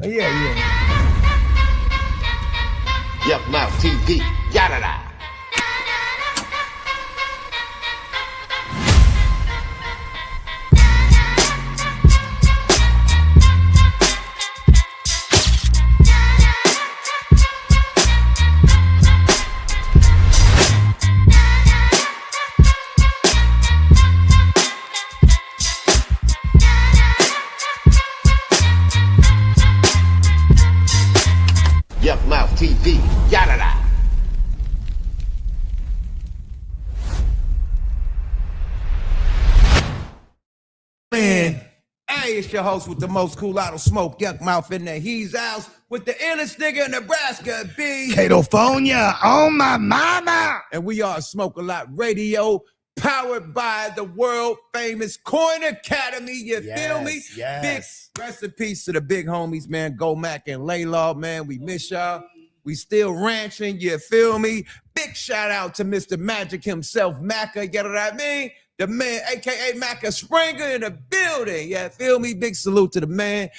Yeah. Yuck Mouth TV, yada da. Yuck Mouth TV, yada da. Man, hey, it's your host with the most cool out of smoke, Yuck Mouth in the He's House with the illest nigga in Nebraska, B. California on my mama. And we are Smoke a Lot Radio, powered by the world famous Coin Academy. You feel me? Yes. Big rest in peace to the big homies, man. Go Mac and Laylaw, man. We miss y'all. We still ranching, you feel me? Big shout out to Mr. Magic himself, Macca, you know what I mean? The man, aka Macca Springer in the building. Yeah, feel me? Big salute to the man.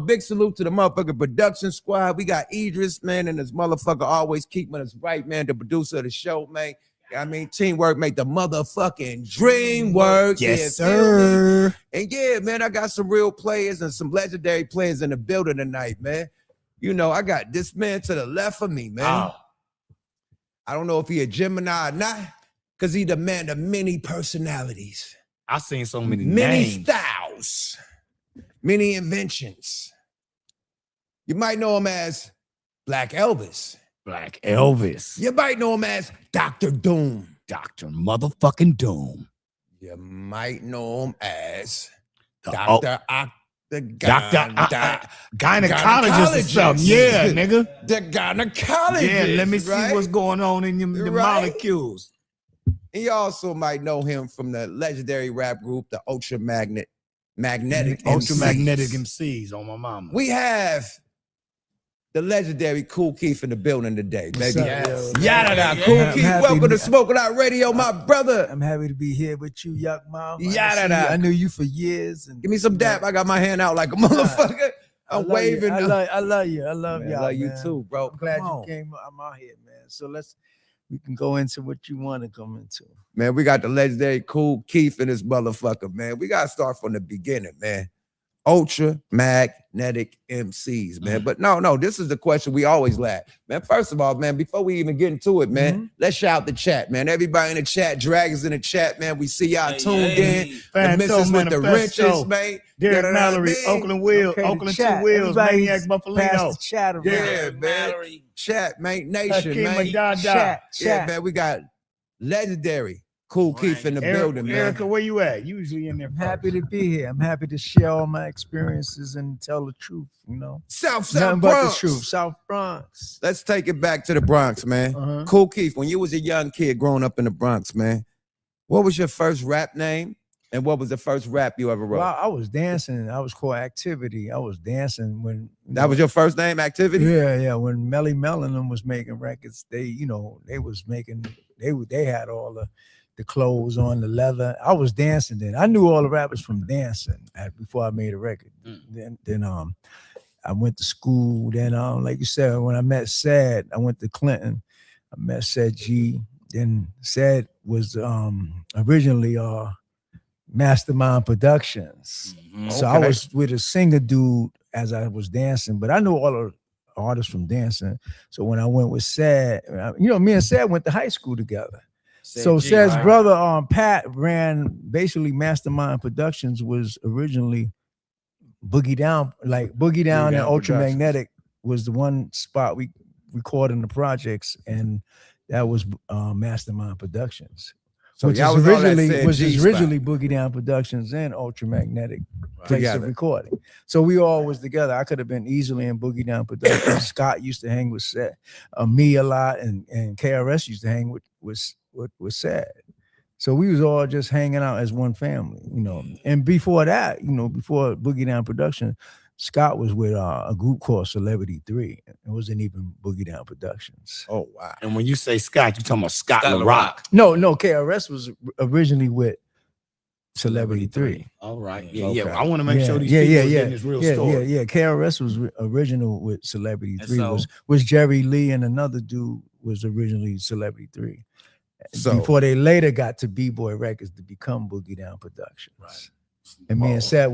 Big salute to the motherfucking production squad. We got Idris, man, and this motherfucker always keeping us right, man. The producer of the show, man. I mean, teamwork make the motherfucking dream work. Yes, Yeah, feel me? sir. And yeah, man, I got some real players and some legendary players in the building tonight, man. You know, I got this man to the left of me, man. Oh. I don't know if he a Gemini or not, because he the man of many personalities, I've seen so many many names. styles, many inventions. You might know him as Black Elvis. Black Elvis. You might know him as Dr. Doom. Dr. Motherfucking Doom. You might know him as The Dr. gynecologist or something. Yeah, nigga. The gynecologist. Yeah, let me see right? what's going on in your Right? molecules. And you also might know him from the legendary rap group, the Ultramagnetic Ultramagnetic MCs. MCs on my mama. We have the legendary Kool Keith in the building today, baby. Yes. Yada da, Yeah, Kool yeah. Keith. I'm happy Welcome to to- Smoke It Out Radio, my brother. I'm happy to be here with you, Yuck Mouth. Yada da. I knew you for years. And Give me some dap. I got my hand out like a motherfucker. I I'm love you. waving. I love you. I love Man, y'all. I love you man. too, bro. I'm glad Come on. you came. I'm out here, man. So we can go into what you want to come into. Man, we got the legendary Kool Keith in this motherfucker, man. We got to start from the beginning, man. Ultra magnetic MCs, man. But no, this is the question we always laugh. Man, first of all, man, before we even get into it, man, let's shout the chat, man. Everybody in the chat, Dragons in the chat, man. We see y'all tuned in. The Phantom missus with the Manifesto. wrenches, man. Derek You know what I Mallory, mean? Oakland Wheels, Okay, the Oakland chat. Two Wheels, Everybody's Maniac Pass Buffalino. the chat around. Yeah, man. Chat, man. Nation, Hakeem man. Madada. Chat. Yeah, man. We got legendary Kool Keith in the building, man. Erica, where you at? Usually in there. I'm happy to be here. I'm happy to share all my experiences and tell the truth. You know, South nothing but Bronx. the truth. South Bronx. Let's take it back to the Bronx, man. Uh-huh. Kool Keith, when you was a young kid growing up in the Bronx, man, what was your first rap name? And what was the first rap you ever wrote? Well, I was dancing. I was called Activity. I was dancing when That was your first name, Activity? Yeah. When Melly Mel and them was making records, they had all the clothes on, the leather. I was dancing then. I knew all the rappers from dancing before I made a record. Then I went to school. Then like you said, when I met Sad, I went to Clinton. I met Sad G. Then Sad was originally Mastermind Productions. So I Okay. was with a singer dude as I was dancing, but I knew all the artists from dancing. So when I went with Sad, me and Sad went to high school together. So Sad's brother, Pat, ran basically Mastermind Productions, was originally Boogie Down and Down Ultramagnetic was the one spot we recorded the projects, and that was Mastermind Productions. So Which y'all is was all that originally Sad was G spot. originally Boogie Down Productions and Ultramagnetic place of Together. recording. So we all was together. I could have been easily in Boogie Down Productions. Scott used to hang with Sad, me a lot, and KRS used to hang with Sad. So we was all just hanging out as one family, And before that, before Boogie Down Production, Scott was with a group called Celebrity 3. It wasn't even Boogie Down Productions. Oh, wow. And when you say Scott, you talking about Scott LaRock. No, KRS was originally with Celebrity 3. All right. Yeah, Yeah, okay. yeah. I want to make sure these yeah, people yeah, is yeah, getting this real yeah, story. yeah. KRS was original with Celebrity And 3. so- Was Jerry Lee and another dude was originally Celebrity 3. So Before they later got to B-Boy Records to become Boogie Down Productions. Right. And me and Sad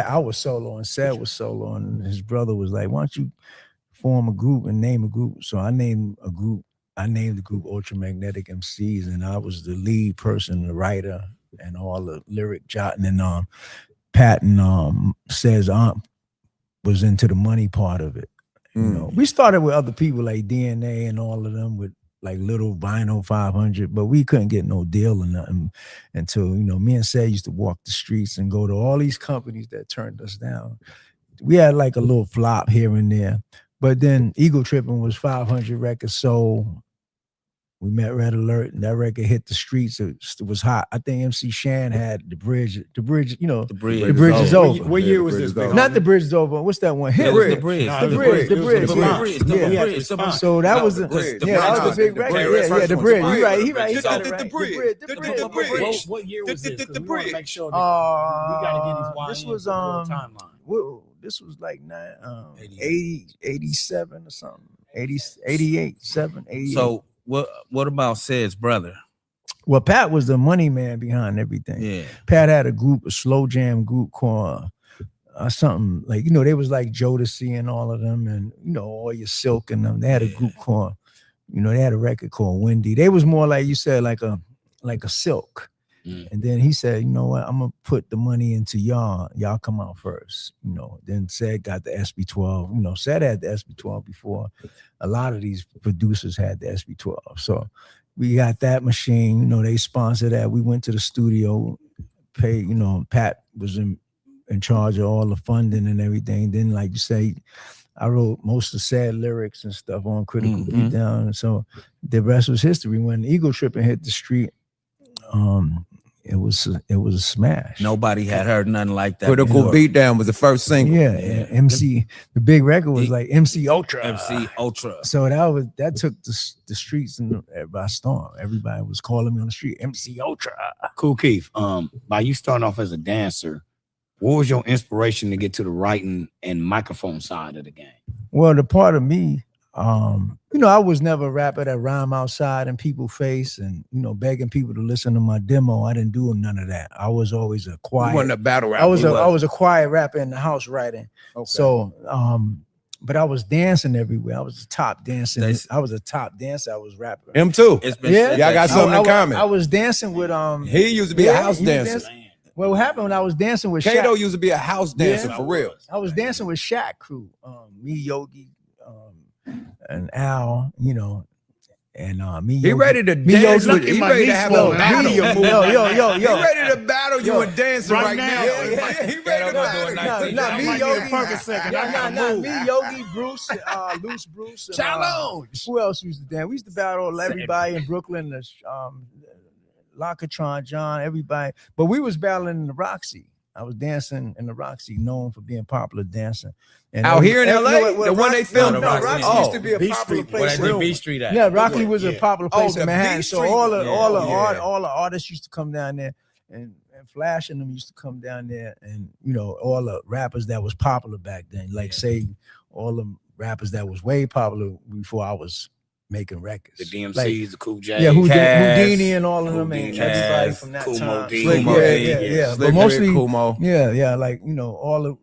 I was solo and Sad was solo, and his brother was like, why don't you form a group and name a group? So I named a group. I named the group Ultramagnetic MCs, and I was the lead person, the writer, and all the lyric jotting. And Patton says was into the money part of it. You know, we started with other people like DNA and all of them with like Little Vinyl 500, but we couldn't get no deal or nothing until, you know, me and Sad used to walk the streets and go to all these companies that turned us down. We had like a little flop here and there, but then Ego Tripping was 500 records sold. We met Red Alert, and that record hit the streets. It was hot. I think MC Shan had the bridge, you know, The bridge. the bridge is over. What year was this? Big Not homie? the bridge is over. What's that one? Hit It was Bridge. the bridge. No, The it was bridge, the It was bridge, the yeah. bridge. The Yeah. bridge. So that was the bridge. yeah, that was a big record. Yeah, the bridge. You right. He right. He got it right. The bridge. The bridge. The bridge. What year was this? 'Cause The we want to bridge. make sure that we got to get these This YNs was in the real timeline. well, this was like 80, 87 or something. 80, 88, 7, 88. So what about Said's brother? Well, Pat was the money man behind everything. Yeah. Pat had a slow jam group called something like, you know, they was like Jodeci and all of them, and you know, all your Silk and them. They had a group called, you know, they had a record called Wendy. They was more like you said, like a Silk. And then he said, you know what, I'm gonna put the money into y'all. Y'all come out first. You know, then Sad got the SB12. You know, Sad had the SB12 before a lot of these producers had the SB12. So we got that machine. You know, they sponsored that. We went to the studio, paid, you know, Pat was in charge of all the funding and everything. Then, like you say, I wrote most of the Sad lyrics and stuff on Critical Beatdown. And so the rest was history. When Ego Tripping hit the street, it was a smash. Nobody had heard nothing like that. Critical before. Beatdown was the first single. Yeah, and MC, the big record was like MC Ultra. MC Ultra. So that took the streets by storm. Everybody was calling me on the street, MC Ultra. Kool Keith, by you starting off as a dancer, what was your inspiration to get to the writing and microphone side of the game? Well, the part of me, you know, I was never a rapper that rhyme outside in people's face and, you know, begging people to listen to my demo. I didn't do none of that. I was always a quiet. You wasn't a battle rapper. I was a quiet rapper in the house writing. Okay. So, but I was dancing everywhere. I was a top dancer. I was a top dancer. I was rapping. Him too. It's been Yeah. said Y'all got that- something in common. I was dancing with He used to be a house he was dancer. dancing. Well, what happened when I was dancing with Kato Shaq? used to be a house dancer for real. I was dancing with Shaq crew, me, Yogi, and Al, you know, and me. He Yogi. ready to Me, dance Yogi, with. He my ready to niece have will a battle. Yo. He ready to battle you Yo. and dancing Right right now. now. Yeah, he ready to battle. Nah, me, I might Yogi. need a Percocet, 'cause I gotta move. Me, Yogi, Bruce, Loose Bruce. And, Challenge. who else used to dance? We used to battle everybody in Brooklyn, Lockatron, John, everybody. But we was battling in the Roxy. I was dancing in the Roxy, known for being popular dancing. And Out here in you know LA, what, the one they filmed. No, Roxy Oh, used to be a B popular Street. place. Where in- B Street at? Yeah, Rockley was a popular place the in Manhattan. B So Street. all the Yeah. artists used to come down there, and Flash and them used to come down there, and you know, all the rappers that was popular back then, like say all the rappers that was way popular before I was making records. The DMCs, Like, the Cool J. yeah, Cass, Houdini and all of them, and Houdini, everybody Cass, from that Kool time. Moe Slick D. Rick, yeah. Slick But Rick, mostly, Kumo. yeah, like you know, all the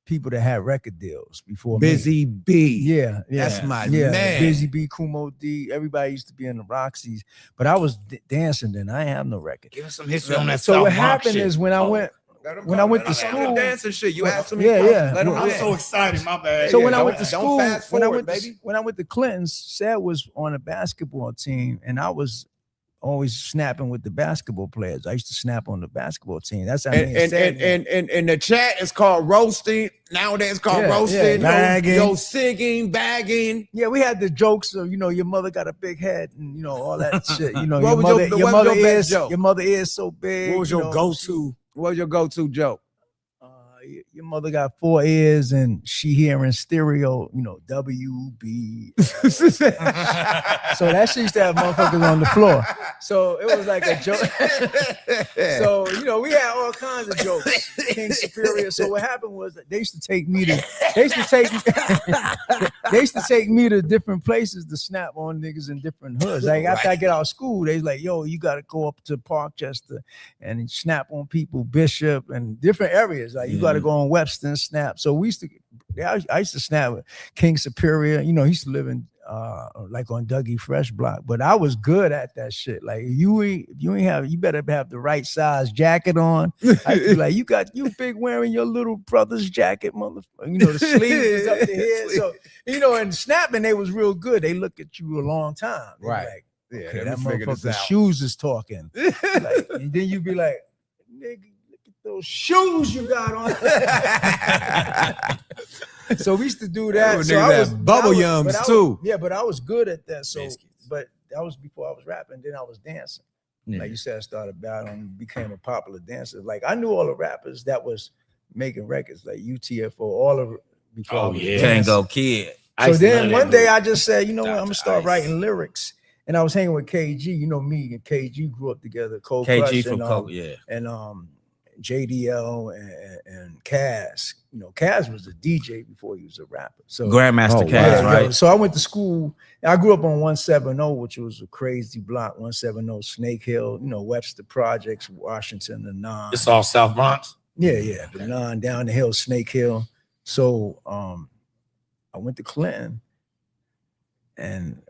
people that had record deals before me. Busy B. Yeah. That's my Yeah, man. Busy B, Kumo D. Everybody used to be in the Roxy's, but I was dancing then. I ain't have no record. Give us some history on that. So South what Bronx happened shit. is when I went, when I went to Let him school, dancing shit. You asked him. Yeah, yeah. Let him I'm dance. so excited, my bad. so Yeah, when I don't- went to don't school, fast when I forward, went baby. when I went to Clinton's, Sad was on a basketball team, and I was always snapping with the basketball players. I used to snap on the basketball team. That's how me and Sad met. And the chat is called roasting. Nowadays it's called Yeah, roasting. yeah. Bagging. Yo, singing, bagging. Yeah, we had the jokes of, you know, your mother got a big head and, you know, all that shit. You know, What your was mother, your- your what mother was your best is joke? your mother is so big. What was you your know. go-to? What was your go-to joke? your mother got 4 ears and she hearing stereo, WB. So that shit used to have motherfuckers on the floor. So it was like a joke. So, we had all kinds of jokes. King Superior. So what happened was that they used to take me to different places to snap on niggas in different hoods. Like after I get out of school, they was like, yo, you got to go up to Parkchester and snap on people, Bishop and different areas. Like you got to go on Webster and snap. So I used to snap with King Superior. He used to live in like on Dougie Fresh Block, but I was good at that shit. Like you better have the right size jacket on. I be like, you big wearing your little brother's jacket, motherfucker. The sleeves is up to here. So and snapping, they was real good. They look at you a long time. They Right. Like, Yeah, okay, let that me figure this motherfucker's out. shoes is talking. Like, and then you be like, nigga, look at those shoes you got on. So we used to do that. So I was bubble yums too. Yeah, but I was good at that. So, Biscuits. but that was before I was rapping. Then I was dancing. Like you said, I started battling, became a popular dancer. Like I knew all the rappers that was making records, like UTFO, all of before. I was dancing. Tango Kid. So then one day I just said, you know what, I'm Dr. gonna start Ice. writing lyrics. And I was hanging with KG. Me and KG grew up together. Kool KG from and, Kool, yeah. and JDL and Kaz. Kaz was a DJ before he was a rapper. So Grandmaster Cass, right? So I went to school. I grew up on 170, which was a crazy block. 170 Snake Hill. Webster Projects, Washington, the Noname. It's all South Bronx. Yeah. The Noname down the hill, Snake Hill. So I went to Clinton, and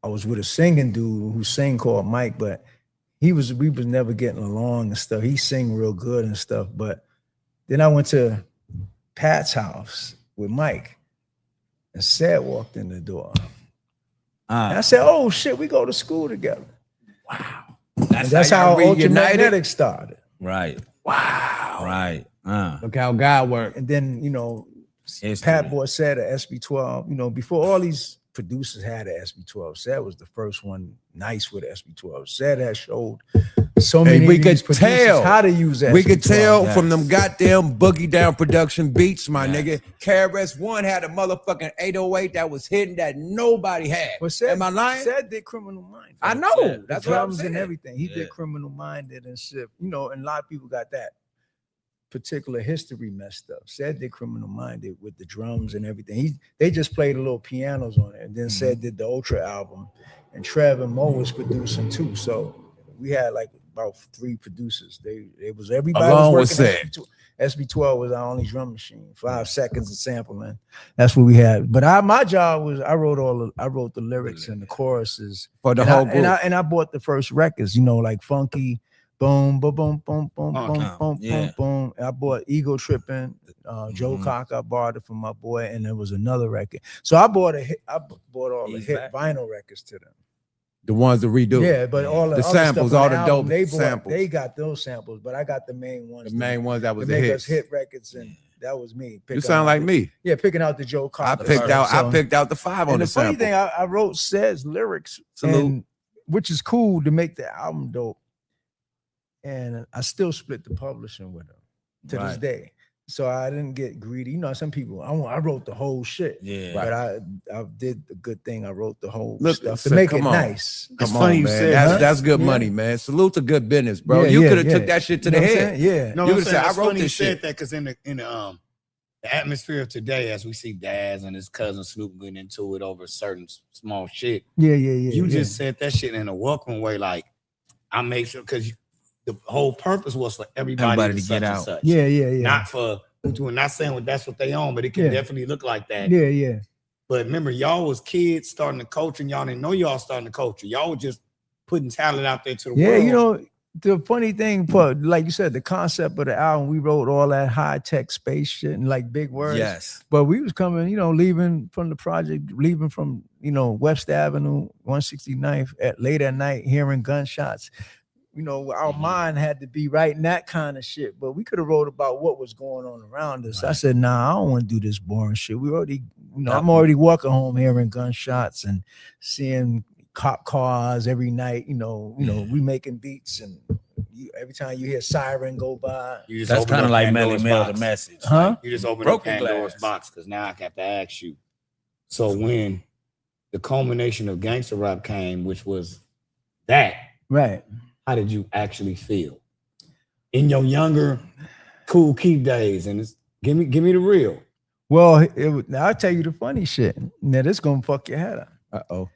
I was with a singing dude who sang called Mike, but we was never getting along and stuff. He sang real good and stuff. But then I went to Pat's house with Mike, and Sad walked in the door. And I said, "Oh shit, we go to school together." Wow. That's how Ultramagnetic started. Right. Wow. Right. Look how God worked. And then Pat bought Sad a SB12. Before all these producers had an SB12. Sad was the first one nice with SB12. Sad had showed so many we of could these producers tell how to use that. We could tell from them goddamn boogie down production beats, my nigga. KRS-One had a motherfucking 808 that was hidden that nobody had. Am I lying? Sad did Criminal Minded. I know. That's what I'm drums saying. and everything. He did Criminal Minded and shit. And a lot of people got that particular history messed up. Sad did Criminal Minded with the drums and everything. They just played a little pianos on it, and then Sad did the Ultra album, and Trev and Mo was producing too. So we had like about 3 producers. It was everybody Along was with working. SB12 was our only drum machine. 5 seconds of sampling. That's what we had. But my job was I wrote the lyrics and the choruses for the whole group. And I bought the first records. Like Funky. Boom, boom, boom, boom, boom, boom, boom. I bought Ego Tripping, Joe Cock. I bought it from my boy, and there was another record. So I bought all the hit vinyl records to them. The ones to redo. Yeah, but all the samples, stuff all on the album, dope samples. They got those samples, but I got the main ones. The main ones that was to the make hits. us hit records, and that was me. You sound like me. Yeah, picking out the Joe Cock. I picked out the 5 on the sample. And the funny thing, I wrote Sad's lyrics, which is cool to make the album dope. And I still split the publishing with him to this day. So I didn't get greedy. Some people, I wrote the whole shit. Yeah. But I did the good thing. I wrote the whole Look, stuff to make it nice. It's funny you said that's good money, man. Salute to good business, bro. You could have took that shit to the head. Yeah. No, you I'm could have said, I wrote funny this you shit. said that because in the atmosphere of today, as we see Daz and his cousin Snoop getting into it over certain small shit. Yeah. You just said that shit in a welcome way, like I make sure because the whole purpose was for everybody to get out. Such. Yeah. Not for not saying that's what they own, but it can definitely look like that. Yeah. But remember, y'all was kids starting to coach, and y'all didn't know y'all starting to coach. Y'all were just putting talent out there to the world. The funny thing, like you said, the concept of the album, we wrote all that high-tech space shit and like big words. Yes. But we was coming, leaving from the project, leaving from, West Avenue, 169th late at night, hearing gunshots. Our mind had to be writing that kind of shit, but we could have wrote about what was going on around us. Right. I said, nah, I don't want to do this boring shit. We already, I'm already walking home hearing gunshots and seeing cop cars every night. We making beats and every time you hear siren go by. You just That's open kind of up like Melly Pandora's Mel, the box. message. Huh? You just open up Broken Pandora's glass. box because now I have to ask you. So when the culmination of gangster rap came, which was that, Right. how did you actually feel in your younger Kool Keith days? And give me the real. Well, now I'll tell you the funny shit. Now this gonna fuck your head up. Uh-oh.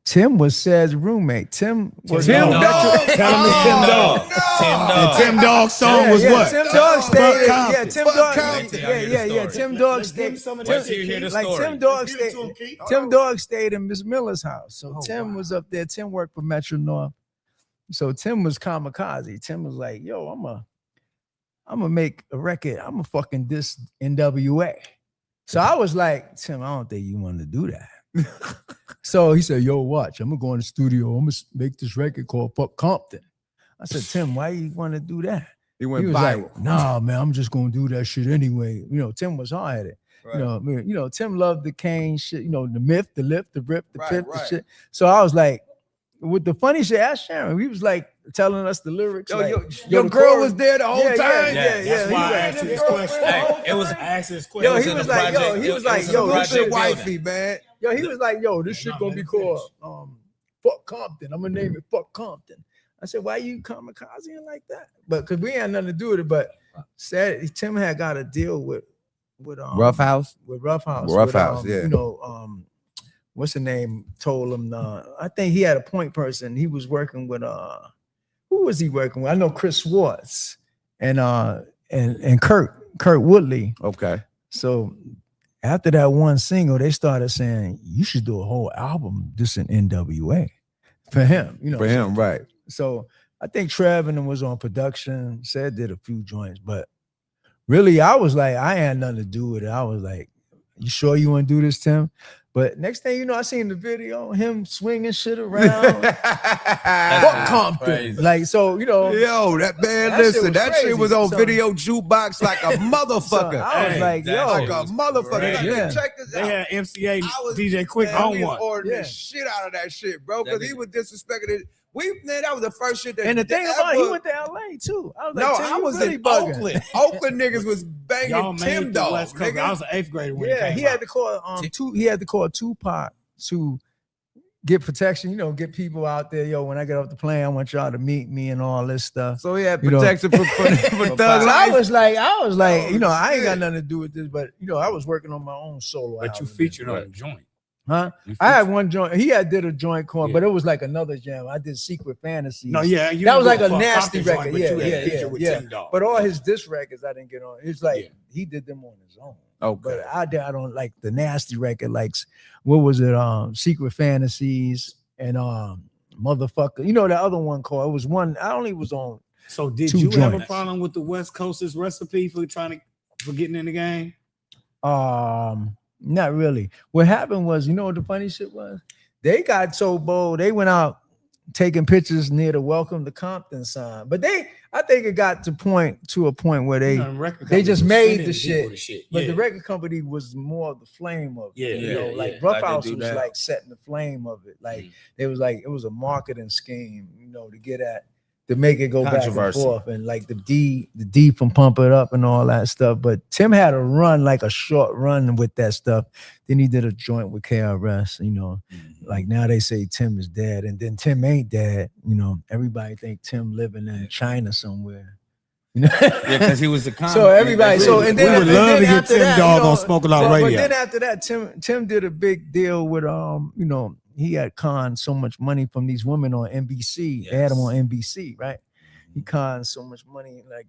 Tim was Sad's roommate. Tim was Tim no, Dog. Tell him it's Tim Dog. Tim And Dog. Tim Dog's song was what? Tim Dog stayed. Compton. Yeah, Tim Fuck Dog. Compton. Yeah. Tim Dog stayed. Wait till you hear the Like story. Tim Dog stayed. Tim Dog stayed in Miss Miller's house. So Tim was up there. Tim worked for Metro North. So Tim was kamikaze. Tim was like, "Yo, I'm gonna make a record. I'm gonna fucking diss NWA." So I was like, "Tim, I don't think you want to do that." So he said, "Yo, watch. I'm gonna go in the studio. I'm gonna make this record called Fuck Compton." I said, "Tim, why you want to do that?" He went was viral. like, "Nah, man, I'm just gonna do that shit anyway." Tim was hard at it. Right. Tim loved the Kane shit. The myth, the lift, the rip, the Right, pip, the right. shit. So I was like, with the funny shit, ask Sharon. He was like telling us the lyrics. Yo, like, your the girl chorus- was there the whole Yeah, time. yeah. That's why I He asked you this was- question. Hey, it was I asked this Yo, question. he in was the like, yo, project- he was it like, in the yo, Salute project your building. wifey, man. Yo, he was like, yo, this shit gonna be called Fuck Compton. I'm gonna name it Fuck Compton. I said, why you kamikaze like that? But because we had nothing to do with it. But said Tim had got a deal with Rough House. with Rough House. Rough House, yeah. What's the name? Told him. I think he had a point person. He was working with who was he working with? I know Chris Swartz and Kurt Woodley. Okay. So after that one single, they started saying you should do a whole album just in NWA for him. For him, right. So I think Trev and him was on production. Said did a few joints, but really I was like, I had nothing to do with it. I was like, you sure you want to do this, Tim? But next thing you know, I seen the video, him swinging shit around. Fuck Compton. crazy. Like, so, Yo, that man, That shit listen, was that shit crazy. was on So- video jukebox like a so motherfucker. I was Hey, like, that yo, Like shit a was motherfucker. great. Like, Yeah. check this They out. had MCA I was- DJ Quick Man, on we one. ordering Yeah. the shit out of that shit, bro, because That he nigga- was disrespecting it. That was the first shit that. and the thing that about it, he ever- went to LA too. I was No, like, Tim, I you was really in bugging. Oakland. Oakland niggas was banging Y'all made Tim the Dog. West Coast. Nigga. I was an 8th grader when it Yeah, came he had out. to call he had to call Tupac to get protection, get people out there. Yo, when I get off the plane, I want y'all to meet me and all this stuff. So he had You know. protection for Thug So I Life. was like, Oh, I ain't got shit. nothing to do with this, but I was working on my own solo. But you album. featured on the joint. Huh? You I had featured- one joint. He did a joint called, Yeah. but it was like another jam. I did Secret Fantasies. No, yeah. You That was didn't like do a Fuck nasty Compton record. joint, but Yeah, you had yeah, a feature yeah, with yeah. Tim Dog. But all his diss records, I didn't get on. It's like Yeah. he did them on his own. Okay. But I don't like the nasty record. Like, what was it? Secret Fantasies and motherfucker. The other one called. It was one. I only was on. So did 2 you have a joints. problem with the West Coast's recipe for getting in the game? Not really. What happened was, what the funny shit was? They got so bold. They went out taking pictures near the Welcome to Compton sign. But I think it got to a point where they just made the shit. But the record company was more of the flame of it. Yeah, Like yeah. Rough Like they House do was that. like setting the flame of it. Like it was a marketing scheme, to get at to make it go back and Controversy. forth, and like the D from Pump It Up and all that stuff. But Tim had a run, like a short run with that stuff. Then he did a joint with KRS, like now they say Tim is dead, and then Tim ain't dead. Everybody think Tim living in China somewhere. Yeah, because he was the comic. So everybody, and then we would and love then to get after Tim that, Dog on Smoke a Lot but Radio. then after that, Tim did a big deal with he had conned so much money from these women on NBC. They had him on NBC, right? He conned so much money, like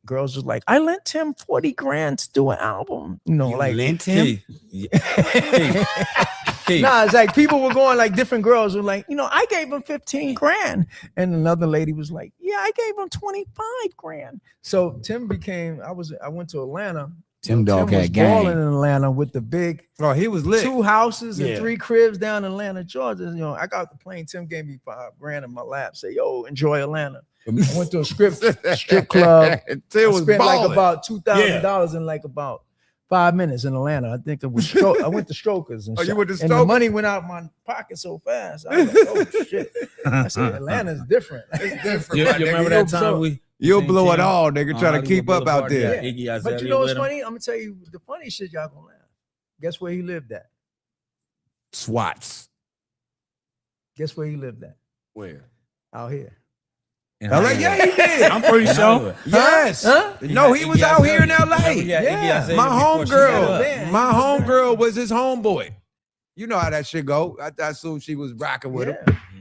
girls was like, I lent Tim 40 grand to do an album. You Like lent him? Nah, it's like people were going, like different girls were like, I gave him 15 grand. And another lady was like, yeah, I gave him 25 grand. So Tim I went to Atlanta. Tim Dog was had game. balling in Atlanta with the big Oh, he was lit. 2 houses and Yeah. 3 cribs down in Atlanta, Georgia. I got off the plane. Tim gave me 5 grand in my lap. Say, yo, enjoy Atlanta. I went to a strip club. Tim I was spent balling. like about $2,000 in like about 5 minutes in Atlanta. I think it was I went to Strokers and Oh, you shot. went to And the Strokers? money went out of my pocket so fast. I was like, oh shit. I said, Atlanta's different. It's different. You my nigga. remember that time we You'll seen blow it Tim all, nigga, on trying to keep Hollywood up out Boulevard? He there. had Iggy But you Azalea know what's with him. funny? I'm gonna tell you the funny shit, y'all gonna laugh. Guess where he lived at? Swats. Guess where he lived at? Where? Out here. In LA, Hollywood. yeah, he did. I'm pretty In sure. Hollywood. Yes. Huh? No, he was out here in LA. Yeah. My Yeah. homegirl was his homeboy. You know how that shit go. I assume she was rocking with him.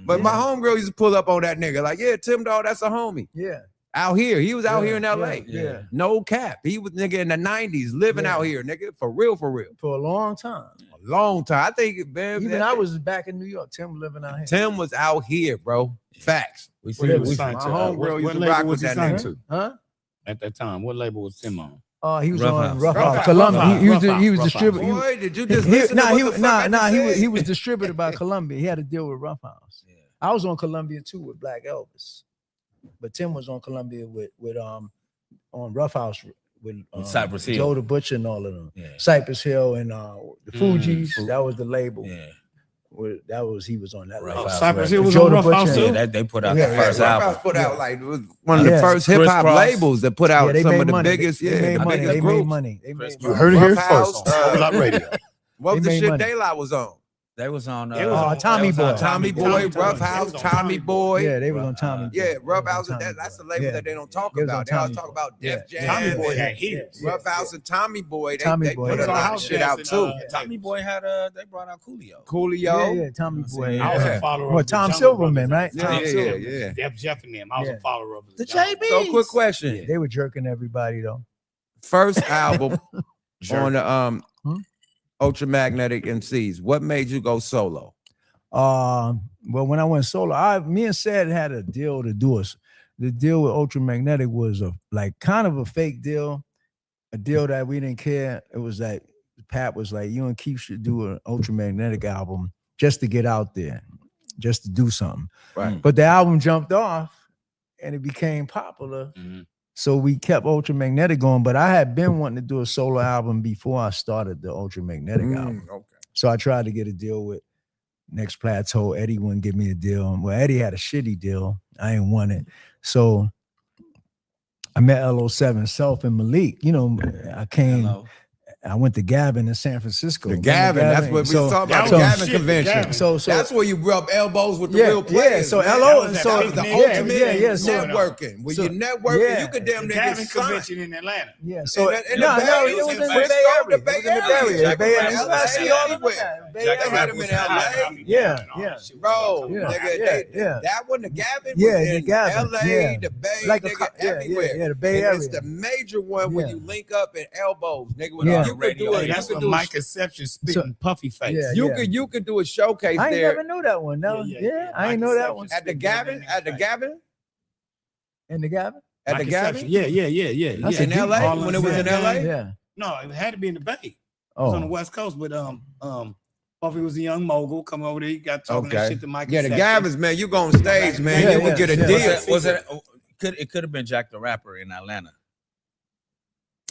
But my homegirl used to pull up on that nigga like, yeah, Tim Dog, that's a homie. Yeah. Out here. He was out here in LA. Yeah. No cap. He was nigga in the 90s living out here, nigga. For real, for real. For a long time. A long time. I think, man. Even I was back in New York. Tim living out here. Tim was out here, bro. Facts. We What see. label was We, signed my to? homegirl What used to label rock was with he that signed nigga. to Huh? at that time? What label was Tim on? He was Rough on House. Rough Rough House. House. Columbia. Rough He was House. he was Rough House. distributing. Boy, did you just listen to what the fuck I just said? he was distributed by Columbia. He had to deal with Rough House. Yeah. I was on Columbia too with Black Elvis, but Tim was on Columbia with on Rough House with Cypress Hill. Joe the Butcher and all of them. Yeah. Cypress Hill and the Fugees. Fu- That was the label. Yeah. He was on that Rough label. House Cypress Records. Hill was Joe on the Rough Butcher. House Yeah, too. that they put out Yeah, the yeah, first Rough album. House put out like it was one of the Yeah. first hip hop Crisscross. labels that put out they some made of the money. biggest, They made the money. biggest They made groups. money. They made Chris- You money. heard it here Rough House, first on Block Radio. What was They the made shit money. Daylight was on? They was on. It was on Tommy they was on Boy. Tommy Boy, Tommy Rough Boy. House, They was on Tommy Tommy Boy. Yeah, they was on Tommy. Yeah, Boy. Rough They was House, on Tommy that's the Boy. label Yeah. that they don't talk They was on about. They always Tommy talk Boy. about Def Yeah. Jam. Tommy Boy and had hits. Rough House and Tommy Boy, Tommy they Boy, put yeah. a lot of House shit out Dance too. and, Tommy Boy had they brought out Coolio. Yeah, Coolio. yeah, Tommy Boy. I was Yeah. a follower Well, of the Tom Jungle Silverman, Brothers. right? Yeah, Tom yeah, Silverman. yeah. Def Jeff and them. I was Yeah. a follower of The Jungle JB. So quick question. They were jerking everybody though. First album Jerk. on the Hmm? Ultramagnetic MCs. What made you go solo? Well, when I went solo, me and Sad had a deal to do us. The deal with Ultramagnetic was kind of a fake deal, a deal that we didn't care. It was like Pat was like, you and Keith should do an Ultramagnetic album just to get out there, just to do something. Right. But the album jumped off and it became popular. Mhm. So we kept Ultramagnetic going. But I had been wanting to do a solo album before I started the Ultramagnetic album. Okay. So I tried to get a deal with Next Plateau. Eddie wouldn't give me a deal. Well, Eddie had a shitty deal. I ain't want it. So I met LO7 Self and Malik. You know, I went to Gavin in San Francisco. The Remember Gavin, that's what we So- was talking about. that The was Gavin shit, convention. Gavin. So That's where you rub elbows with the Yeah, real players. yeah, so man. LO that was, so- that was the yeah, ultimate yeah, so- networking. When so- you networking, yeah. you could damn The near Gavin get signed. convention in Atlanta. yeah, so In the no, Bay it Area, was in the Frisco, Bay Area. the It was in the Bay Bay Area. Area. The Bay Area. LA, I see all of everywhere. that. Bay Jack Area. had him in LA. Yeah, yeah. Bro, Yeah, nigga, yeah. that one, the Gavin Yeah, was the in Gavin, LA, yeah. the Bay, Like a nigga, co- yeah, everywhere. yeah, the Bay And it's Area. the major one when Yeah. you link up in elbows, nigga. When Yeah. you could do Hey, it. that's You when could do Mike Exception spitting puffy face. Yeah. you could do a showcase I ain't there never knew that one. No, Yeah, yeah, I Mike ain't know that one. Exception at the Gavin, at the Gavin, In the Gavin? at the Mike Gavin. Exception. Yeah. That's In a deep LA All when it on was in Saturday. LA. Yeah. No, it had to be in the Bay. It was on the Oh, West Coast, but Puffy was a young mogul. Come over there, he got talking that Okay. shit to Mike. Yeah, the Exception. Gavins, man, you go on stage, man, Yeah, you would yeah, get a yeah. deal. Was it? It could have been Jack the Rapper in Atlanta.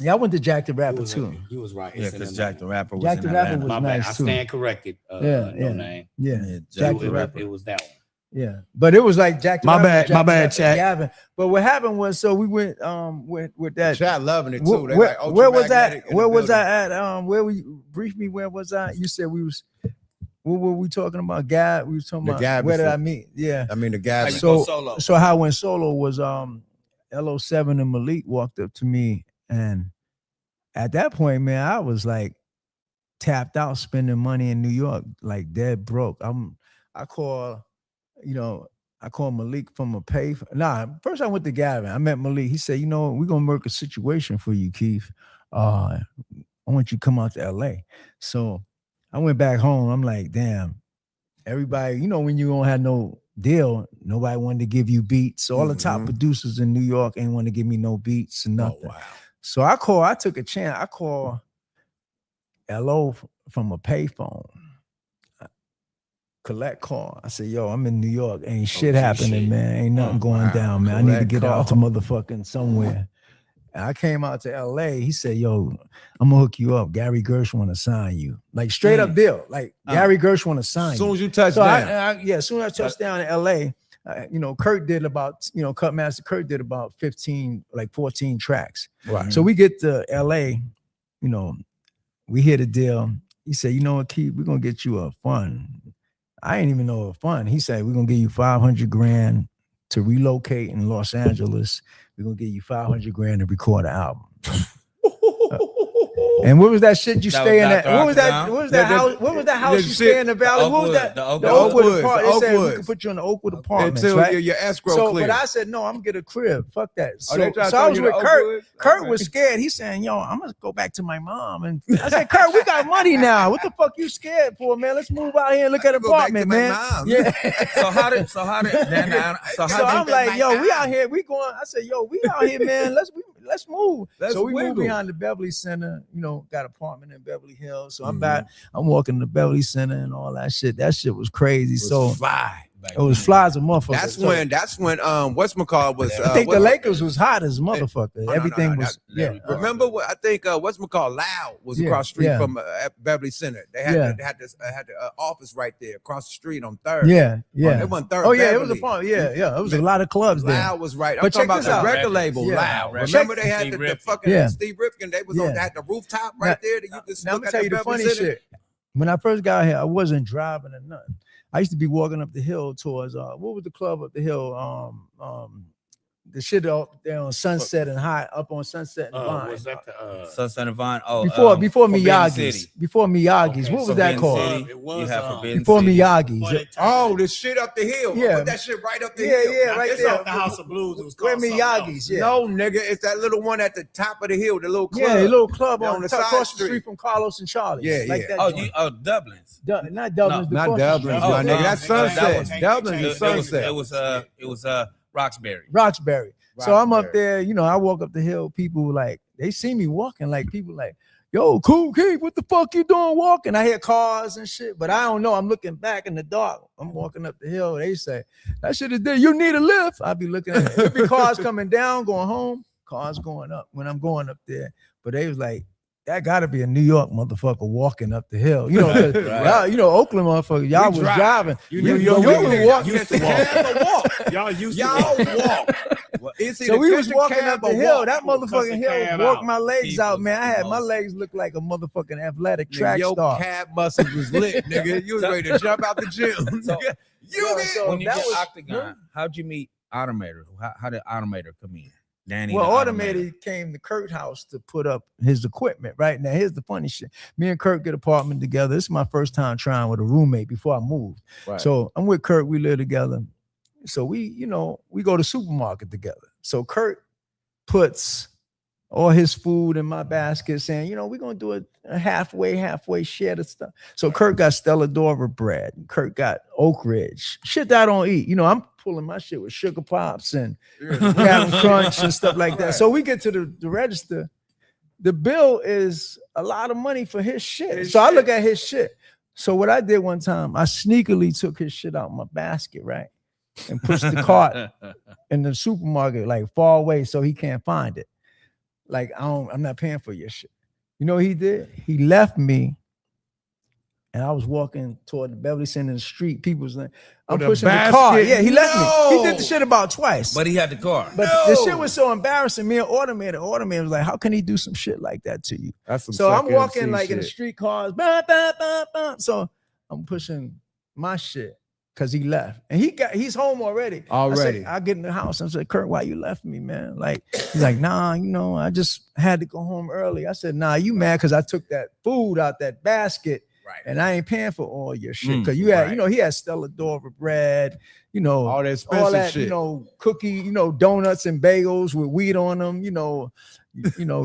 yeah. I went to Jack the You Rapper was, too. you was right. Yeah, It's in because Atlanta. Jack the Rapper was Jack in the Rapper Atlanta. was My bad. nice I too. stand corrected. Yeah, No yeah. name. Yeah, Yeah, It Jack was, the Rapper. it was that one. yeah. But it was like Jack the My Rapper, bad, Jack my the bad, Rapper, chat. Gavin. But what happened was, so we went with that. Chat loving it Where, too. They where, like where was that? Ultramagnetic in the Where was building. I at? Where we brief me? Where was I? You said we was. What were we talking about? Gab. We was talking The about. Gavin Where did stuff. I meet? Yeah. I mean, the How Gavin. you So- go solo? So how I went solo was LO7 and Malik walked up to me, and at that point, man, I was like tapped out spending money in New York, like dead broke. I call Malik from a pay. First I went to Gavin. I met Malik. He said, we're gonna work a situation for you, Keith. I want you to come out to LA. So I went back home. I'm like, damn, everybody, when you don't have no deal, nobody wanted to give you beats. So all the top Mhm. producers in New York ain't want to give me no beats and nothing. Oh, wow. So I took a chance. I called LO from a payphone. Collect call. I said, yo, I'm in New York. Ain't shit happening, shit. man. Ain't nothing going Wow. down, man. I need to Collect get out to call. motherfucking somewhere. And I came out to LA. He said, "Yo, I'm gonna hook you up. Gary Gersh want to sign you, like straight up deal. Like Gary Gersh want to sign As soon you. as you touch So down. as soon as I touched down in LA, Kurt did about, Cutmaster Kurt did about 14 tracks. Right. So we get to LA, we hear the deal. He said, you know what, Keith, we're gonna get you a fund. I ain't even know a fund. He said, we're gonna give you $500,000 to relocate in Los Angeles. We're gonna give you $500,000 to record an album. And what was that shit you stay in that? What was that house? What was that house you stay in the valley? What was that? The Oakwood apartment. They said we could put you in the Oakwood apartments, until right? your escrow clear. But I said no, I'm gonna get a crib. Fuck that. So they tried to I was tell you with the Kurt. Oakwood? Kurt was scared. He's saying, "Yo, I'm gonna go back to my mom." And I said, "Kurt, we got money now. What the fuck you scared for, man? Let's move out here and look at an Go back to apartment, my man." mom. Yeah. So how did I'm like, yo, we out here. We going. I said, yo, we out here, man. Let's move. So we moved behind the Beverly Center. Got an apartment in Beverly Hills. So I'm walking to the Beverly Center and all that shit. That shit was crazy. Fly. It was fly as a motherfucker. That's when whatchamacallit was. I think the Lakers was hot as a motherfucker. Everything was. Remember what I think? Whatchamacallit Loud was across the street from Beverly Center. They had the office right there across the street on Third. Yeah. It wasn't Third. Oh yeah, it was a fun. Yeah. It was a lot of clubs there. Loud was right. I'm But talking check about this the out. record label. Loud. Remember they had the fucking Steve Rifkin. They was on. They had the rooftop right there that you could Now, look let me at tell the you the Beverly funny Center. shit. When I first got here, I wasn't driving or nothing. I used to be walking up the hill towards what was the club up the hill? The shit up there on Sunset and High, up on Sunset and Vine. Was that the Sunset and Vine? Oh, before Forbidden Miyagi's. City. Before Miyagi's. Okay, What was that Forbidden called? City. It was, You have Forbidden Before City. Miyagi's. Oh, the shit up the hill. Yeah. Put that shit right up the Yeah, hill. yeah, right It's there. off the House of Blues. It was Where called something else. Miyagi's, yeah. No, nigga, it's that little one at the top of the hill, the little club. Yeah, a little club Down on the the side across the street. street from Carlos and Charlie. Yeah, like yeah. that. joint. Dublin's. Not Dublin's. No, Not Dublin's, my nigga. That's Sunset. Dublin's is Sunset. It was Roxbury. Roxbury. So I'm up Roxbury. there, I walk up the hill. People like they see me walking, like people like, yo, Kool Keith, what the fuck you doing walking? I hear cars and shit, but I don't know. I'm looking back in the dark. I'm walking up the hill. They say, that shit is there. You need a lift. I'll be looking at it. Every car's coming down, going home, cars going up when I'm going up there. But they was like, that gotta be a New York motherfucker walking up the hill. Right. Oakland motherfucker, y'all was driving. New York niggas used to walk. Y'all used to walk. So we was walking up the hill. That Cuss motherfucking the hill cab walked out. my legs People out, man. I had my most- legs look like a motherfucking athletic Nigga, track your star. calf muscles was lit, nigga. You was ready to jump out the gym. So- nigga. When you that get was- Octagon, how'd you meet Automator? How did Automator come in? Danny. Well, the Automated came to Kurt's house to put up his equipment. Right now, here's the funny shit. Me and Kurt get an apartment together. This is my first time trying with a roommate before I moved. Right. So I'm with Kurt. We live together. So we go to supermarket together. So Kurt puts all his food in my basket, saying, we're gonna do a halfway share the stuff. So Kurt got Stella Dorver bread. Kurt got Oak Ridge. Shit that I don't eat. I'm pulling my shit with Sugar Pops and Captain Crunch and stuff like that. So we get to the register. The bill is a lot of money for his shit. I look at his shit. So what I did one time, I sneakily took his shit out of my basket, right? And pushed the cart in the supermarket, like far away, so he can't find it. Like, I'm not paying for your shit. You know what he did? He left me, and I was walking toward the Beverly Center in the street. People was like, I'm With a pushing the basket? car. Yeah, he left me. He No. did the shit about twice. But he had the car. But the shit was so embarrassing. Me and Automator was like, how can he do some shit like that to you? That's some So I'm suck walking MC like in the shit. street cars. Bah, bah, bah, bah. So I'm pushing my shit because he left. And he's home already. I get in the house and I said, Kurt, why you left me, man? Like, he's like, nah, I just had to go home early. I said, nah, you mad because I took that food out that basket. Right. And I ain't paying for all your shit. Cause you had, he had Stella Dorver bread, All that expensive all that, shit. cookie, donuts and bagels with weed on them,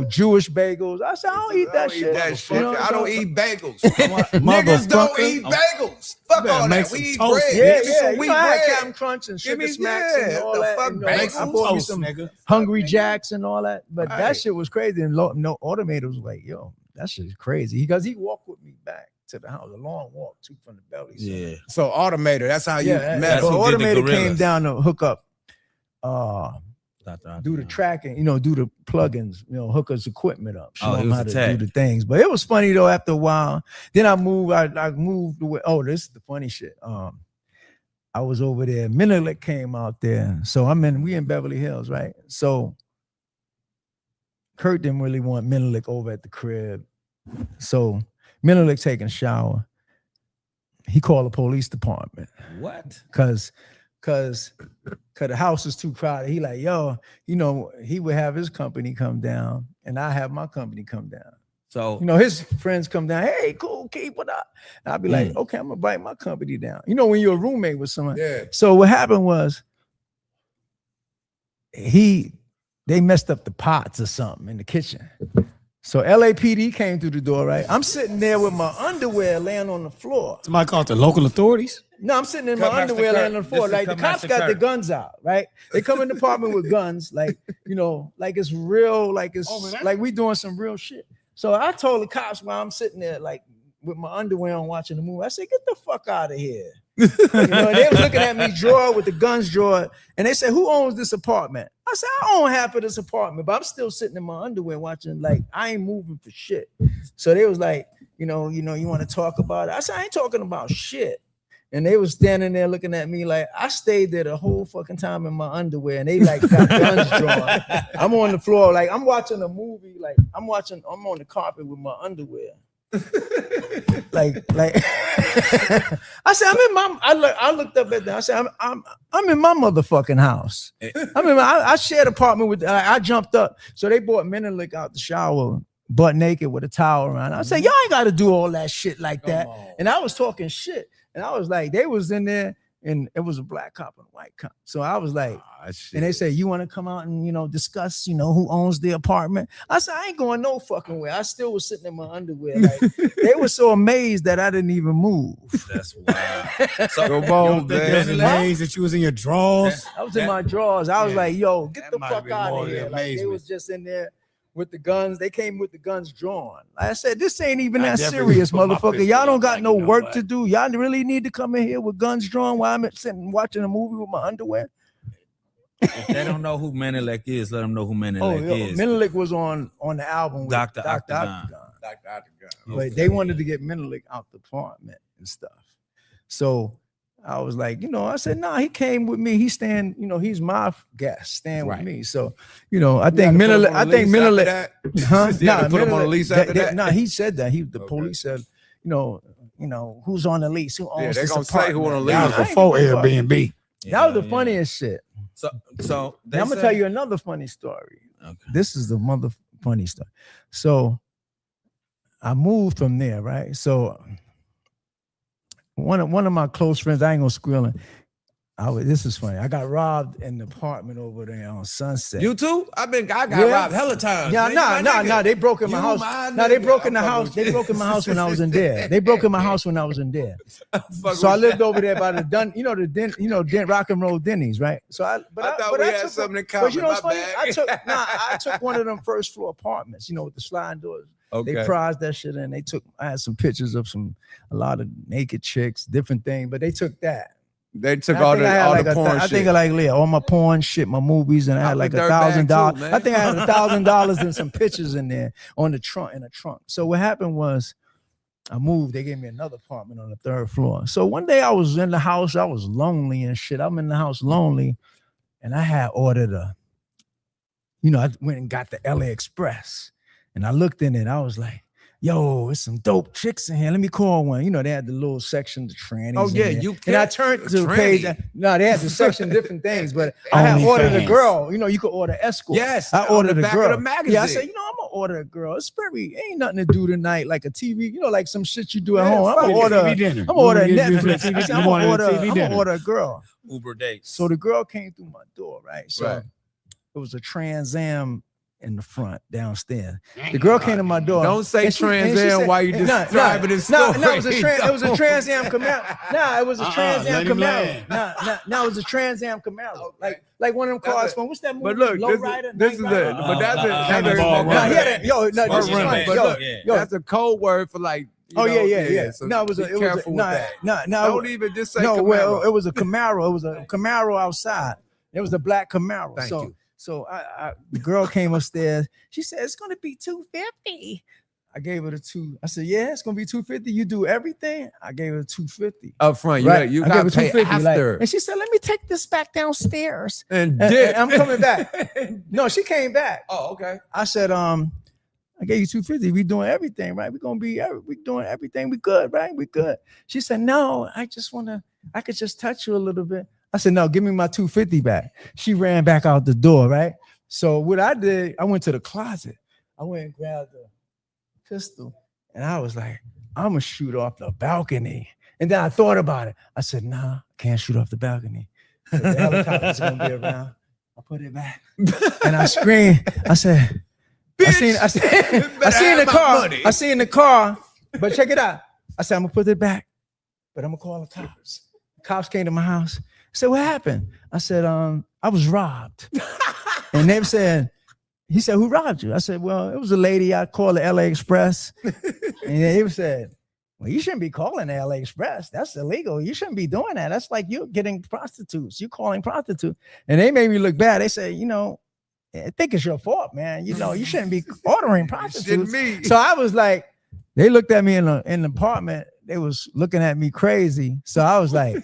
Jewish bagels. I said, I don't eat that shit. You know what I'm I don't saying? eat bagels. Niggas don't eat bagels. Fuck all that. We eat bread. Yeah, Give me some yeah. wheat I had bread. Captain Crunch and Give Sugar me- Smacks yeah, and all the that. fuck and, bagels? I bought me Toast, some nigga. Hungry Jacks and all that. But Right. that shit was crazy. And no Automator was like, yo, that shit is crazy. Because he walked with me back to the house, a long walk too from the belly. So. Yeah. So Automator, that's how you met That's So who did the Automator came Gorillas. down to hook up do the tracking, do the plugins, hook us equipment up, show Oh, he them was how a to tech. do the things. But it was funny though. After a while, then I moved away. Oh, this is the funny shit. I was over there. Menelik came out there, so we in Beverly Hills, right? So Kurt didn't really want Menelik over at the crib, so Menelik taking a shower. He called the police department. What? Cause the house is too crowded. He like, yo, he would have his company come down and I have my company come down. So His friends come down, hey, cool, keep it up. And I'll be like, okay, I'm gonna bite my company down. When you're a roommate with someone. Yeah. So what happened was they messed up the pots or something in the kitchen. So LAPD came through the door, right? I'm sitting there with my underwear laying on the floor. Somebody called the local authorities. No, I'm sitting in my Master underwear Kurt. laying on the floor. This is Like the Come cops Master got the Kurt. guns out, right? They come in the apartment with guns, like it's real, like it's like we doing some real shit. So I told the cops while I'm sitting there, like with my underwear on, watching the movie. I said, "Get the fuck out of here!" And they was looking at me drawer with the guns drawer, and they said, "Who owns this apartment?" I said, "I own half of this apartment, but I'm still sitting in my underwear watching. Like I ain't moving for shit." So they was like, you want to talk about it? I said, "I ain't talking about shit." And they was standing there looking at me like I stayed there the whole fucking time in my underwear, and they like got guns drawn. I'm on the floor, like I'm watching a movie, like I'm on the carpet with my underwear. like I said, I looked up at them. I said, I'm in my motherfucking house. I shared an apartment with. I jumped up, so they brought Menelik out the shower, butt naked with a towel around. I said, y'all ain't got to do all that shit like that. And I was talking shit, and I was like, they was in there, and it was a black cop and a white cop. So I was like, and they said, you want to come out and discuss, who owns the apartment? I said, I ain't going no fucking way. I still was sitting in my underwear. Like they were so amazed that I didn't even move. That's wild. So They was amazed that you was in your drawers. I was in my drawers. I was like, yo, get That the might fuck be out more of than here. Like they amazement. was just in there with the guns. They came with the guns drawn. Like I said, this ain't even I that definitely serious, put my motherfucker. pistol Y'all don't up got like, no you know work what? to do. Y'all really need to come in here with guns drawn while I'm sitting watching a movie with my underwear. if they don't know who Menelik is, let them know who Menelik is. Menelik was on the album with Dr. Dr. Octagon. But they wanted to get Menelik out the apartment and stuff. So I was like, I said, nah, he came with me. He's staying, he's my guest, staying with me. So, I think Menelik, huh? Yeah, put him on the lease after that. Nah, he said that. The police said, who's on the lease? Who owns Yeah, they're this gonna say who on the apartment? lease. That was before Airbnb. That was the funniest shit. So Now, I'm gonna tell you another funny story. Okay. This is the mother funny story. So I moved from there, right? So one of my close friends, I ain't gonna squeal him. This is funny. I got robbed in the apartment over there on Sunset. You too? I got Yeah. robbed hella times. Yeah, man. nah. They broke in my You house. my No, they nigga. broke in the I'm house. fucking They broke in my house when I was in there. with They broke in my house when I was in there. So I lived over there by the Rock and Roll Denny's, right? So I thought we had something in common. But you know what's My funny? bad. I took one of them first floor apartments, with the sliding doors. Okay. They prized that shit in. I had some pictures of a lot of naked chicks, different things, but they took that. They took I all think I had the porn I shit. think all my porn shit, my movies, and I had like dirtbag $1,000. too, man. I think I had $1,000 and some pictures in there in the trunk. So what happened was I moved. They gave me another apartment on the 3rd floor. So one day I was in the house. I was lonely and shit. I'm in the house lonely, and I had ordered I went and got the LA Express, and I looked in it. I was like, yo, it's some dope chicks in here. Let me call one. They had the little section, the trannies. Oh, yeah, in there. you And I can't- turned to the tranny. page. No, they had the section, different things, but I had ordered a OnlyFans. girl. You could order escort. Yes, I on ordered the a back of girl. the magazine. Yeah, I said, I'm gonna order a girl. Ain't nothing to do tonight, like a TV, like some shit you do at Yeah, home. I'm fuck gonna it. order. TV dinner. I'm gonna order a You wanna get Netflix. TV I said, dinner. I'm You wanted a gonna TV dinner. order a girl. Uber dates. So the girl came through my door, right? So Right. it was a Trans Am in the front downstairs. The girl came to my door. Don't say and she Trans said- Am while you describing this story. No, it was a Trans Am Camaro. No, it was a Trans Am let him Camaro. land. No, it was a Trans Am Camaro. Okay. Like one of them That's cars it. from what's that movie? But look, Lowrider, this is Night it. Rider? But that's it. Cannonball No, Run. he had it. Yo, no, But this is run, funny. but Yo, look, yo. that's a code word for like. Yeah. So No, it was be a careful with that. no. Don't even just say No, Camaro. well, it was a Camaro. It was a Camaro outside. It was a black Camaro. Thank you. So the girl came upstairs. She said, it's gonna be $250. I gave her the two. I said, yeah, it's gonna be $250. You do everything. I gave her $250 up front. Right. You I got gave to her pay $250. after. And she said, let me take this back downstairs. And And I'm coming back. No, she came back. Oh, okay. I said, I gave you $250. We doing everything, right? We doing everything. We good, right? We good. She said, no, I could just touch you a little bit. I said, no, give me my $250 back. She ran back out the door, right? So what I did, I went to the closet. I went and grabbed the pistol, and I was like, I'm gonna shoot off the balcony. And then I thought about it. I said, nah, I can't shoot off the balcony. The helicopter's gonna be around. I put it back, and I screamed. I said, I seen the car. Money. I seen the car, but check it out. I said, I'm gonna put it back, but I'm gonna call the cops. The cops came to my house. I said, what happened? I said, I was robbed. And they said, he said, who robbed you? I said, well, it was a lady. I called the LA Express. And they said, well, you shouldn't be calling the LA Express. That's illegal. You shouldn't be doing that. That's like you getting prostitutes. You calling prostitutes. And they made me look bad. They said, I think it's your fault, man. You shouldn't be ordering prostitutes. So I was like, they looked at me in the apartment. They was looking at me crazy. So I was like,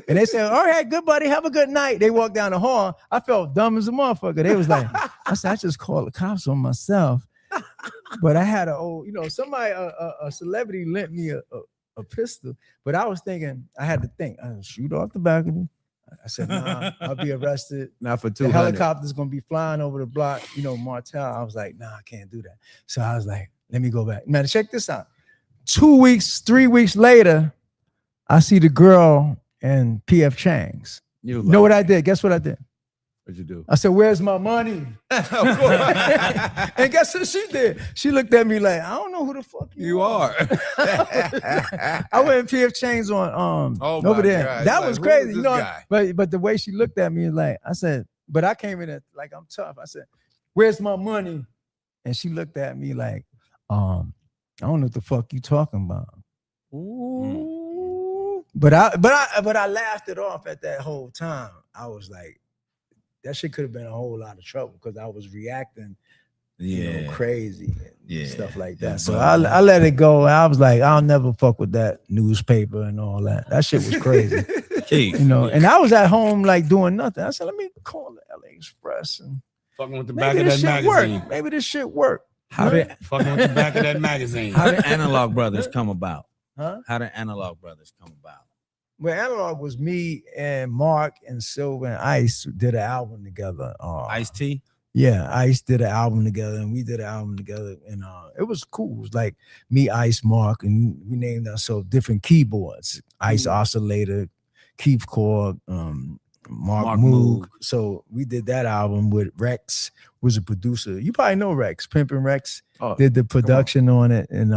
and they said, all right, good buddy, have a good night. They walked down the hall. I felt dumb as a motherfucker. They was like, I said, I just called the cops on myself. But I had somebody, a celebrity lent me a pistol. But I was thinking, I had to think, I'll shoot off the balcony. I said, nah, I'll be arrested. Not for $200. The helicopter's gonna be flying over the block, Martell. I was like, nah, I can't do that. So I was like, let me go back. Now check this out. 3 weeks later, I see the girl in PF Chang's. You know what I did? Guess what I did? What'd you do? I said, where's my money? Of course. And guess what she did? She looked at me like, I don't know who the fuck you are. I went in PF Chang's on over there. God. That was crazy. Guy? But the way she looked at me, like, I said, but I came in like I'm tough. I said, where's my money? And she looked at me like, I don't know what the fuck you talking about. Ooh. But I laughed it off at that whole time. I was like, that shit could have been a whole lot of trouble because I was reacting, crazy and stuff like that. So I let it go. I was like, I'll never fuck with that newspaper and all that. That shit was crazy. And I was at home like doing nothing. I said, let me call the LA Express and fucking with the back of that magazine. Maybe this shit work. Fucking with the back of that magazine. How did Analog Brothers come about? Huh? How did Analog Brothers come about? Well, Analog was me and Mark and Silver and Ice did an album together. Ice-T? Yeah, Ice did an album together and we did an album together. And it was cool. It was like me, Ice, Mark, and we named ourselves different keyboards. Ice Oscillator, Keith Core, Mark Moog. So we did that album with Rex, was a producer. You probably know Rex, Pimpin' Rex did the production on it. And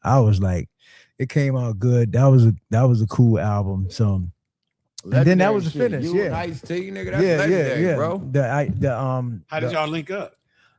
I was like, it came out good. That was a cool album. So and then that was the finish. Ice-T, nigga, that's legendary, bro. How did y'all link up?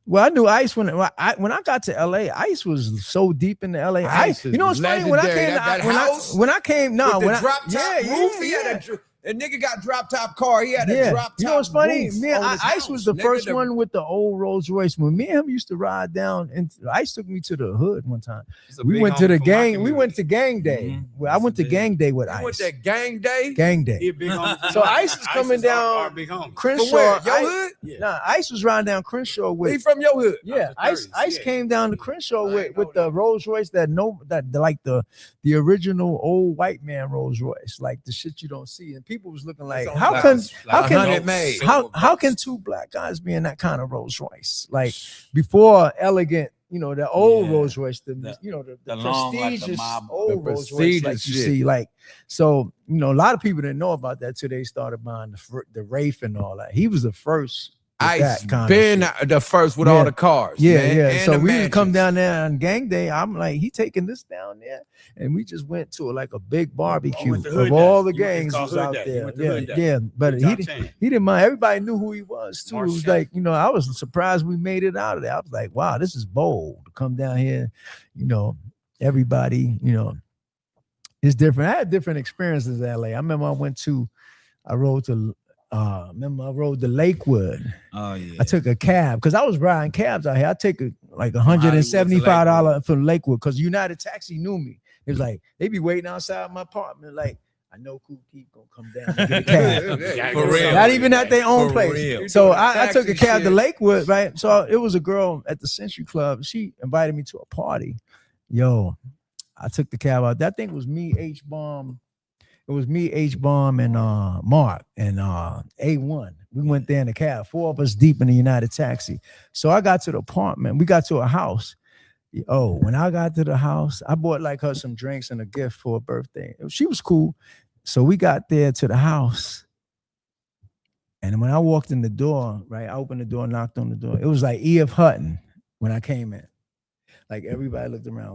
Well, I knew Ice when I got to LA. Ice was so deep in the LA. Ice, you know what's funny? When I came, when I came, no, when I drop top roof, he had a nigga got drop top car. He had a drop top. You know what's funny? Roof Me and on Ice was the first one with the old Rolls Royce. When me and him used to ride down, and Ice took me to the hood one time. We went to the gang. We went to gang day. Mm-hmm. Well, I went to gang day with Ice. You went to gang day? Gang day. He a big homie. So Ice is coming down Crenshaw. From where? Your hood? Nah, Ice was riding down Crenshaw with. He from your hood? Yeah, Ice came down to Crenshaw with the Rolls Royce that like the original old white man Rolls Royce, like the shit you don't see, and people was looking like, how can two black guys be in that kind of Rolls Royce? Like before elegant, the old Rolls Royce, the prestigious old Rolls Royce, like you see, like so. A lot of people didn't know about that till they started buying the Wraith and all that. He was the first. Ice been the first with all the cars. Yeah. So we would come down there on gang day. I'm like, he taking this down there, and we just went to like a big barbecue of all the gangs was out there. Yeah. But he didn't mind. Everybody knew who he was too. It was like, I was surprised we made it out of there. I was like, wow, this is bold to come down here. Everybody, it's different. I had different experiences in LA. I remember I rode to remember I rode the Lakewood. Oh yeah. I took a cab because I was riding cabs out here. I take like $175 for Lakewood because United Taxi knew me. It was like they be waiting outside my apartment. Like I know Kool Keith gonna come down and get a cab. For real. Not even at their own For place. real. So I took a cab to shit. Lakewood, right? So it was a girl at the Century Club. She invited me to a party. Yo, I took the cab out. That thing was me, H-Bomb. It was me, H-Bomb, and Mark and A1. We went there in the cab, 4 of us deep in the United Taxi. So I got to the apartment. We got to a house. Oh, when I got to the house, I bought like her some drinks and a gift for a birthday. She was cool. So we got there to the house. And when I walked in the door, right, I opened the door, knocked on the door. It was like E.F. Hutton when I came in. Like everybody looked around.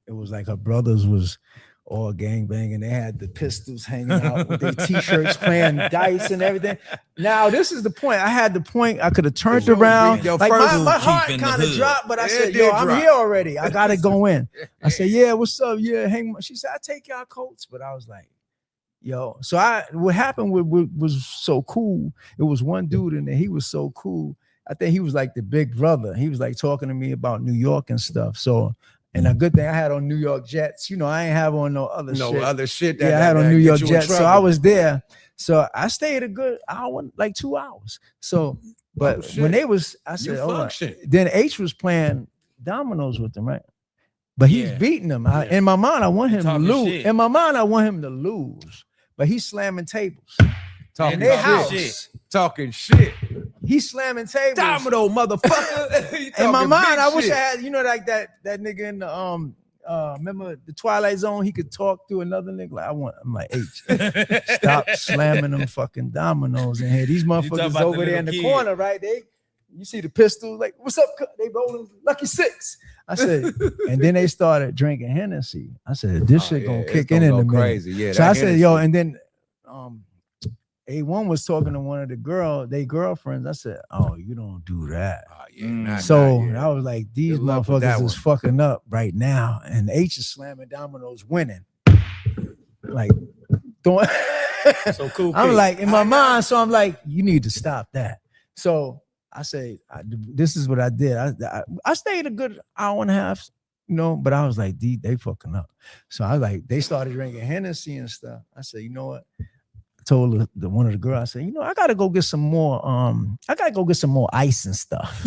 It was like her brothers was all gangbanging. They had the pistols hanging out with their t-shirts, playing dice and everything. Now, this is the point. I had the point. I could have turned around. Yo, Like first my Keith heart in the kind of hood. dropped, but I It said, did yo, I'm drop. here already. I got to go in. I said, yeah, what's up? Yeah, hang. She said, I take y'all coats. But I was like, yo. So what happened was so cool. It was one dude in there. He was so cool. I think he was like the big brother. He was like talking to me about New York and stuff. So, and a good thing I had on New York Jets. You know, I ain't have on no other shit. That, Yeah, I had on that New get York you in Jets. So trouble. I was there. So I stayed a good hour, like 2 hours. So, but shit. when they was, I You said, oh, function. then H was playing dominoes with them, right? But he's Yeah. beating them. In my mind, I want him to Talking lose. shit. In my mind, I want him to lose. But he's slamming tables. Talking in their shit. house. Talking shit. He's slamming tables. Domino, motherfucker. You In my talking mind, big I wish shit. I had, you know, like that nigga in the remember the Twilight Zone, he could talk to another nigga. Like I'm like, H, stop slamming them fucking dominoes in here. These motherfuckers about over the there in the little kid. corner, right? You see the pistols, like, what's up? They rolling Lucky Six. I said, and then they started drinking Hennessy. I said, this shit gonna kick in a minute. Crazy. Yeah. So I that said, yo, Hennessy. and then A1 was talking to one of the girlfriends. I said, oh, you don't do that. Oh, yeah, not So yet. I was like, these Good luck with that motherfuckers is one. fucking up right now. And H is slamming dominoes, winning. Like, throwing. So Kool I'm Keith. like, in my mind, so I'm like, you need to stop that. So I say, this is what I did. I stayed a good hour and a half, you know, but I was like, they fucking up. So I was like, they started drinking Hennessy and stuff. I said, you know what? Told one of the girls, I said, you know, I gotta go get some more. I gotta go get some more ice and stuff.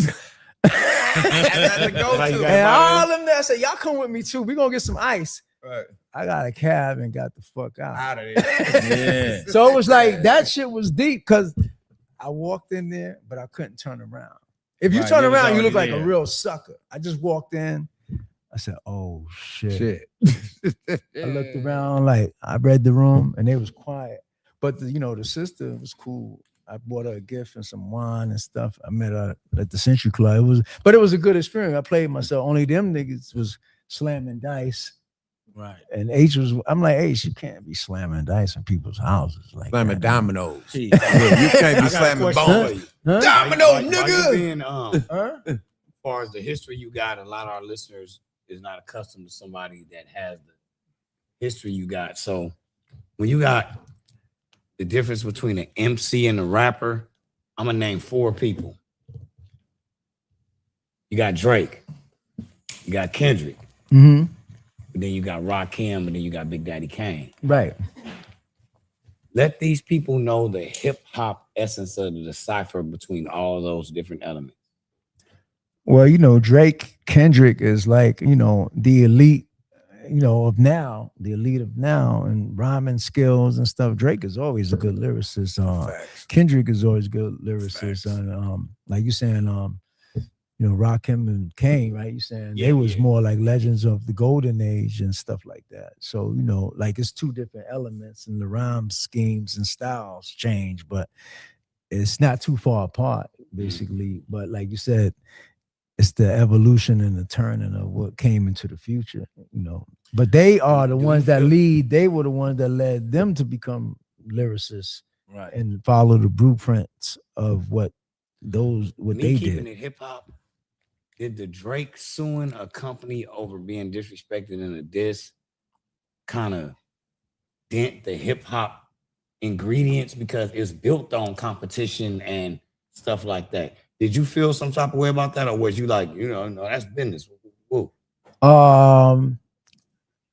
That's a go-to. And all them there, I said, y'all come with me too. We gonna get some ice. Right. I got a cab and got the fuck out. Out of there. Yeah. So it was like that shit was deep because I walked in there, but I couldn't turn around. If you Right, turn you was around, you look like already a there. real sucker. I just walked in. I said, oh shit. I looked around, like I read the room and they was quiet. But the sister was cool. I bought her a gift and some wine and stuff. I met her at the Century Club. But it was a good experience. I played myself. Only them niggas was slamming dice. Right. And I'm like, H, you can't be slamming dice in people's houses like Slamming that. dominoes. Gee. Yeah, you can't I be got a slamming question bones. for you. Huh? Domino, By you nigga. being, Huh? as far as the history you got, a lot of our listeners is not accustomed to somebody that has the history you got. So when you got the difference between an MC and a rapper, I'm gonna name 4 people. You got Drake, you got Kendrick, Mm-hmm. and then you got Rakim, and then you got Big Daddy Kane. Right. Let these people know the hip hop essence of the decipher between all those different elements. Well, Drake, Kendrick is like, the elite, of now, the elite of now, and rhyming skills and stuff. Drake is always a good lyricist. Facts. Kendrick is always good lyricist. Facts. And like you saying, Rakim and Kane, right? You saying Yeah, they was yeah. more like legends of the golden age and stuff like that. So, like it's 2 different elements and the rhyme schemes and styles change, but it's not too far apart, basically. But like you said, it's the evolution and the turning of what came into the future, But they are the ones that lead. They were the ones that led them to become lyricists Right. and follow the blueprints of what Me they keeping did. it hip hop. Did the Drake suing a company over being disrespected in a diss kind of dent the hip hop ingredients because it's built on competition and stuff like that. Did you feel some type of way about that, or was you like, no, that's business? Whoa. I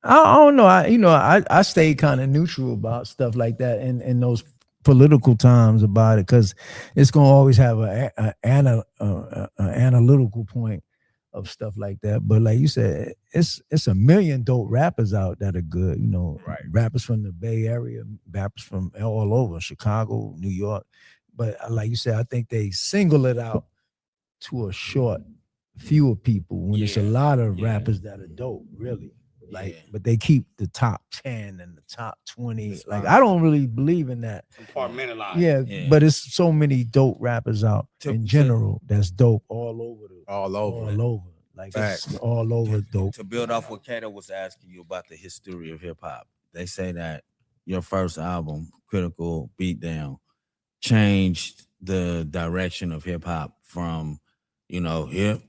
don't know. I stayed kind of neutral about stuff like that in those political times about it, because it's gonna always have an analytical point of stuff like that. But like you said, it's a million dope rappers out that are good. Right. Rappers from the Bay Area, rappers from all over Chicago, New York. But like you said, I think they single it out to a short few of people when it's a lot of rappers that are dope, really. But they keep the top 10 and the top 20. Like, I don't really believe in that. Compartmentalized. Yeah, but it's so many dope rappers out in general that's dope all over. Like, it's all over dope. To build off what Kato was asking you about the history of hip hop, they say that your first album, Critical Beatdown, changed the direction of hip hop from, hip hop,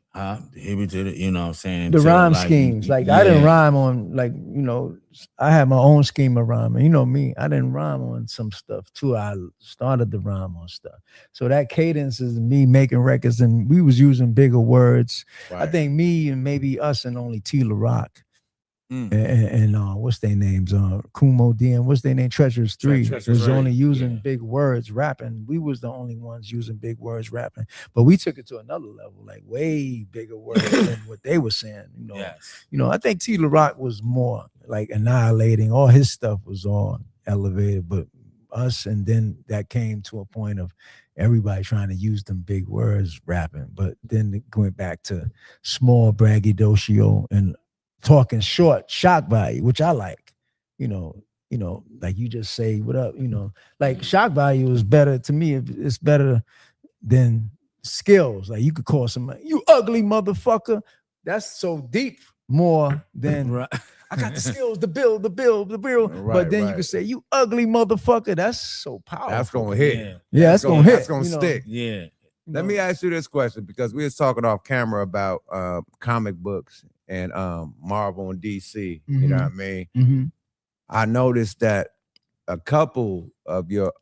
hippie to the, what I'm saying? The rhyme schemes. Like, I didn't rhyme on, like, I had my own scheme of rhyming. Me, I didn't rhyme on some stuff too. I started to rhyme on stuff. So that cadence is me making records, and we was using bigger words. Right. I think me and maybe us and only T-La Rock. And what's their names? Kumo D and what's their name? Treacherous 3 was only using big words rapping. We was the only ones using big words rapping, but we took it to another level, like way bigger words than what they were saying. I think T-La Rock was more like annihilating. All his stuff was all elevated, but us, and then that came to a point of everybody trying to use them big words rapping. But then going back to small braggadocio and talking short shock value, which I like, like you just say, what up, like shock value is better to me. It's better than skills. Like, you could call somebody, you ugly motherfucker. That's so deep more than I got the skills to build. Right, but then you can say, you ugly motherfucker. That's so powerful. That's going to hit. Yeah, that's going to hit. That's going to stick. Yeah. Let me ask you this question, because we was talking off camera about comic books and Marvel and DC. You know what I mean? Mm-hmm. I noticed that a couple of your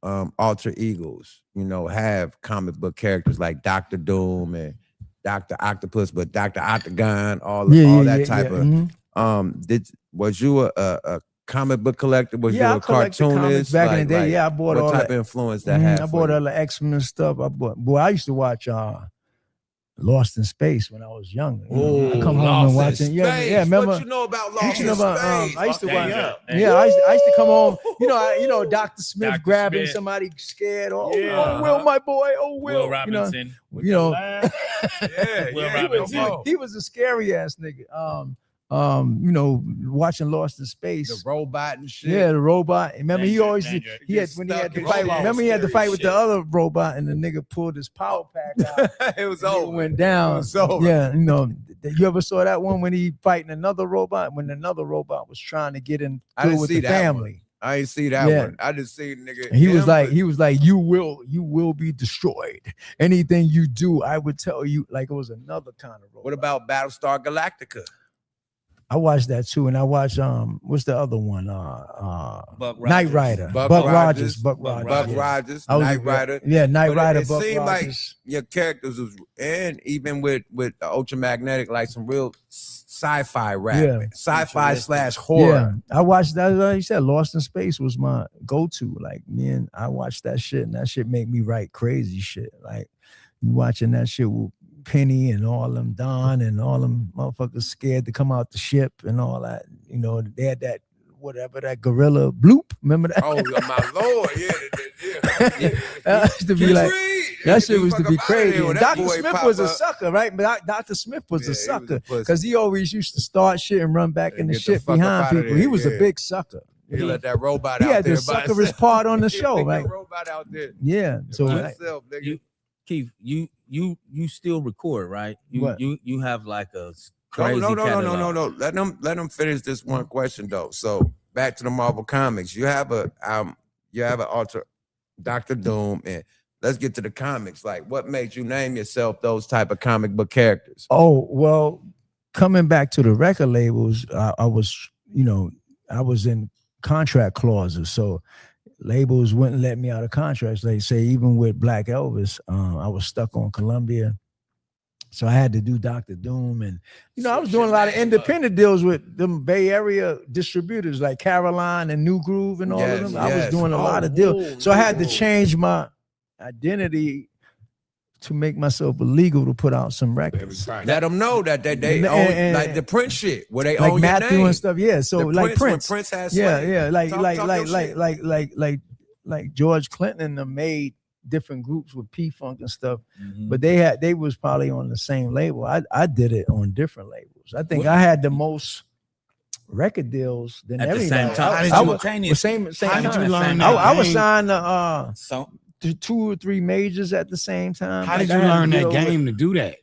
alter egos, have comic book characters like Dr. Doom and Dr. Octopus, but Dr. Octagon, all that type of. Was you a comic book collector? Was you a cartoonist? Back in the day, I bought all what type of influence that had. I bought all the X-Men stuff. I used to watch Lost in Space when I was younger. I come home and watching. Yeah. Remember? What you know about Lost in Space? I used to watch. I used to come home. Dr. Smith grabbing somebody scared. Oh, Will, my boy. Oh, Will Robinson. Will Robinson. He was a scary ass nigga. Watching Lost in Space, the robot and shit. Yeah, the robot. Remember, he had to fight. Remember, he had to fight with the other robot, and the nigga pulled his power pack out. It was over. It went down. It was over. Yeah, you ever saw that one when he fighting another robot? When another robot was trying to get in with the family. I ain't see that one. I just see nigga. And he was like, you will be destroyed. Anything you do, I would tell you. Like, it was another kind of robot. What about Battlestar Galactica? I watched that too, and I watched what's the other one? Knight Rider. Buck Rogers. Knight Rider. Yeah, Knight Rider. It seemed like your characters was, and even with the Ultramagnetic, like some real sci-fi rap, sci-fi / horror. Yeah, I watched that. Like you said, Lost in Space was my go-to. Like, man, I watched that shit, and that shit made me write crazy shit. Like, watching that shit with Penny and all them Don and all them motherfuckers scared to come out the ship and all that. They had that that gorilla bloop. Remember that? Oh my lord, yeah. That used to be like that shit was to be crazy. And Dr. Smith was a sucker, right? But Dr. Smith was a sucker because he always used to start shit and run back in the shit behind people. He was a big sucker. He let that robot out there. He had the suckerist part on the show, right? Robot out there. Yeah. So Keith, you still record, right? You have like a crazy no. Let them finish this one question though. So back to the Marvel comics. You have a alter Dr. Doom, and let's get to the comics. Like, what made you name yourself those type of comic book characters? Oh, well, coming back to the record labels, I was in contract clauses. So labels wouldn't let me out of contracts. They say even with Black Elvis, I was stuck on Columbia. So I had to do Dr. Doom, and I was doing a lot of independent deals with them Bay Area distributors like Caroline and New Groove and all of them. I was doing a lot of deals. So I had to change my identity to make myself illegal to put out some records. Let them know that they own like the Prince shit, where they like own your Matthew name and stuff. Yeah, so like Prince. When Prince has like George Clinton and them made different groups with P-Funk and stuff, but they was probably on the same label. I did it on different labels. I think I had the most record deals than everybody. At the same time. How did you learn that? I was signed to 2 or 3 majors at the same time. How did you learn that game to do that?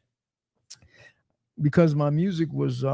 Because my music was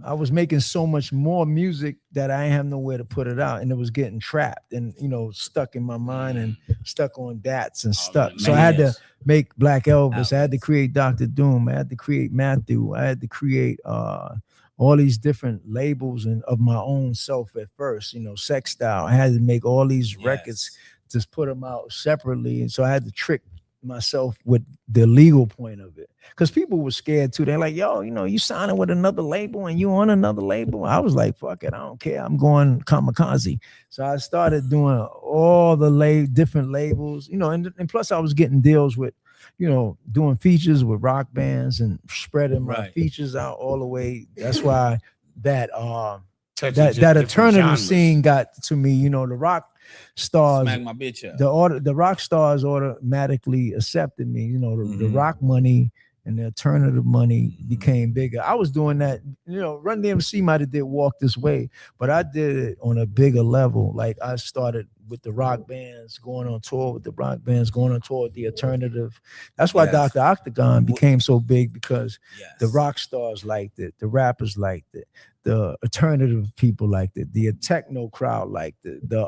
I was making so much more music that I didn't have nowhere to put it out, and it was getting trapped and stuck in my mind and stuck on DATs and stuff. So I had to make Black Elvis. I had to create Dr. Doom. I had to create Matthew. I had to create all these different labels and of my own self at first. Sex Style. I had to make all these records, just put them out separately, and so I had to trick myself with the legal point of it, because people were scared too. They're like, yo, you signing with another label and you on another label. I was like, fuck it, I don't care, I'm going kamikaze. So I started doing all the different labels, and plus I was getting deals with doing features with rock bands and spreading my features out all the way. That's why that alternative scene got to me. The rock stars, smack my bitch up. The rock stars automatically accepted me. The rock money and the alternative money became bigger. I was doing that. Run DMC might have did Walk This Way, but I did it on a bigger level. Like I started with the rock bands, going on tour with the rock bands, going on tour with the alternative. That's why Dr. Octagon became so big, because the rock stars liked it, the rappers liked it, the alternative people liked it, the techno crowd liked it, the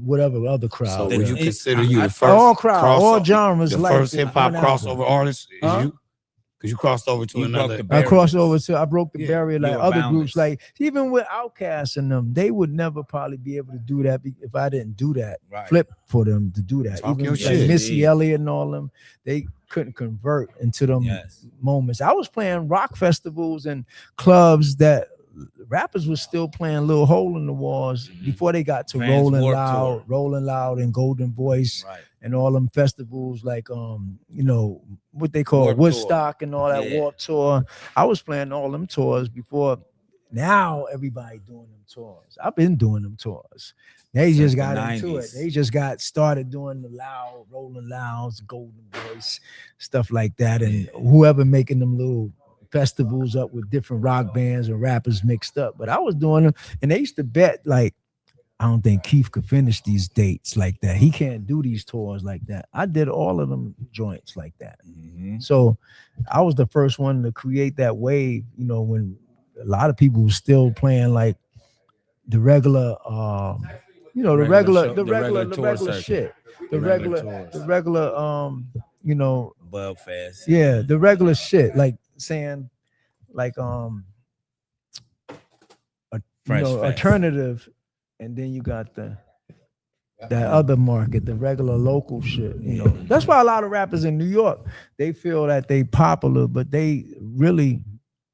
whatever other crowd. So would you consider you the first all genres, the first hip hop crossover artist? Is you? Because you crossed over to another. I broke the barrier like other groups, like even with Outkast and them, they would never probably be able to do that if I didn't do that. Flip for them to do that. Even like Missy Elliott and all them, they couldn't convert into them moments. I was playing rock festivals and clubs that rappers was still playing Little Hole in the Walls before they got to Rolling Loud and Golden Voice and all them festivals like what they call Woodstock and all that Warped Tour. I was playing all them tours before. Now everybody doing them tours. I've been doing them tours. They just got into it. They just got started doing the loud, Rolling Louds, Golden Voice, stuff like that, and whoever making them little festivals up with different rock bands and rappers mixed up. But I was doing them, and they used to bet like, I don't think Keith could finish these dates like that. He can't do these tours like that. I did all of them joints like that. So I was the first one to create that wave, when a lot of people were still playing like the regular shit. The regular Bugfest. Yeah, the regular shit, like saying like alternative, and then you got that other market, the regular local shit. That's why a lot of rappers in New York, they feel that they popular, but they really,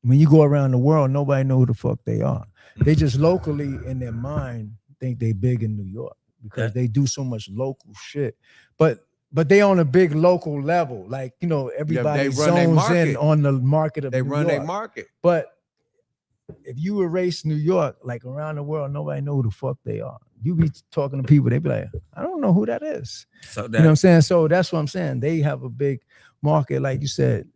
when you go around the world, nobody know who the fuck they are. They just locally in their mind think they big in New York because they do so much local shit. But they on a big local level, like everybody zones in on the market of New York. They run their market. But if you erase New York, like around the world, nobody know who the fuck they are. You be talking to people, they be like, I don't know who that is. So you know what I'm saying? So that's what I'm saying. They have a big market, like you said,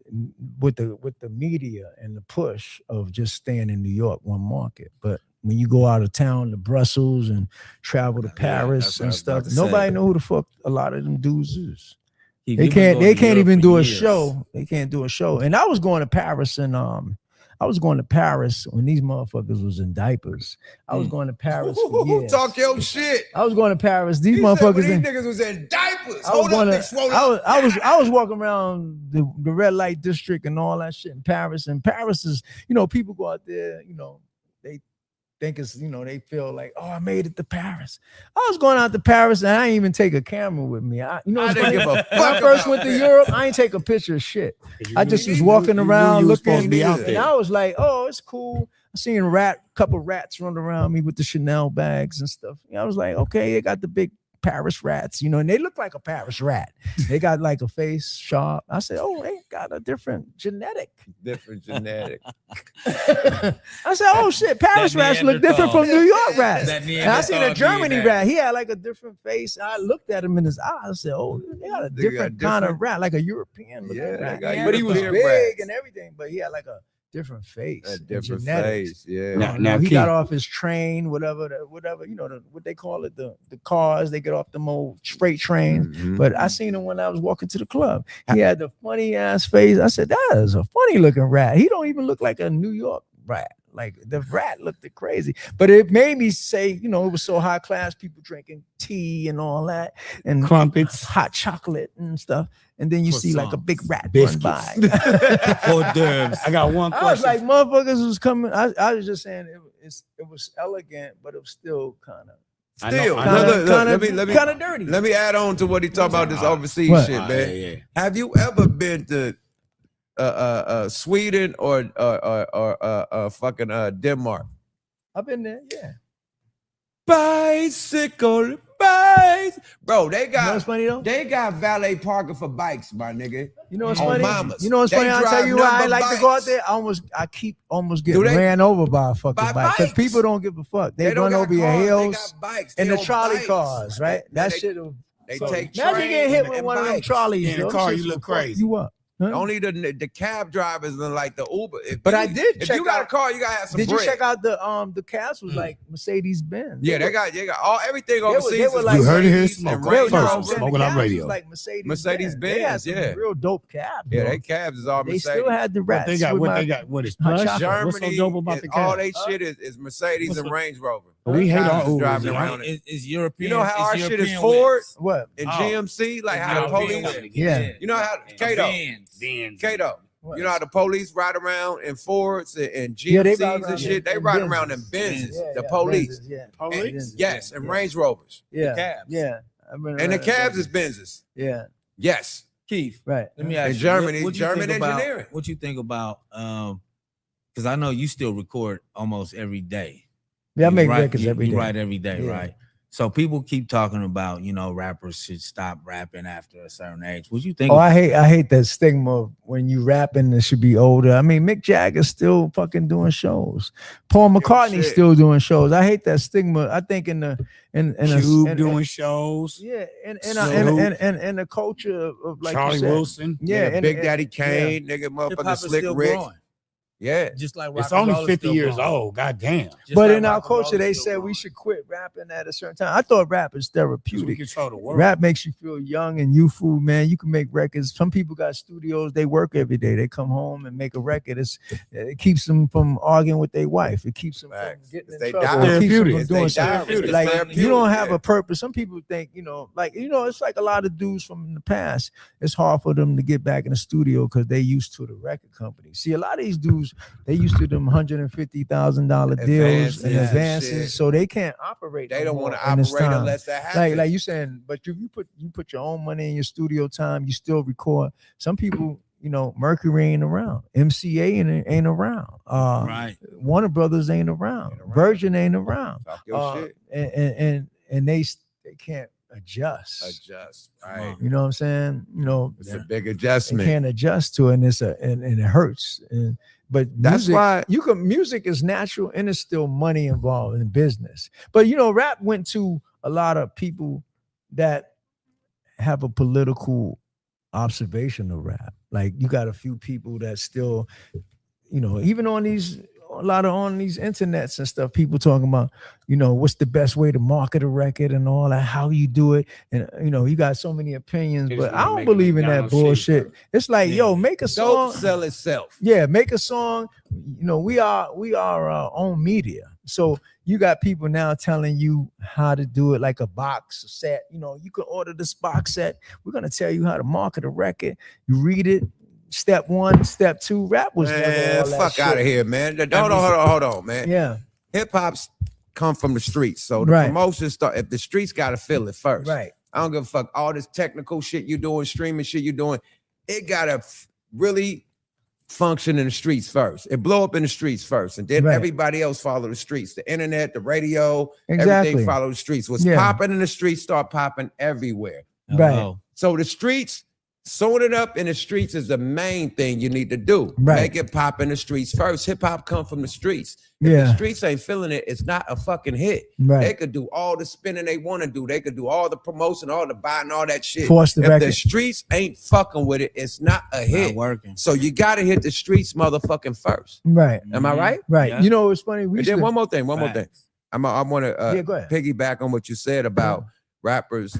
with the media and the push of just staying in New York, one market. But when you go out of town to Brussels and travel to Paris and stuff, nobody know who the fuck a lot of them dudes is. They can't even do a show. They can't do a show. And I was going to Paris and I was going to Paris when these motherfuckers was in diapers. I was going to Paris for years. Talk your shit. I was going to Paris. These motherfuckers these niggas was in diapers. I was walking around the red light district and all that shit in Paris. And Paris is, people go out there, think it's, they feel like, oh, I made it to Paris. I was going out to Paris and I didn't even take a camera with me. I didn't give a when fuck I first about went to Paris. Europe, I ain't take a picture of shit. I just was walking around you was supposed to looking be out and there. I was like, oh, it's cool. I seen couple rats running around me with the Chanel bags and stuff. I was like, okay, they got the big Paris rats, and they look like a Paris rat. They got like a face sharp. I said, oh, they got a different genetic. Different genetic. I said, oh shit, Paris rats look different from New York rats. That And I seen a Germany DNA. rat. He had like a different face. I looked at him in his eyes. I said, oh, they got a They got different kind of different- rat, like a European looking Yeah, they rat. got But he was European big rats. and everything, but he had like a different face. A and different genetics. face. Yeah. Now, He Keith, got off his train, whatever, what they call it, the cars. They get off the old freight trains. Mhm. But I seen him when I was walking to the club. He had the funny ass face. I said, that is a funny looking rat. He don't even look like a New York rat. Like the rat looked crazy. But it made me say, it was so high class, people drinking tea and all that, and crumpets, hot chocolate and stuff. And then you see like a big rat biscuits. run by. Hors d'oeuvres. I got one I was question. like, motherfuckers was coming. I was just saying it was elegant, but it was still kind of I know- Still, I know- look, let me dirty. let me add on to what he talking about this overseas What? shit, Ah, man. yeah. Have you ever been to Sweden or fucking Denmark? I've been there, yeah. Bicycle, bro. They You know what's got funny though? they got valet parking for bikes, my nigga. You know what's on funny? mamas. You know what's They funny? I'll tell drive you why I number like to go out bikes. there. I keep almost Do getting they? ran over by a fucking By bike because bikes. people don't give a fuck. They don't run got over your cars, heels they got bikes. and They the on trolley bikes. cars, right? That They- shit. They So, take imagine getting hit trains with and one of them bikes. trolleys. Yeah, in the yo. car, Them you shits look will fuck crazy. You up? Huh? Only the cab drivers and like the Uber. But I did If check you got a out- car, you gotta have some Did bread. you check out the cabs was like Mercedes Benz? Yeah, they got all everything were- overseas. they were is like- You heard it here, Mercedes smoke and up Range first. Rovers. Smoking on radio. Like Mercedes Mercedes-Benz, They had some yeah. real dope cabs. Yeah, bro. they cabs is all They Mercedes. still had the What rats. they got? with What my- they got? What is Hot plush? chocolate. What's so dope about the all cat? they shit is Mercedes What's and so- Range Rover. We hate Guys our is Ubers. driving right? around it. It's European. You know how our it's shit is European Ford wins. What? and Oh. GMC, like how the European police. wins. Yeah. You know how Kato, Benz. Kato. What? You know how the police ride around in Fords and Yeah, they GMCs ride around and shit. They in ride Benzes. around in Benzes. Yeah, The yeah, police. Benzes, yeah. Police? Yes, and Yeah. Range Rovers. Yeah. cabs. Yeah. I've been And the around cabs Benzes. is Benzes. Yeah. Yes. Keith, Right. let me In ask you. Germany, what you think German about- engineering. What you think about? Because I know you still record almost every day. Yeah, I You make write- records you- every day. You write every day, Yeah. right? So people keep talking about, rappers should stop rapping after a certain age. What you think? Oh, I hate that stigma of when you rapping it should be older. I mean, Mick Jagger's still fucking doing shows. Paul McCartney's shit. still doing shows. I hate that stigma. I think in Cube doing shows. yeah, and the culture of like Charlie you said, Wilson. Yeah, Nigga, and- Big and- Daddy Kane, nigga, motherfucking Hip-hop is Slick still Rick. growing. Yeah. Just like It's rock and only roll is 50 still years growing. old. God damn. Just But like in our rock and roll culture, is they still said we growing. should quit rapping at a certain time. I thought rap is We therapeutic. control the world. Rap makes you feel young and youthful, man. You can make records. Some people got studios. They work every day. They come home and make a record. It keeps them from arguing with their wife. It keeps them Facts. from getting in They trouble. die. It keeps them Therapeutic. from It's doing they something. therapeutic. Like Therapeutic, you don't have yeah. a purpose. Some people think, it's like a lot of dudes from the past. It's hard for them to get back in the studio because they used to the record company. See, a lot of these dudes, they used to them $150,000 deals and Advances, advances, shit. so they can't operate. They no don't more want to in this operate time. unless that happens. Like you saying, but if you put your own money in your studio time, you still record. Some people, Mercury ain't around, MCA ain't around, Right. Warner Brothers ain't around, Ain't around. Virgin ain't around, Talk your shit. and they can't adjust. Adjust. Right. You know what I'm saying? It's a big They adjustment. can't adjust to it, and and it hurts. But That's music, why- music is natural and it's still money involved in business. But rap went to a lot of people that have a political observation of rap. Like you got a few people that still, even on these internets and stuff, people talking about, what's the best way to market a record and all that, how you do it. And, you got so many opinions, They just but I wanna don't make believe in that McDonald's bullshit. cheeseburger. It's like, yo, make a song. Dope sell itself. Yeah, make a song. We are our own media. So you got people now telling you how to do it, like a box set. You can order this box set. We're gonna tell you how to market a record. You read it. Step 1, step 2. Rap was never Man, all that fuck shit. out of here, man. Hold on, man. Yeah. hip hop's come from the streets. So the Right. promotion start if the streets gotta feel it first. Right. I don't give a fuck. All this technical shit you doing, streaming shit you doing, it gotta really function in the streets first. It blow up in the streets first, and then Right. everybody else follow the streets. The internet, the radio, Exactly. everything follow the streets. What's Yeah. popping in the streets start popping everywhere. Right. Hello. So the streets, sewing it up in the streets is the main thing you need to do. Right. Make it pop in the streets first. Hip hop come from the streets. If the Yeah. streets ain't feeling it, it's not a fucking hit. They Right. could do all the spinning they want to do. They could do all the promotion, all the buying, all that shit. Force the if record. the streets ain't fucking with it, it's not a Not hit. working. So you gotta hit the streets motherfucking first. Right. Am I right? Right. Yeah. You know what's funny? We And used then to- one more thing. Facts. I want to Yeah, go ahead. piggyback on what you said about rappers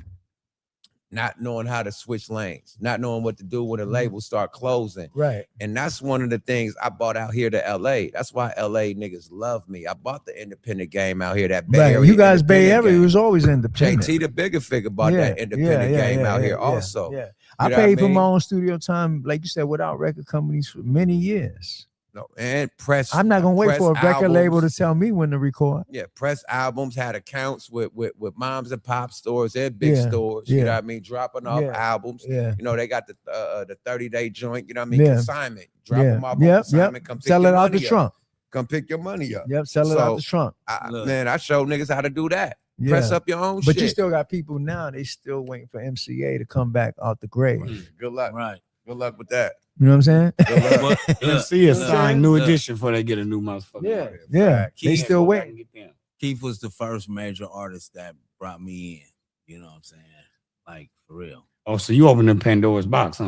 not knowing how to switch lanes, not knowing what to do when a label start closing. Right. And that's one of the things I bought out here to LA. That's why LA niggas love me. I bought the independent game out here, that Bay Right. Area You guys, Bay independent Area game. was always independent. JT the bigger figure bought that independent game out here also. Yeah. I know what I paid for mean? my own studio time, like you said, without record companies for many years. No, and press. I'm not gonna wait press for a record label to albums. tell me when to record. Yeah, press albums, had accounts with moms and pop stores, they're big Yeah, stores, you know yeah. what I mean, dropping off Yeah. albums. Yeah. You know, they got the 30-day joint, you know what I mean, Yeah. consignment. Drop Yeah. them off on Yep. consignment, Yep. come pick Sell your it out the money up. trunk. Come pick your money up. Yep. Sell it out the So, trunk. Look. Man, I show niggas how to do that. Yeah. Press up your own But shit. you still got people now, they still waiting for MCA to come back out the grave. Good luck. Right. Good luck with that. You know what I'm saying? Good luck. But look, MC is Yeah. signed new Look. edition before they get a new motherfucker. Yeah. Yeah. They Keith- still waiting. Keith was the first major artist that brought me in. You know what I'm saying? Like for real. Oh, so you opened the Pandora's box, huh?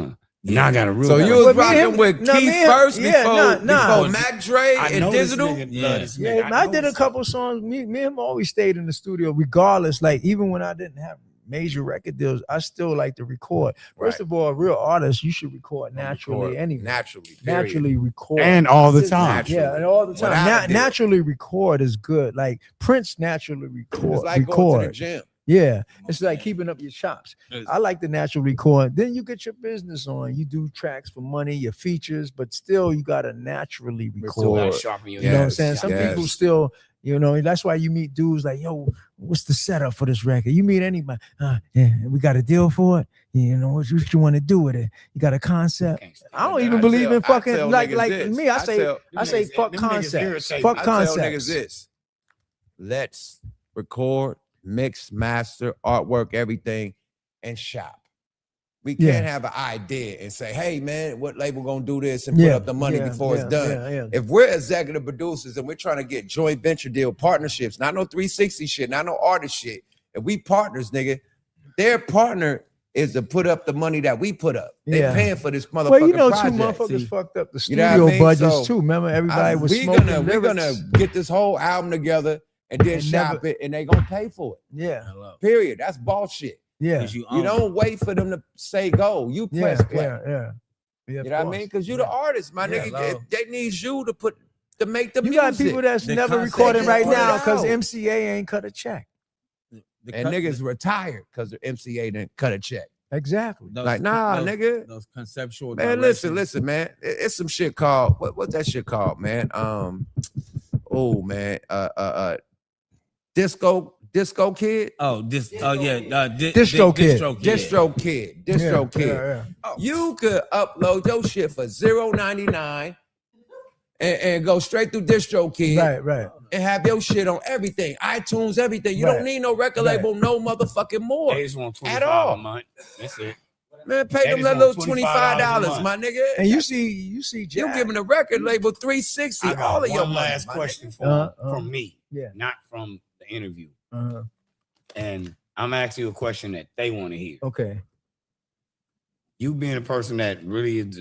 And now I got a real. So you But was me and rocking him- with nah, me Keith and him- first yeah, before nah. Mac Dre I and know this Digital? nigga Yeah. love this nigga. Yeah, I know did a this couple songs. Me and him always stayed in the studio, regardless. Like even when I didn't have major record deals, I still like to record. First Right. of all, a real artist, you should record naturally anyway. Naturally. period. Naturally record. And all the Just time. Naturally. Yeah, and all the time. Without a deal. Naturally record is good. Like Prince naturally record. It's like going to the record. gym. Yeah, it's like Okay. keeping up your chops. It's- I like the natural record. Then you get your business on. You do tracks for money, your features, but still you gotta naturally You record. gotta sharpen your You know what I'm Yes, saying? Some people yes. still, you know, that's why you meet dudes like, yo, what's the setup for this record? You meet anybody, yeah, we got a deal for it. You know, what you want to do with it? You got a concept? I don't even believe in fucking like niggas me. I say fuck them niggas concept. irritate Fuck me. I tell niggas concepts. this. Let's record, mix, master, artwork, everything, and shop. We Yeah. can't have an idea and say, hey man, what label gonna do this and put Yeah, up the money yeah, before yeah, it's done. yeah, yeah. If we're executive producers and we're trying to get joint venture deal partnerships, not no 360 shit, not no artist shit. If we partners, nigga, their partner is to put up the money that we put up. They Yeah. paying for this motherfucking Well, you know, project. two motherfuckers See, fucked up the you know studio what I mean? budgets So, too. Remember, everybody was we're smoking gonna lyrics. get this whole album together and then And shop never- it, and they gonna pay for it. Yeah, Hello. Period. That's bullshit. yeah, 'Cause you You own it. don't wait for them to say go. You yeah, press play. yeah. You know what I mean? Because you're the artist, my Yeah, nigga. hello. They need you to make the You music. got people that's The never concept recording is right put it now because out. MCA ain't cut a check. The and cut- niggas retired because the MCA didn't cut a check. Exactly. those- Like, nah, nigga. Those conceptual. Man, listen, man. It's some shit called what's that shit called, man? Oh man, Disco Kid, Oh, this. Oh yeah. Distro Kid. Distro Kid. Yeah. You could upload your shit for $0.99 and go straight through Distro Kid Right. and have your shit on everything, iTunes, everything. You Right. don't need no record Right. label, no motherfucking more. They just want At 25 all. a month. That's it. Man, pay They them just that want little $25 $25, a my nigga. And you see You Jack. giving the record label 360, I got all of your one money, last my question nigga. for from me, Yeah. not from the interview. Uh-huh. And I'm asking you a question that they want to hear. Okay. You being a person that really is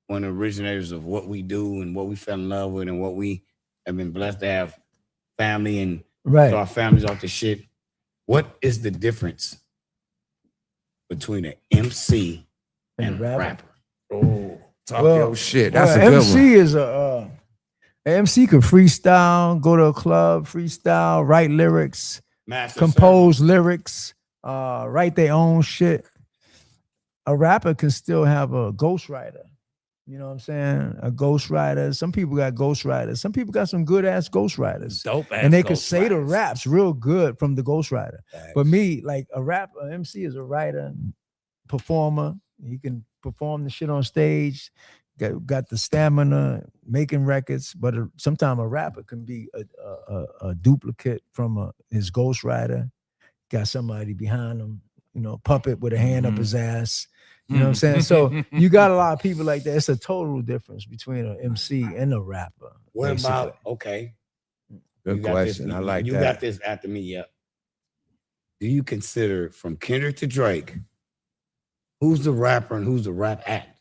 one of the originators of what we do and what we fell in love with and what we have been blessed to have family and Right. start families off the shit. What is the difference between an MC and a rapper? Oh, talk Well, your shit. That's Well, a good MC one. is a MC could freestyle, go to a club, freestyle, write lyrics, Master compose lyrics, write their own shit. A rapper can still have a ghostwriter. You know what I'm saying? A ghostwriter. Some people got ghostwriters. Some people got some good ass ghostwriters. Dope ass. And they could say the raps real good from the ghostwriter. Facts. But me, like an MC is a writer, performer. He can perform the shit on stage. Got the stamina, making records. But sometimes a rapper can be a duplicate from his ghostwriter. Got somebody behind him, puppet with a hand up his ass. You know what I'm saying? So you got a lot of people like that. It's a total difference between an MC and a rapper. What basically. about, okay. Good question. I like you that. You got this after me, yep. Do you consider from Kendrick to Drake, who's the rapper and who's the rap act?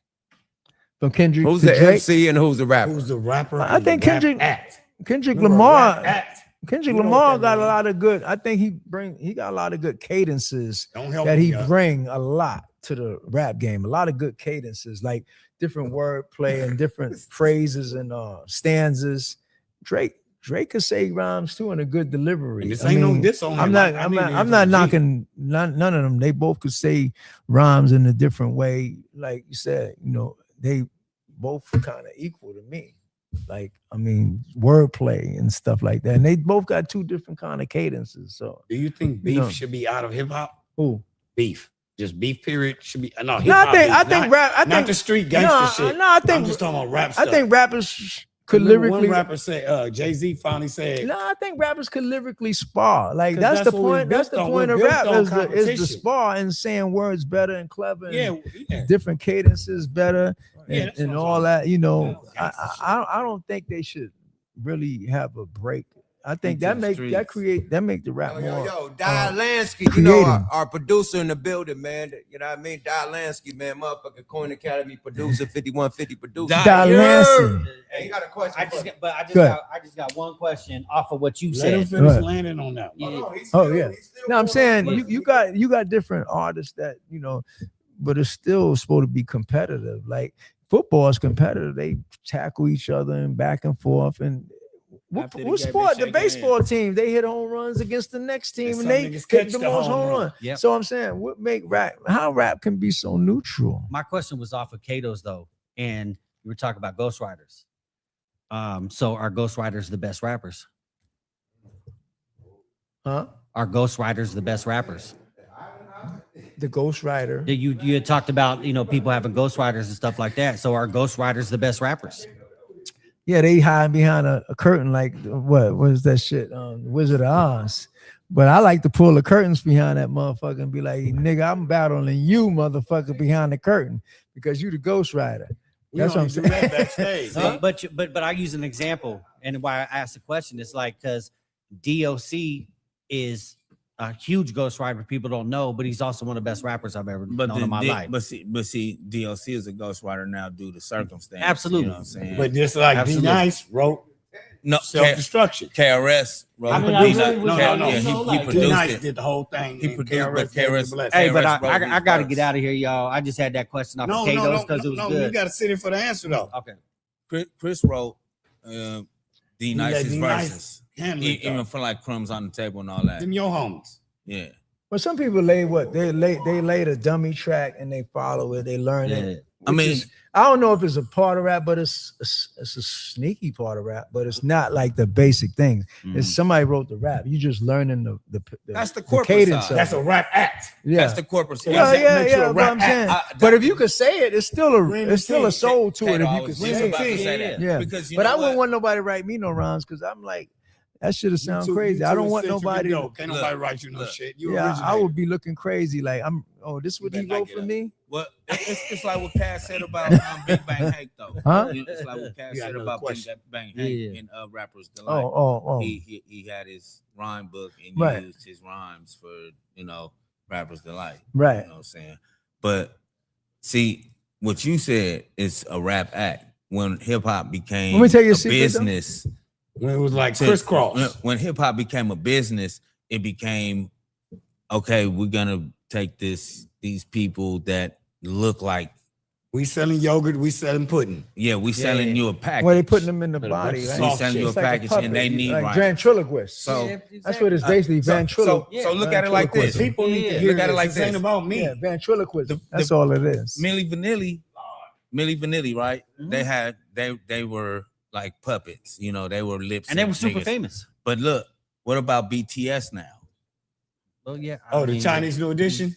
From Kendrick Who's to the Drake? MC and who's the rapper? Who's the rapper? I and think the rap Kendrick- act? Kendrick Remember, Lamar. rap act. Kendrick You know Lamar what that got a means. lot of good. I think he got a lot of good cadences Don't help that me, he y'all. bring a lot to the rap game. A lot of good cadences, like different wordplay and different phrases and stanzas. Drake could say rhymes too in a good delivery. And this ain't no diss on him. I'm not knocking none of them. They both could say rhymes in a different way. Like you said, they both kind of equal to me. Like, wordplay and stuff like that. And they both got two different kind of cadences. So Do you think beef should be out of hip hop? who? Beef. Just beef period should be No, hip-hop I beef, think not, rap. I not think the street gangster shit. No, I think I'm just talking about rap I stuff. think rappers could Remember lyrically. one rapper said, Jay-Z finally said, No, I think rappers could lyrically spar. Like 'Cause that's the that's what we're point. That's the built on. point We're of built rap on is the competition. spar and saying words better and clever. And yeah. different cadences better Yeah, that's and what I'm all that. Yeah. I don't think they should really have a break. I think Into that the make streets. the rap more. Yo, Di Lansky, creative. our producer in the building, man. You know what I mean? Di Lansky, man, motherfucking Coin Academy producer, 5150 producer. Di Lansky. Hey, you got a question? I just Go ahead. got one question off of what you Let him said. finish Right. landing on that. Yeah. No, I'm saying you got different artists that but it's still supposed to be competitive. Like football is competitive. They tackle each other and back and forth. And After the what game, sport? they The shake baseball team, they hit home runs against the next team, And and some they niggas hit catch the the most home home run. run. Yep. So I'm saying, what make how rap can be so neutral? My question was off of Kato's though, and we were talking about ghostwriters. So are ghostwriters the best rappers? Huh? Are ghostwriters the best rappers? The ghostwriter. You had talked about people having ghostwriters and stuff like that. So are ghostwriters the best rappers? Yeah, they hide behind a curtain like what is that shit? Wizard of Oz. But I like to pull the curtains behind that motherfucker and be like, nigga, I'm battling you, motherfucker, behind the curtain because you the ghostwriter. That's what I'm saying. Backstage. So, but I use an example, and why I asked the question is like because DOC is a huge ghostwriter. People don't know, but he's also one of the best rappers I've ever known in my life. But see, DLC is a ghostwriter now due to circumstance. Absolutely. You know what I'm saying? But just like Absolutely. D Nice wrote no, self-destruction. KRS wrote. I mean, D-Nice- I really was- No. Yeah, you know, he like- D produced Nice it. did the whole thing. He and produced, but KRS gave KRS the blessing. Hey, but KRS wrote I his got to verse. get out of here, y'all. I just had that question off No, of Kato's because it was You good. got to sit in for the answer though. Okay. Chris wrote D Nice's D Nice verses, handle it, even though. for like crumbs on the table and all that. Them your homies. Yeah. But some people lay the dummy track and they follow it, they learn Yeah. it. I mean, which is- I don't know if it's a part of rap, but it's a sneaky part of rap, but it's not like the basic thing. It's somebody wrote the rap. You just learning the That's the corporate cadence side. of That's it. a rap act. Yeah. That's the corporate side. Yeah, That makes you a but rap I'm saying, act. but if you could say it, it's still Bring it's still the a soul to it. Kato, If I you could was say just it, about to say that. yeah. Because you But know I wouldn't what? want nobody to write me no rhymes because I'm like, that should have sound You crazy. too I don't want eccentric nobody. to go. Can't Look, nobody write you no look. shit. You Yeah, I originate. would be looking crazy. Like this what he better not wrote get for up. me. Well, it's like what Cass said about Big Bang Hank, though. Huh? It's like what Cass You got said another about Big question. Bang Hank Yeah. in Rapper's Delight. Oh. He had his rhyme book and Right. used his rhymes for Rapper's Delight. Right. You know what I'm saying? But see, what you said is a rap act. When hip hop became Let me tell you a a secret, though. business, When it was like to- crisscross. When hip hop became a business, it became okay. We're gonna take these people that look like We selling yogurt. We selling pudding. we selling you a package. Well, they putting them in the Put a body, bunch of right? We soft selling you a It's like package puppet, and they need like rhymes. ventriloquist. So That's what it's basically ventriloquist. So look at it like this. People need to Yeah. hear Look at it this. like This ain't this. about me. Yeah, ventriloquist. The- That's all it is. Milli Vanilli Milli Vanilli, right? Mhm. They were like puppets, you know, they were lips, And they were super niggas. famous. But look, what about BTS now? Well, yeah. Oh, the Chinese New Edition.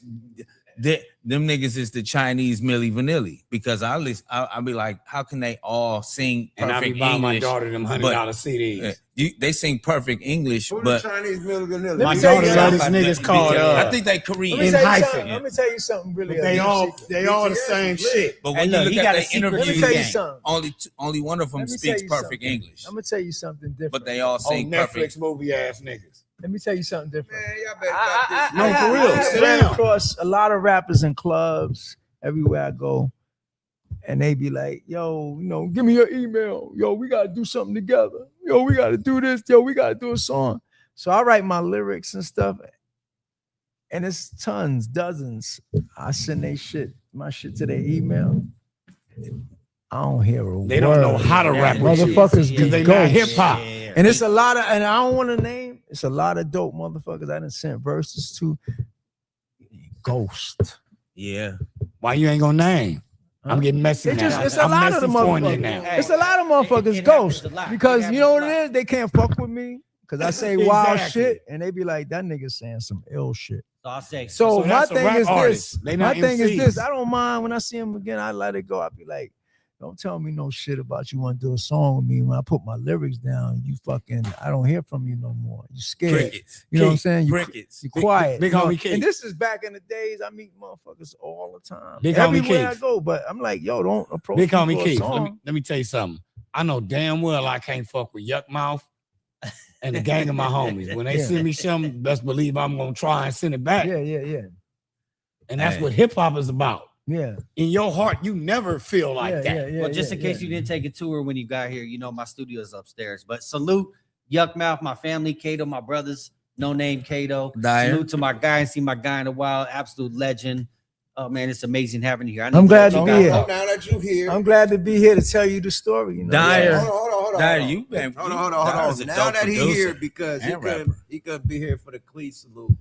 Them niggas is the Chinese Milli Vanilli, because I'll be like, how can they all sing And I be perfect buying my English? daughter them $100 CDs. They sing perfect English, Who the but Chinese Milli Vanilli? Let My me tell daughter you love this something. niggas called. I think they Korean. Let me in tell you hyphen. something. Let me tell you something really. They all secret. the same shit. But Hey, when look, you he look got at a the secret Let me interviews, tell you gang. something. only one of them Let me speaks tell you perfect something. English, I'm gonna tell you something different. but they all Oh, sing perfect. Netflix movie ass niggas. Let me tell you something different. Man, y'all better got this. No, for real. I Sit ran down. across a lot of rappers in clubs everywhere I go, and they be like, "Yo, you know, give me your email. Yo, we gotta do something together. Yo, we gotta do this. Yo, we gotta do a song." So I write my lyrics and stuff, and it's tons, dozens. I send my shit to their email. I don't hear a word. They don't know how to rap with you. Motherfuckers be because they not ghosts. hip hop. And it's a lot of, and I don't want to name, it's a lot of dope motherfuckers I done sent verses to. Ghost. Yeah, Why you ain't gonna name? Huh? I'm getting messy It's now. just, it's a I'm lot of the messy for you motherfuckers. now. Hey, It's a lot of motherfuckers it ghost happens a lot. because It you know what happens a it is. They can't fuck with me because I say wild Exactly. shit, and they be like, "That nigga saying some ill shit." So I'll say. So my that's a thing rap is artist. this. They My not thing is MCs. this. I don't mind when I see him again. I let it go. I be like, "Don't tell me no shit about you want to do a song with me." When I put my lyrics down, you fucking, I don't hear from you no more. You scared. crickets. You know what I'm saying? You Crickets. you quiet. big you know? homie Keith. And this is back in the days. I meet motherfuckers all the time. Big homie Everywhere I Keith. go. But I'm like, yo, don't approach Big me homie for a Keith. song. Let me tell you something. I know damn well I can't fuck with Yuck Mouth and the gang of my homies. When they Yeah. send me something, best believe I'm gonna try and send it back. Yeah. And that's Hey. what hip hop is about. Yeah. In your heart, you never feel like that. Yeah. Well, just in case you didn't take a tour when you got here, you know my studio is upstairs. But salute Yuck Mouth, my family, Kato, my brothers, Noname Kato. Dyer. Salute to my guy and see my guy in a while, absolute legend. Oh man, it's amazing having you here. I I'm need glad let to you be guys here. talk. Now that you here. I'm glad to be here to tell you the story. You know? Dyer. Hold on. Dyer, you been Hold on. Now that he here, because he could be here for the Clee salute.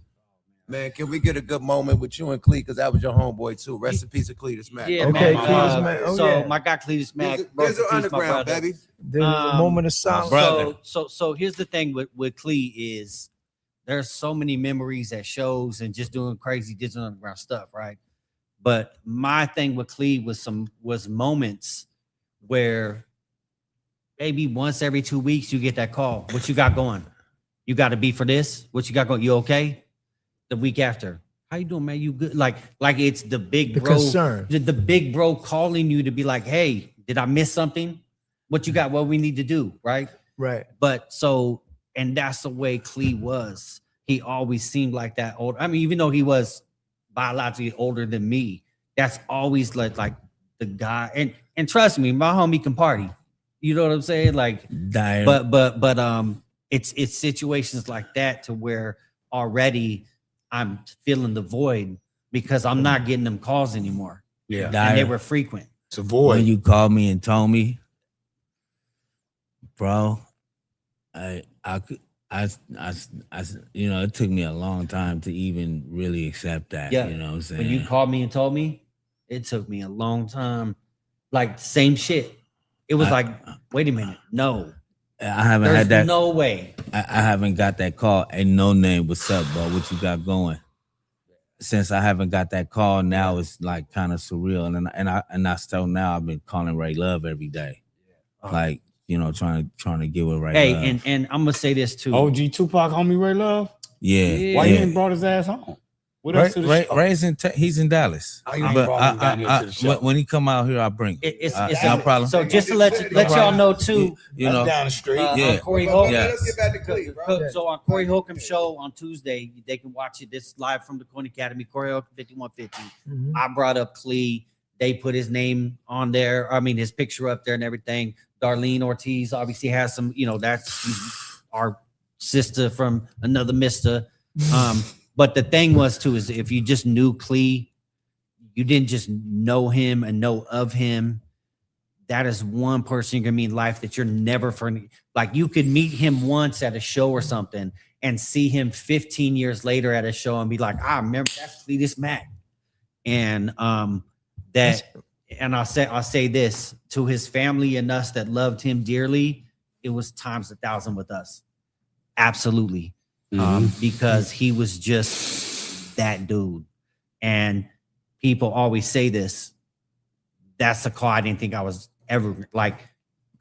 Man, can we get a good moment with you and Clee? Because that was your homeboy too. Rest in peace of Cletus Mack. Yeah, Okay, man. Cletus Mack. Oh, so yeah. my guy Cletus Mack, There's rest in an peace, my underground, brother. baby. There's a moment of silence. brother. So here's the thing with Clee is there's so many memories at shows and just doing crazy digital underground stuff, right? But my thing with Clee was moments where maybe once every 2 weeks you get that call. What you got going? You got to be for this? What you got going? You okay? The week after. How you doing, man? You good? Like it's the big The bro. concern. The big bro calling you to be like, hey, did I miss something? What you got? What we need to do, right? Right. But so, and that's the way Clee was. He always seemed like that old. I mean, even though he was biologically older than me, that's always like the guy. And trust me, my homie can party. You know what I'm saying? Like, Dyer. but it's situations like that to where already I'm filling the void because I'm not getting them calls anymore. Yeah. And they Dyer, were frequent. It's a void. when you called me and told me, bro, I you know, it took me a long time to even really accept that. Yeah. You know what I'm saying? When you called me and told me, it took me a long time. Like same shit. It was like, wait a minute, no. I haven't There's had that. no way. I haven't got that call. And Noname, what's up, bro? What you got going? Since I haven't got that call, now it's like kind of surreal. And I still now I've been calling Ray Love every day, like, you know, trying to get with Ray Hey, Love. and I'm gonna say this too. OG Tupac, homie Ray Love. Yeah. Why yeah. you ain't brought his ass home? What else to the show? Ray's he's in Dallas. Oh, you ain't But brought him down here to the show. when he come out here, I bring him. It's no problem. So just to let y'all know too, You know, That's down the street. Yeah. on Corey Well, Holcomb. Yeah. Let's get back to Clee, bro. So on Corey Holcomb show on Tuesday, they can watch it. This live from the Coin Academy. Corey Holcomb 5150. Mhm. I brought up Clee. They put his name on there. I mean, his picture up there and everything. Darlene Ortiz obviously has some. You know, that's our sister from another mister. But the thing was too is if you just knew Clee, you didn't just know him and know of him. That is one person you're gonna meet in life that you're never for. Like you could meet him once at a show or something and see him 15 years later at a show and be like, I remember that's Cletus Mack. And And I'll say this to his family and us that loved him dearly. It was times 1,000 with us. Absolutely. Because he was just that dude. And people always say this. That's a call I didn't think I was ever like.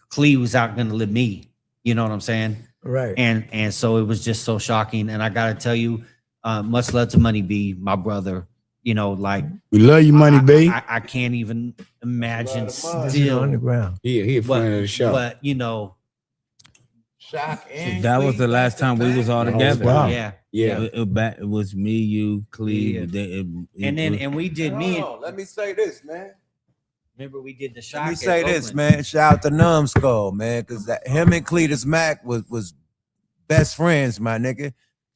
Kool was out going to live me. You know what I'm saying? Right. And so it was just so shocking. And I got to tell you, much love to Money B, my brother. You know, like We love you, Money B. I can't even imagine Still still underground. He a friend of the show. But you know, Shock and That was Clee the last back to time we was all back. together. Wow. yeah. yeah. It was me, you, Cleve. And we did me. Hold on, let me say this, man. Remember we did the shot. Let me say this, man. Shout out to Numbskull, man, because him and Cletus Mack was best friends, my nigga.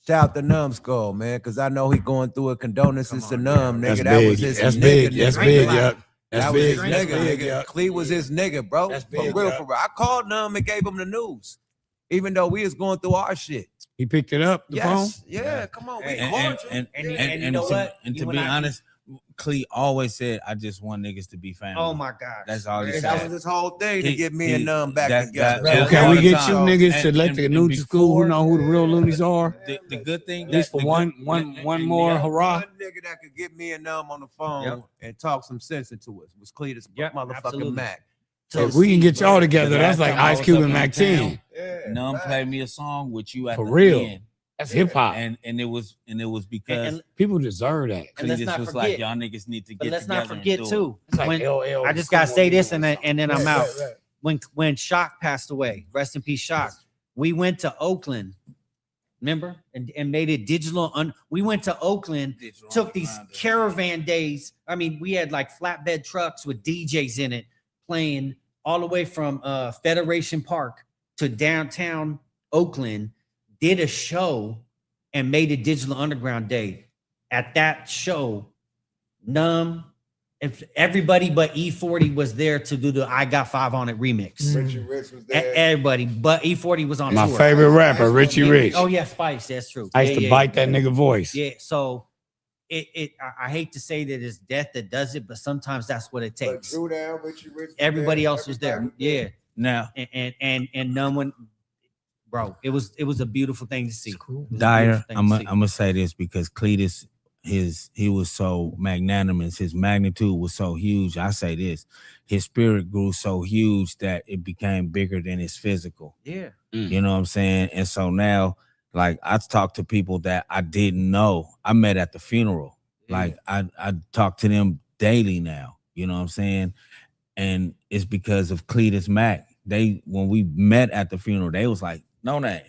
Shout out to Numbskull, man, because I know he going through a condolences to Numb, nigga. That was his That's nigga. big. nigga. That's I ain't big, gonna lie. yup. That's That was big. his That's nigga, big, nigga. yup. Clee was his nigga, bro. That's For big, real, yup. for real. I called Numb and gave him the news, even though we was going through our shit. He picked it up, the phone. Yes, yeah, come on, we Hey, cordial. And you know what? And to You be and I- honest, Clee always said, "I just want niggas to be family." Oh my God. That's all he Man, said. that was his whole thing to He- get me he- and Numb back that- together. that- So all can we the get time. you niggas to And- let and- the and new school who before- know who the real loonies are? The good thing, At least for the one good- more yeah. hurrah. One nigga that could get me and Numb on the phone Yep. and talk some sense into us was Cletus Yep, motherfucking absolutely. Mac. If we can get y'all together, The that's last like time I Ice was Cube up and in Mac town, 10. Yeah, Numb facts. played me a song with you at For the real. end. That's hip hop. and it was because And People deserve that. And let's Cletus not was forget- like, y'all niggas need to but get let's together not forget and do too. It's like When LL. I just gotta say this and then I'm Right, out. right. When Shock passed away, rest in peace, Shock. We went to Oakland, remember, and made it digital. We went to Oakland, took these caravan days. I mean, we had like flatbed trucks with DJs in it playing all the way from Federation Park to downtown Oakland. Did a show and made a digital underground day. At that show, Numb, if everybody but E40 was there to do the I Got 5 on It remix. Richie Rich was there. Everybody but E40 was on My tour. favorite rapper, Richie Rich. Oh yeah, Spice. That's true. I used to bite that nigga voice. Yeah. So I hate to say that it's death that does it, but sometimes that's what it But takes. Drew Down, Richie Rich was Everybody there. else was there. Everybody Yeah. Now, And no one, bro. It was a beautiful thing to see. It's cool. It was a Dyer, beautiful thing I'm to see. gonna say this because Cletus, he was so magnanimous. His magnitude was so huge. I say this, his spirit grew so huge that it became bigger than his physical. Yeah. You know what I'm saying? And so now, like, I talk to people that I didn't know. I met at the funeral. Like, I talk to them daily now. You know what I'm saying? And it's because of Cletus Mack. When we met at the funeral, they was like, Noname.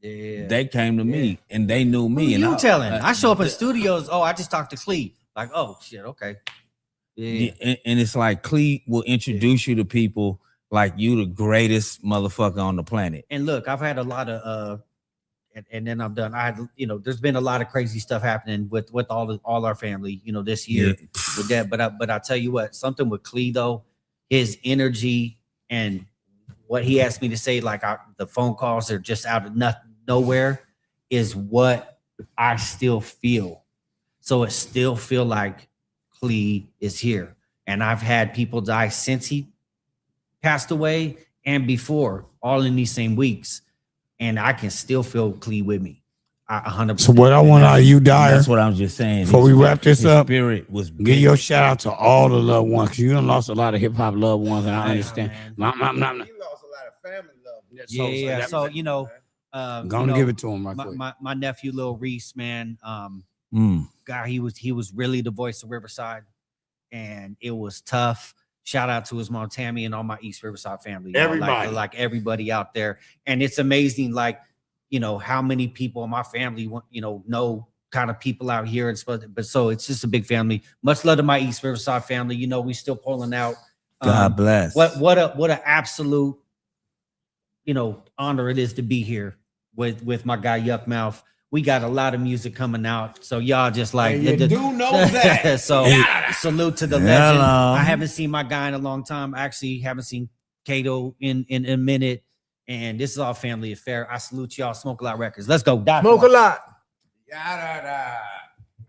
Yeah. They came to me and they knew me. Who and you telling? I I show up in studios. Oh, I just talked to Clee. Like, oh shit, okay. Yeah. and it's like Clee will introduce you to people like you the greatest motherfucker on the planet. And look, I've had a lot of and then I'm done. I had, there's been a lot of crazy stuff happening with all our family, this year with that. But I tell you what, something with Clee though, his energy and what he asked me to say, like the phone calls are just out of nowhere, is what I still feel. So it still feel like Clee is here. And I've had people die since he passed away and before, all in these same weeks. And I can still feel Clee with me. 100%. So what I want out of you, Dyer, That's what I'm just saying. before we wrap this His up, spirit was give big. your shout out to all the loved ones, because you done lost a lot of hip hop loved ones, and I Yeah, understand. man. I'm He lost a lot of family love. Yeah. So, gonna give it to him right quick. my nephew, Lil Reese, man, God, he was really the voice of Riverside, and it was tough. Shout out to his mom Tammy and all my East Riverside family. Everybody. like everybody out there. And it's amazing, like, how many people in my family know kind of people out here. But so it's just a big family. Much love to my East Riverside family. We still pulling out. God bless. What a absolute, honor it is to be here with my guy Yuck Mouth. We got a lot of music coming out, so y'all just like And you do know that. So salute to the Hello. legend. I haven't seen my guy in a long time. I actually haven't seen Kato in a minute, and this is all family affair. I salute y'all. Smoke a Lot Records. Let's go. Smoke a lot. Yada,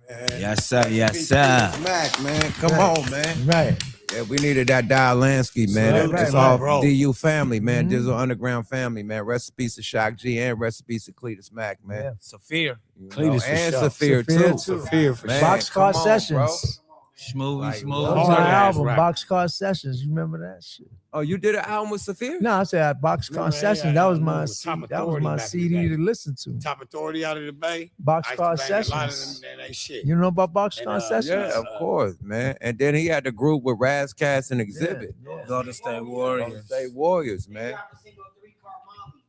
man. Yes, sir. Yes, Speak sir. to Mac, man. Come on, man. Right. Yeah, we needed that Dial Lansky, man. Salute It's to my all bro. DU family, man. Mhm. Dizzle Underground family, man. Recipes to Shock G and recipes to Cletus Mac, man. Yeah. Saphir. You know, Cletus for and sure. Saphir, Saphir, too. too. Saphir for Man, sure. Boxcar come on, bro. Sessions. Smoothie, Like, smooth. That was Hard my ass album, rapper. Boxcar Sessions. You remember that shit? Oh, you did an album with Saphir? No, I said Boxcar Remember, Sessions. yeah, That was I my remember C- Top that was Authority my back in the CD day. to listen to. Top Authority out of the Bay. I used to Boxcar bang a lot of Sessions. them, that ain't shit. You know about Boxcar And, Sessions? Yeah, of course, man. And then he had the group with Razcast and Exhibit. Yeah. Golden State Golden Warriors. State Warriors, man.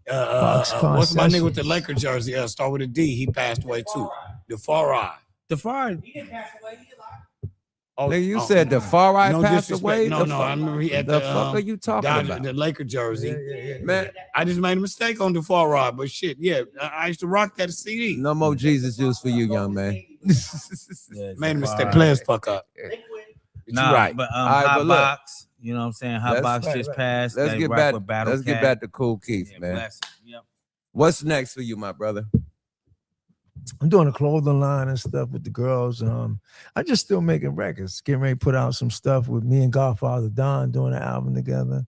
Boxcar What's my nigga with the Sessions. Laker jersey? Start with a D. He passed away too. The Far Eye. The fire. Oh, Nigga, you oh, said the Far Eye no passed disrespect. away? No, The no, fuck- I remember he had the the fuck are you talking Dodger- about? the Laker jersey. Man, I just made a mistake on the Far Eye, but shit, yeah, I used to rock that CD. no more Jesus juice for you, young man. Yeah, Made a mistake. Fire. Players fuck up. Yeah. But Nah, you right. but All right, Hot but look. Box, you know what I'm saying? Hot Let's- Box right, just right. passed. Let's They get rock back. with Battle Let's get Cat. back to Kool Keith, Yeah, man. bless. Yep. What's next for you, my brother? I'm doing a clothing line and stuff with the girls. I'm just still making records. Getting ready to put out some stuff with me and Godfather Don doing an album together.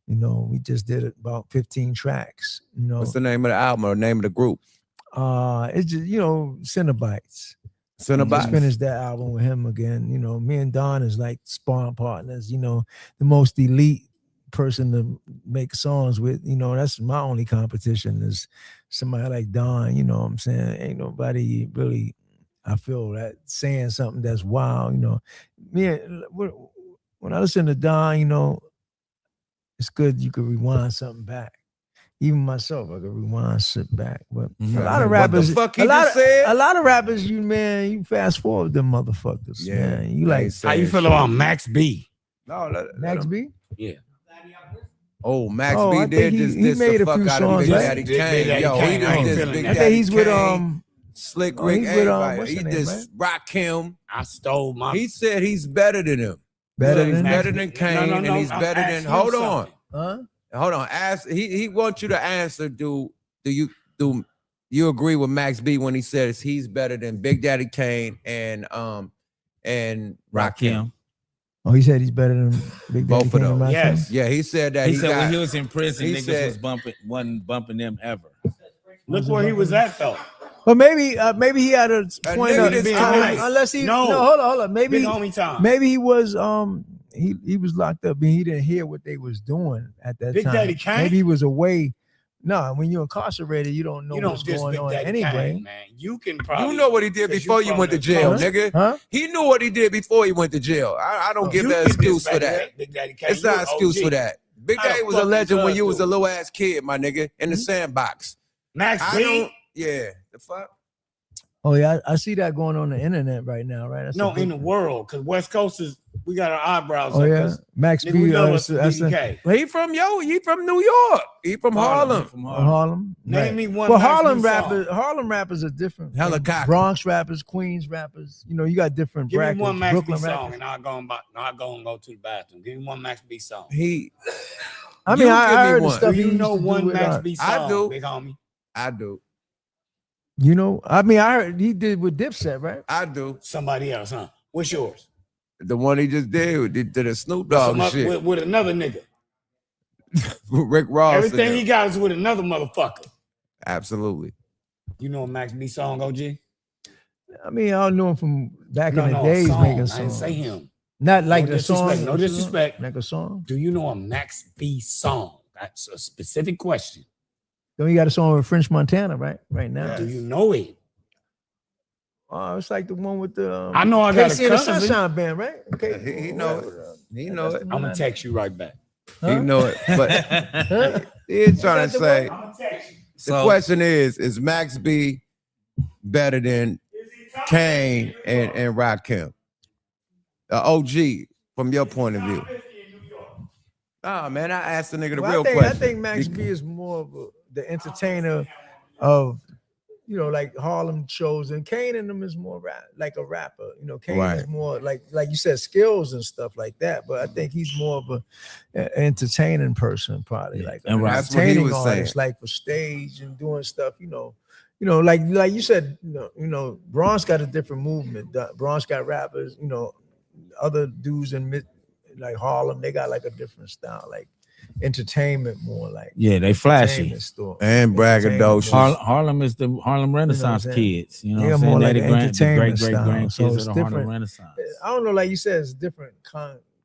You know, we just did about 15 tracks. You know, What's the name of the album or name of the group? it's just Cinnabites. Just Cinnabon. finished that album with him again. You know, me and Don is like sparring partners. You know, the most elite person to make songs with. You know, that's my only competition is somebody like Don. You know what I'm saying? Ain't nobody really, I feel, that saying something that's wild. You know, when I listen to Don, you know, it's good you could rewind something back. Even myself, I could rewind, sit back. But Mhm. a lot of What rappers, the fuck he a lot just of, said? a lot of rappers, you fast forward them motherfuckers, man. You they like ain't How you saying feel shit. about Max B? No, let Max him- B? Oh, Max Oh, I B think did he just diss made the a fuck few out of songs, Big right? Daddy Big Kane. Daddy Yo, Kane, he I done ain't diss feeling Big that. I Daddy think he's with Kane, Slick oh, Rick, he's with, everybody. what's He her name, just right? rock him. I stole my. He said he's better than him. better he's than better Max than B. Kane, No, and he's I'm better than. asking Hold him on, something. huh? hold on. Ask. He wants you to answer. Do you agree with Max B when he says he's better than Big Daddy Kane and Rakim. Oh, he said he's better than Big Daddy Both of Kane and those. Rakim? Yes. Yeah, he said that He he said when got. he was in prison, he niggas said- wasn't bumping them ever. Look where he was at though. But maybe he had a point nigga of that's being time, nice. unless he No. hold on. Big Maybe homie time. maybe he was he was locked up and he didn't hear what they was doing at that Big time. Daddy Kane? Maybe he was away. No, when you're incarcerated, you don't know You don't what's diss going Big on Daddy anyway. Kane, man. You can probably. You know what he did 'cause before you from went to the jail, coast. nigga. Huh? He knew what he did before he went to jail. I don't give You that can excuse diss for Big that. Daddy- Big Daddy Kane. It's You not an excuse OG. for that. Big How the Daddy was a fuck legend you when you do was a it? little ass kid, my nigga, in the sandbox. Max I B. don't. Yeah, the fuck. Oh yeah, I see that going on the internet right now, right? That's a No, big in the thing. world, because West Coast is we got our eyebrows Oh up. yeah, 'cause, Max nigga, we B. know That's us a, BDK. He from New York. He from Harlem. From Harlem. Name Right. me one. Well, Max Harlem B song. rappers are different. Hella from cocky. Bronx rappers, Queens rappers. You know, you got different Give brackets. me one Max Brooklyn B song, rappers. and I'll go and go to the bathroom. Give me one Max B song. He. I mean, You I give me heard the one. stuff Do he you used know to do one with, Max B song? I do. Big homie. I do. You know, I mean, I heard he did with Dipset, right? I do. Somebody else, huh? What's yours? The one he just did to the Snoop Dogg shit. With another nigga. Rick Ross. and Everything them. he got is with another motherfucker. Absolutely. You know a Max B song, OG? I mean, I knew him from back No, in the no, days song. making I songs. didn't say him. Not like No the song. disrespect, no disrespect. Like a song. Do you know a Max B song? That's a specific question. Then you got a song with French Montana, right? Right now. Do you know it? Oh, it's like the one with the. I know I got a Casey and the cousin. Sunshine Band, right? Okay, He know it. He know it. I'm gonna text you right back. He know it. But he's trying to say. I'm gonna text you. The question is Max B better than Kane and Rakim? OG, from your point of view. Oh man, I asked the nigga the real I question. think Max B is more of the entertainer of, you know, like Harlem shows, and Kane and them is more like a rapper. You know, Kane is Right. more like you said, skills and stuff like that. But I think he's more of an entertaining person, probably like And an right. That's what he entertaining was artist, saying. like for stage and doing stuff. You know, like you said, you know, Bronx got a different movement. Bronx got rappers. You know, other dudes in like Harlem, they got like a different style, like entertainment more like Yeah, they flashy. entertainment store. And braggadocious. Harlem is the Harlem Renaissance I'm saying? kids. You know They're what I'm saying? more They're like the an great entertainment great style, grandkids so of it's the Harlem different. Renaissance. I don't know, like you said, it's different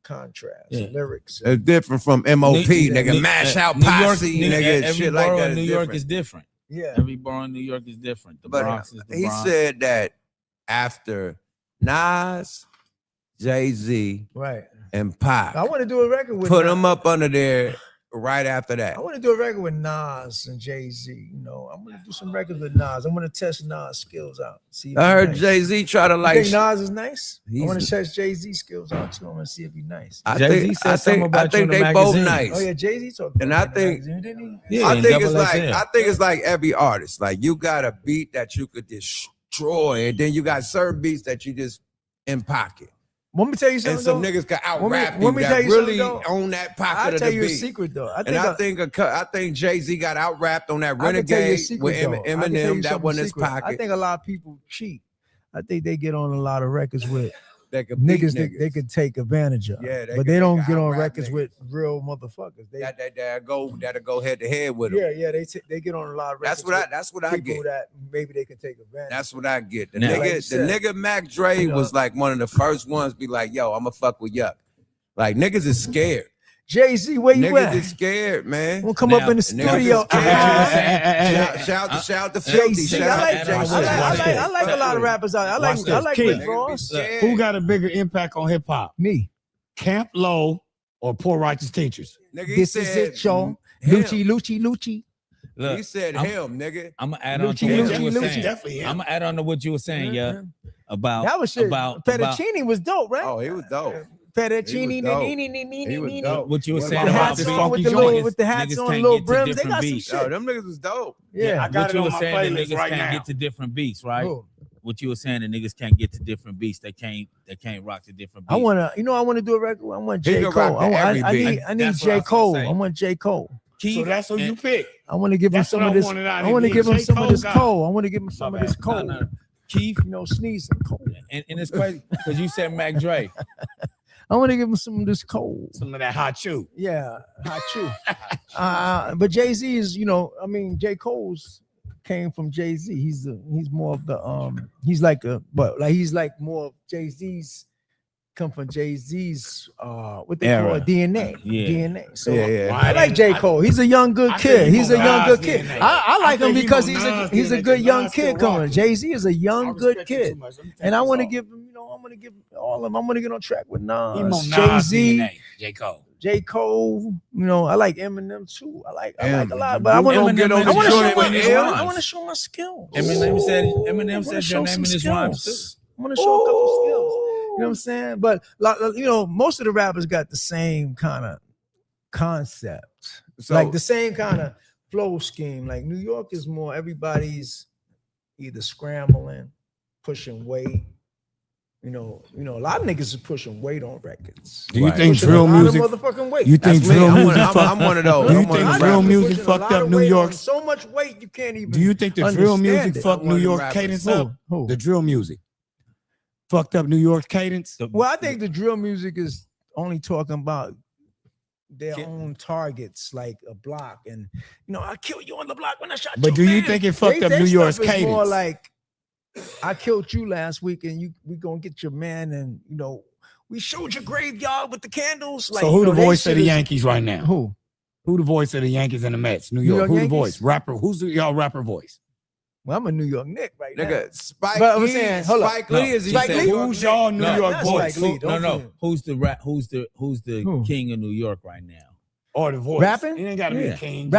contrast, Yeah. lyrics. It's different from MOP, nigga. Mash out posse, nigga. Every Shit borough like that in New is York different. is different. Yeah. Every borough in New York is different. The But Bronx is the he Bronx. said that after Nas, Jay-Z, Right. and Pac, I want to do a record with put Nas. them up under there right after that. I want to do a record with Nas and Jay-Z. You know, I'm gonna do some records with Nas. I'm gonna test Nas' skills out. See if I he heard nice. Jay-Z try to You like. think Nas is nice? I He's- want to test Jay-Z skills out too. I want to see if he's nice. I Jay-Z think, said I something think, about I you think in the they both magazine. nice. Oh yeah, Jay-Z talked. And about I it in the think- magazine, didn't he? Yeah, I in think it's Double like XL. I think it's like every artist. Like you got a beat that you could destroy, and then you got certain beats that you just in pocket. Let me tell you And something. some though. niggas can out Let me- rap let you me that tell you really something, though. own that pocket I'll of tell the you a beat. secret though. I And think I think Jay-Z got out rapped on that I can tell you a Renegade secret, with though. I can tell you Eminem. That something wasn't his secret. pocket. I think a lot of people cheat. I think they get on a lot of records with that could beat niggas that they could take advantage of. Yeah, but they don't get on out-rap records niggas. with real motherfuckers. They, that'll go head to head with them. yeah, they get on a lot of records. That's what I people get. that maybe they can take advantage. That's what I get. The Now, nigga, like you said, the nigga Mac Dre you know, was like one of the first ones be like, yo, I'ma fuck with Yuck. Like niggas is scared. Jay-Z, where you Niggas at? is scared, man. We'll come Now, up in the Niggas studio. is scared. Shout to Filthy. Jay-Z, Shout I out to like, Jay-Z. I like a lot of rappers out. I like Watch this. Rick Keith. Ross. Niggas be Who got a bigger impact on hip hop? Me. Camp Low or Poor Righteous Teachers? Nigga, he This is said it, y'all. him. Lucci. Look, He said I'm- him, nigga. I'm gonna add on to Lucci, what Lucci, you were Lucci. saying. Definitely him. I'm gonna add on to what you were saying, yeah. About That was shit. about Fettuccine was dope, right? Oh, he was dope. Fettuccine. He was dope. what you were What saying about The about hats the beats. on with the funky little, joints. with the hats Niggas on, can't little get to brims. They different got beats. some Yo, shit. them niggas was dope. Yeah. I got What it you on were my saying, the playlist niggas right can't now. get to different beats, right? Who? What you were saying, the niggas can't get to different beats. They can't rock to different beats. I want to do a record. I want He J. can Cole. rock to every I beat. need That's what J. I was gonna Cole. say. I want J. Cole. So that's who you pick. I want to give him That's some what of I this. wanted out I of want to you. give him J. some of Cole this guy. Cole. I want to give him some My of this bad. Cole. No. Keith, You know, sneezing Cole. and it's crazy because you said Mac Dre. I want to give him some of this Cole. Some of that hot chew. Yeah, hot chew. But Jay-Z is, J. Cole's came from Jay-Z. He's more of the he's like more of Jay-Z's come from Jay-Z's what they call Era. it, DNA. Yeah. DNA. So Yeah. I like J. Cole. He's a young good I kid. think he He's a gonna young Nas good kid. DNA. I like I him think he because gonna Nas he's a DNA, good young Nas kid still coming. rocking. Jay-Z is a young good respect you too kid. much. Let me take And I this want to off. give him, I want to give all of them. I'm going to get on track with He more Nas, Nas Jay-Z, DNA. J. Cole. J. Cole. I like Eminem too. I like a lot, but You I want gonna to get on the joint show in his I rhymes. want to show my skills. Eminem said I wanna your show name some in his rhymes too. skills. I want to show a couple skills. You know what I'm saying? But most of the rappers got the same kind of concept, So like the same kind of flow scheme. Like New York is more everybody's either scrambling, pushing weight. A lot of niggas is pushing weight on records. Do you Right. think Pushing drill a lot of music? motherfucking weight. You think that's me. drill I'm music? I'm one of those. Do you I'm one of think the drill rappers. music Pushing a fucked lot up of New weight York? on so much weight you can't even. Do you think the drill music understand it. fucked I'm one New of them York rappers. cadence up? Who? The drill music fucked up New York cadence. Well, I think the drill music is only talking about their own targets, like a block, and I killed you on the block when I shot you. But do you think it fucked up New York's More cadence? like I killed you last week, and we gonna get your man, and we showed your graveyard with the candles. Like, So who the they voice of shit the is- Yankees right now? Who? Who the voice of the Yankees and the Mets? New New York. York Who the Yankees? voice? Rapper. Who's y'all rapper voice? Well, I'm a New York Nick right now. Nigga, Spike But I'm Lee, saying, hold up. Spike Lee is he Spike said, Lee? Who's y'all New No, York not voice? Spike Lee. Don't No. forget. Who's the Who? king of New York right now? Or the voice? Rapping? It ain't got to be Yeah. a king.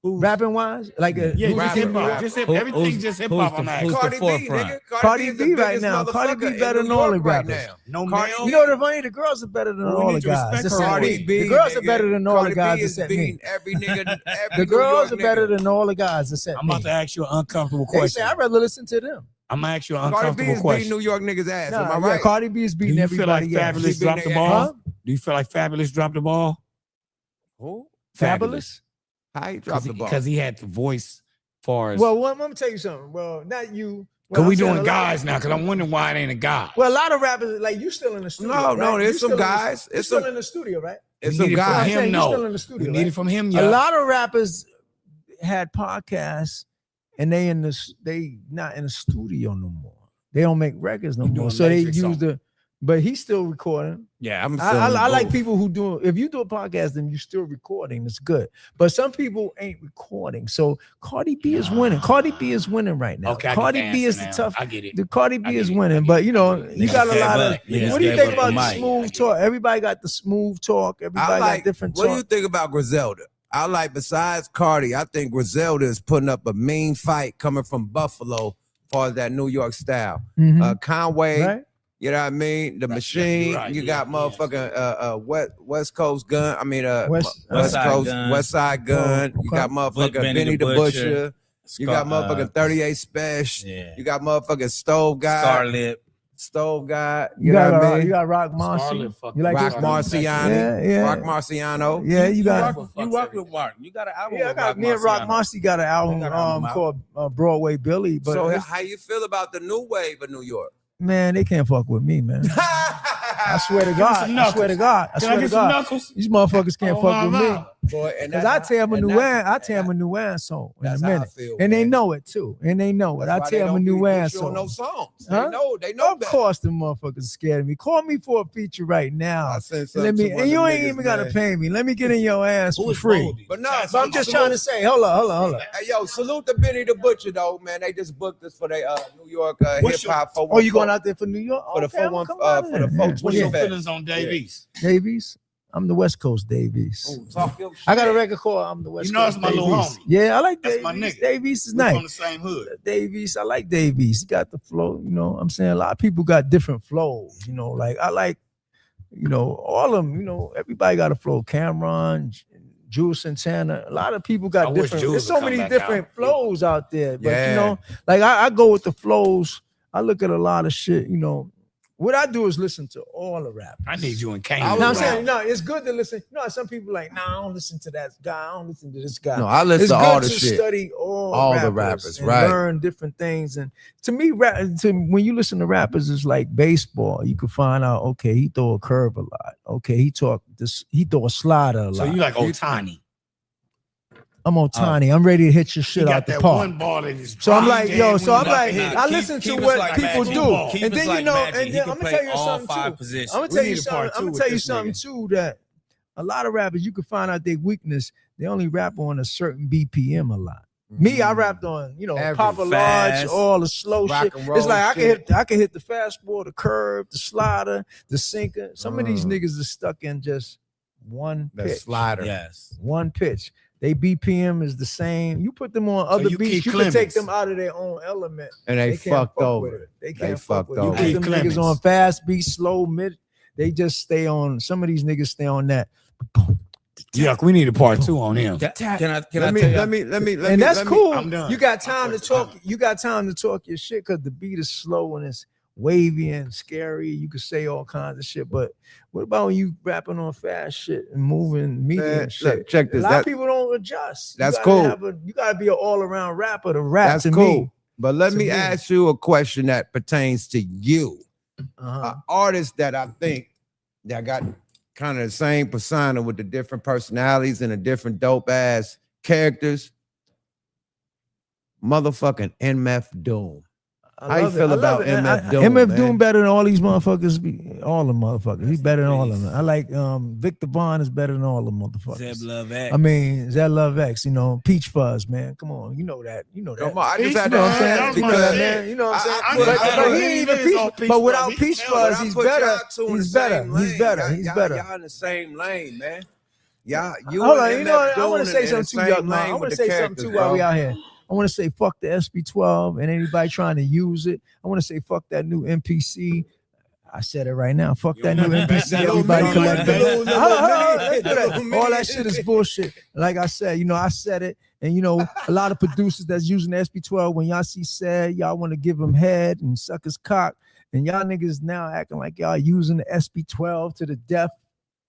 Rapping wise, like Yeah, just Rapper, hip hop. rapper. Just hip. Who- Everything's who's- just hip who's hop. the- I'm who's asking. the Cardi B, forefront? nigga. Cardi is the B right biggest now. Cardi B motherfucker better in than New all the York right rappers. now. No Cardi male. the funny, the girls are better than Well, we all need the to guys. respect Except her Cardi me. B, The girls are nigga. better than all the Cardi guys B is except me. beating every nigga. Every The New girls York are better nigga. than all the guys except I'm me. about to ask you an uncomfortable They question. say I'd rather listen to them. I'm gonna ask you an Cardi B uncomfortable is beating question. New York niggas' ass. Am I Yeah, right? Cardi B is Do beating you feel like everybody else. Fabulous She dropped the beating their ball? ass. Huh? Do you feel like Fabulous dropped the ball? Who? Fabulous? How he dropped the ball? Because he had the voice far as Well, I'm gonna tell you something. Well, not you. Cause I'm we saying doing a lot- guys now. Cause I'm wondering why it ain't a guy. Well, a lot of rappers like you still in the studio. No, right? there's You some still in the- guys. You It's still some in the studio, right? it's we some need it from I'm guys. him. saying you No, still in the studio, we need right? it from him. A Yeah. lot of rappers had podcasts and they not in the studio no more. They don't make records no You more. doing So they Matrix use song. but he's still recording. Yeah, I'm. I like people who do. If you do a podcast, then you're still recording. It's good. But some people ain't recording. So Cardi B is winning. Cardi B is winning right now. Okay, I Cardi get the B is answer the now. tough. I get it. The Cardi I B get is it. I winning. get But it. you know, I get it. you got a Niggas lot gave of. up. Niggas What do you gave think up about the the mic. smooth talk? Everybody got the smooth talk. Everybody I like got different What talk. do you think about Griselda? I like besides Cardi, I think Griselda is putting up a mean fight coming from Buffalo, as far as that New York style. Mhm. Conway, Right? you know what I mean? The Machine. you're right. You Yeah, got motherfucking West Coast Gun. I mean West Side Coast Gun. West Side Gun. Oh, You got okay. motherfucking Benny the Butcher. You got motherfucking 38 Special. Yeah. You got motherfucking Stove Guy. Scarlet. Stove Guy. You You know got what I mean? you got Rock Marcy. Scarlet fuck You like Rock this? Marciano. Yeah. Rock Marciano. Yeah, you got. You rock with Mark. You got an album. Yeah, I with got Rock me and Rock Marciano. Marcy got an album got an album out. called Broadway Billy. But So it's- how you feel about the new wave of New York? man, they can't fuck with me, man. I swear to God. some I swear to knuckles. God. I Can I swear to get some God. knuckles? These motherfuckers can't Oh, fuck my with me. mouth. Boy, and Cause I tear them a and new that's- ass. I tear them a new ass song in a That's how I minute, feel, and they man. know it too, and they know it. That's I why tear they them a don't new be ass put you on no song. songs. Huh? They know Of better. course, the motherfuckers scared of me. Call me for a feature right now. I sent Let something me, to one and you of ain't them even niggas, gotta man. pay me. Let me get in your ass Who for is free. Goldie? But no, But I'm just trying to say, hold up. Hey, yo, salute to Benny the Butcher though, man. They just booked us for their New York hip What's your- hop. Oh, you going out there for New York? For the Okay, 4-1 come out for there. the Yeah. 420 What's your Fest. feelings on Davies? Davies. I'm the West Coast Davies. Ooh, talk your shit. I got a record called I'm the West You know Coast that's my little Davies. homie. Yeah, I like That's Davies. my nigga. Davies is We from nice. the same hood. Davies, I like Davies. He got the flow, you know what I'm saying? A lot of people got different flows, you know, like I like, you know, all of them, you know, everybody got a flow. Cameron, Jules Santana, a lot of people I got wish different. Jules There's so would come many back different out. flows out there. But Yeah. you know, like I go with the flows. I look at a lot of shit, you know. What I do is listen to all the rappers. I need you and Kane. I You know what I'm Wow. saying? No, it's good to listen. You know, some people like, nah, I don't listen to that guy. I don't listen to this guy. No, I listen It's to good all the to shit. study All the rappers, and right. learn different things. And to me, when you listen to rappers, it's like baseball. You can find out, okay, he throw a curve a lot. Okay, he throw a slider a So lot. you like Otani? I'm on Tiny. I'm ready to hit your He shit got out the that park. one ball that is. So I'm dry like, jam yo, when so you I'm like, knock it I in. listen to Keep us what like people Magic. do. Keep And us then like you know, Magic. and He then can I'm gonna play tell you all something five too. positions. I'm gonna We tell need you a something. part two I'm gonna with tell you this something nigga. too that a lot of rappers you can find out their weakness. They only rap on a certain BPM a lot. Me, I rapped on, you know, Every Papa Large, fast, all the slow rock shit. and roll It's like shit. I can hit the fastball, the curve, the slider, the sinker. Some of these Mm. niggas are stuck in just one The pitch. slider. Yes. One pitch. They BPM is the same. You put them on other you beats, Keith you can take Clemens. them out of their own element. And they can't fucked fuck over. with it. They can't fuck fucked with it. You over. put Keith them Clemens. niggas on fast beats, slow, mid. They just stay on. Some of these niggas stay on that. Yuck, we need a part two on him. Can I Let tell me, you? let me. And that's cool. I'm done. You got I'm time to first. talk. You got time to talk your shit because the beat is slow and it's wavy and scary. You can say all kinds of shit. But what about when you rapping on fast shit and moving medium Man, shit? look, check A this. lot of That- people don't adjust. That's you cool. You gotta be an all-around rapper to rap. That's to cool. me. But let To me me. ask you a question that pertains to you. Uh-huh. An artist that I think that got kind of the same persona with the different personalities and the different dope ass characters. Motherfucking MF Doom. How you feel about MF Doom? MF man? Doom better than all these motherfuckers. All the motherfuckers. He's better than all of them. I like Victor Vaughn is better than all the motherfuckers. Zeb Love X. I mean, Zed Love X, you know, Peach Fuzz, man. Come on, you know that. You know that. Come on, I just Peach had You to know what I'm ask saying? That was You know my that, shit. man. You know what I'm saying? I But know he ain't even niggas Peach. on Peach But Fuzz. without He Peach can tell. Fuzz, But I he's put better. y'all two in He's the better. same lane. He's better. Y'all- He's y'all- better. Y'all in the same lane, man. Y'all, you Hold and on, you MF know what? I Doom want to say in the something too, same young man. lane I with want to the say something characters, too while we bro. out here. I want to say fuck the SB12 and anybody trying to use it. I want to say fuck that new MPC. I said it right now. Fuck that new MPC. That little Everybody mini, collect that it. little Hold on, mini, let's do that that. little mini. All that shit is bullshit. Like I said, you know, I said it. And, you know, a lot of producers that's using the SB12, when y'all see said, y'all want to give him head and suck his cock. And y'all niggas now acting like y'all using the SB12 to the death.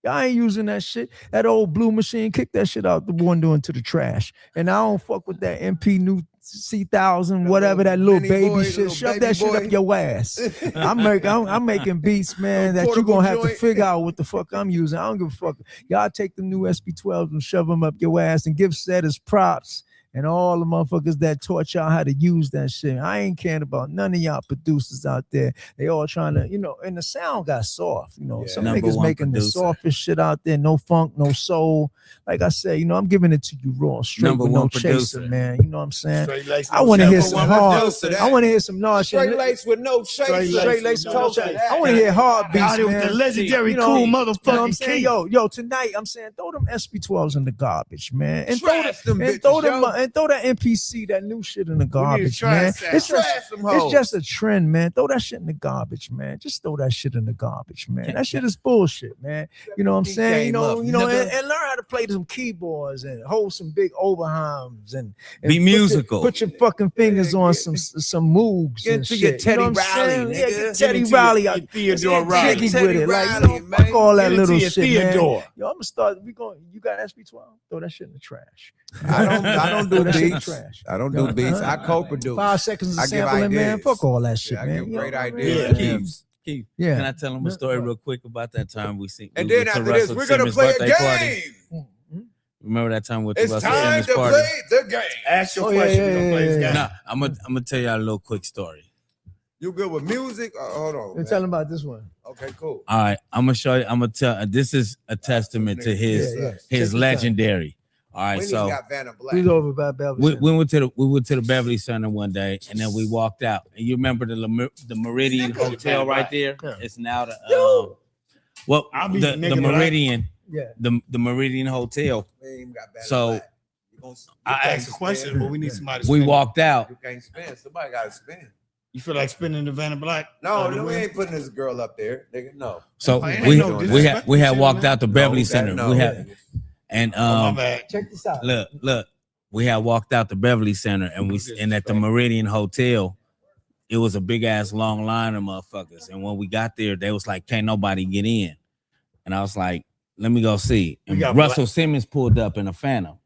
Y'all ain't using that shit. That old blue machine, kick that shit out the window into the trash. And I don't fuck with that MP new C1000, whatever that little mini baby boy, shit. little Shove baby that shit boy. up your ass. I'm making beats, man, that you portable gonna have to joint. figure out what the fuck I'm using. I don't give a fuck. Y'all take the new SP12s and shove them up your ass and give Set his props. And all the motherfuckers that taught y'all how to use that shit. I ain't caring about none of y'all producers out there. They all trying to, and the sound got soft. Some Number niggas one making the producer. softest shit out there. No funk, no soul. Like I said, I'm giving it to you raw, straight Number with no one chaser, producer. man. You know what I'm saying? Straight lace, I want to hear Number some one hard. producer, that. I want to hear some no shit. Straight lace with no chaser. Straight lace with no Toast to chaser. that. I want to hear hard beats, Out here with man. the legendary You know, cool you know what I'm motherfucking saying? King. Yo, tonight I'm saying throw them SP12s in the garbage, man. And Trash them bitches, throw yo. and throw that MPC, that new shit in the garbage, trash man. that. Trash them It's hoes. just a trend, man. Throw that shit in the garbage, man. Just throw that shit in the garbage, man. That shit is bullshit, man. You know what I'm saying? Game up, And learn how to play some keyboards and hold some big overhums and Be musical. Put your fucking fingers on some moogs. Get and to your shit. Teddy You know what I'm Riley, saying? nigga. Yeah, get Teddy Give it to Riley your out. Theodore Get Riley. jiggy Teddy with it. Like, Riley, fuck man. all that Give it to little your shit, Theodore. man. Yo, I'm gonna start. You got SP12? Throw that shit in the trash. I don't Throw do that shit in the beats. trash. I don't do beats. I co-produce. 5 seconds of I give sampling, man. ideas. Fuck all that shit, Yeah, I man. give You great know what I mean? ideas. Yeah. Keith, Yeah. can I tell him a story real quick about that time we seen? And we then went to after this, Russell we're gonna Simmons' play a birthday party? game. Remember that time we went to It's Russell time Simmons' to party? play the game. Ask your Oh, yeah, question. yeah, We gonna play yeah, this yeah. game. Nah, I'm gonna tell y'all a little quick story. You good with music? Hold on. You're man. telling about this one. Okay, cool. All right, I'm gonna show you. I'm gonna tell. This is a testament to his Yeah, yeah. Check his this out. legendary. All right, We ain't so got Vanna Black. Who's over by Beverly? we went to the Beverly Center one day, and then we walked out. And you remember the Meridian Hotel right there? Yeah. It's now the I'll be the nigga that Meridian, Yeah. the Meridian Hotel. We ain't got Vanna So, Black. You gonna- you I can't asked a question, spin. but we need somebody to We spin it. walked out. You can't spin. Somebody gotta spin. You feel like spinning the Vanna Black? No, the we wheel? ain't putting this girl up there, nigga. No. So Ain't we no disrespect we to had you, walked man. out the Beverly No, Center. no. We had and Oh, my bad. Check this out. look, we had walked out the Beverly Center, and and at the Meridian Hotel, it was a big ass long line of motherfuckers. And when we got there, they was like, "Can't nobody get in," and I was like, "Let me go see." And We got Russell Simmons pulled up in a Phantom.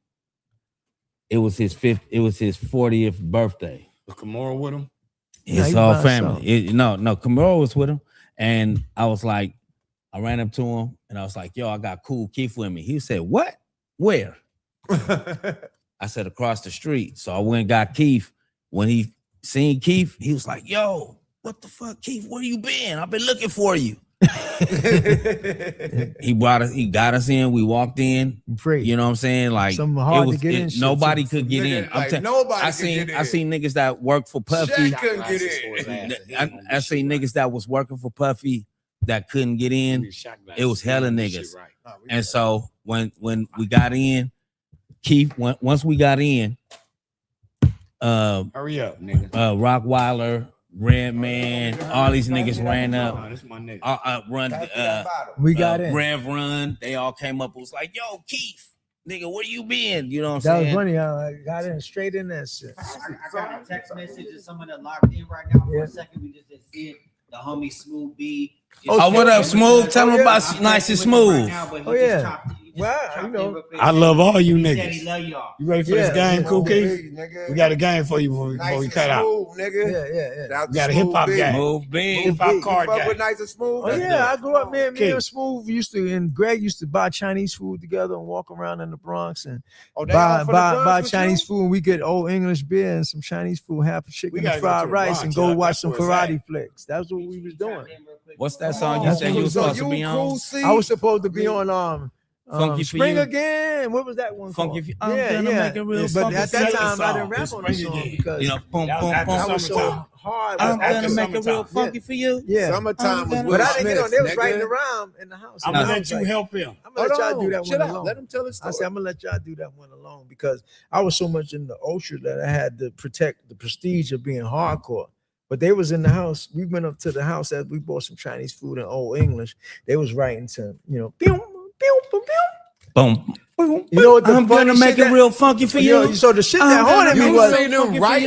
It was his 40th birthday. Was Kimura with him? Nah, His he whole by family. No, Kamara was with him, and I was like, I ran up to him, and I was like, "Yo, I got Kool Keith with me." He said, "What? Where?" I said, "Across the street." So I went and got Keith. When he seen Keith, he was like, "Yo, what the fuck, Keith? Where you been? I've been looking for you." He got us in. We walked in. Free. You know what I'm saying? Like Something hard to get in, shit, nobody too. could get in. Nigga, like, telling- nobody I could seen get I in. seen niggas that worked for Puffy. Shaq couldn't get in. I seen niggas that was working for Puffy that couldn't get in. It was hella niggas. And so when we got in, Keith, once we got in, Hurry up, nigga. Rockweiler, Redman, all these niggas ran Oh, up. this is my nigga. Run, We got in. Rev Run. They all came up. It was like, "Yo, Keith, nigga, where you been?" You know what That I'm was saying? funny. I got in straight in that shit. I got a text message of someone that locked in right now for Yeah. a second. We just didn't see it. The homie Smooth B. Oh, what up, Smooth? Tell him about Nice and Smooth. Oh, yeah. Well, you know, I love all you He said he niggas. love y'all. You ready for this Yeah. game, Kool Keith? Nigga. We got a game for you before we cut out. Smooth, nigga. yeah. Shout out We got to a hip hop Smooth B. game. Move big. Hip hop You card fuck game. with Nice and Smooth? Oh Let's yeah, I do grew up, man. Me Keith. and Smooth used to, and Greg used to buy Chinese food together and walk around in the Bronx and it. Oh, they all from the Bronx buy with Chinese you? food. And we get old English beer and some Chinese food, half a chicken We and gotta go fried to the rice, Bronx, and go y'all. watch That's some where it's karate flicks. That's what we was doing. What's that song you That's said what you we was was supposed to So be you on? Cool C? I was supposed to be on Funky for Spring You? Again. What was that one Funky called? for You. I'm gonna make it real But funky at for that you. time, I song. didn't rap It's on that Spring song Again. because You know, boom, That was boom, at the boom. I was so summertime. hard. I'm with at gonna the make it real summertime. funky for you. yeah. Summertime was But Will But I didn't get Smith, on. They was nigga. writing around in the house. I'm And gonna I let was you like, help him. I'm gonna let y'all do that Chill one out. alone. Let him tell his I story. said, I'm gonna let y'all do that one alone because I was so much in the ultra that I had to protect the prestige of being hardcore. But they was in the house. We went up to the house as we bought some Chinese food in Old English. They was writing to, pew, pew, pew, pew. Boom, You know what the I'm funny gonna make shit it real funky for you. Yo, so the shit that I'm haunted gonna me You was seen them right?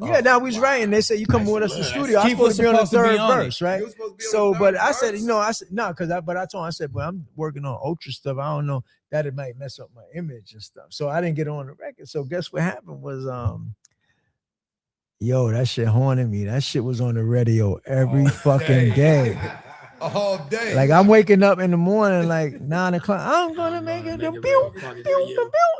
yeah, now we was writing. They said you come with us in the studio. I was Keith was supposed to be on the supposed to be third on it. verse, right? You was supposed to be on So, the but third I said, verse? you know, I said no, because but I told him, I said, well, I'm working on ultra stuff. I don't know that it might mess up my image and stuff. So I didn't get on the record. So guess what happened was yo, that shit haunted me. That shit was on the radio every fucking day. All day. Like I'm waking up in the morning, like 9 o'clock. I'm gonna make it.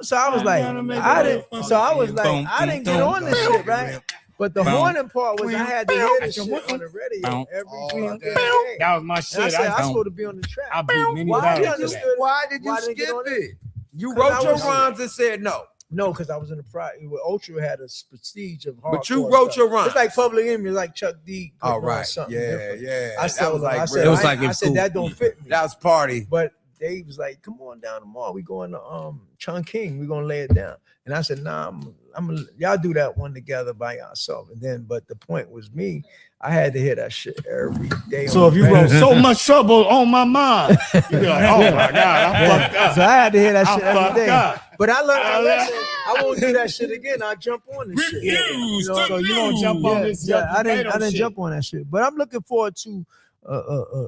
So I was like, I didn't. So I was like, I didn't get on this shit, right? But the haunting part was I had to hear this shit on the radio every fucking day. That was my And shit. I said I'm supposed to be on the track. I beat many Why you battles. understood? Why did you Why didn't skip get on it? You 'Cause wrote I your was- rhymes and said no. No, because I was in the pride. Ultra had a prestige of hardcore. But you wrote stuff. your rhymes. It's like Public Enemy, like Chuck D. All putting on right. something Yeah, different. yeah. I said, that was like I said, It was I, like I if said Kool- that don't fit me. that was party. But Dave was like, "Come on down tomorrow. We going to Chungking. We gonna lay it down." And I said, "Nah, I'm y'all do that one together by yourself." And then, but the point was me. I had to hear that shit every day. So if you wrote so much trouble on my mind, you be like, oh my God, I fucked up. So I had to hear that I shit every fucked day. up. But I learned my lesson. I won't do that shit again. I'll jump on this shit. Refuse You know, so you don't jump on this. I didn't jump on that shit. But I'm looking forward to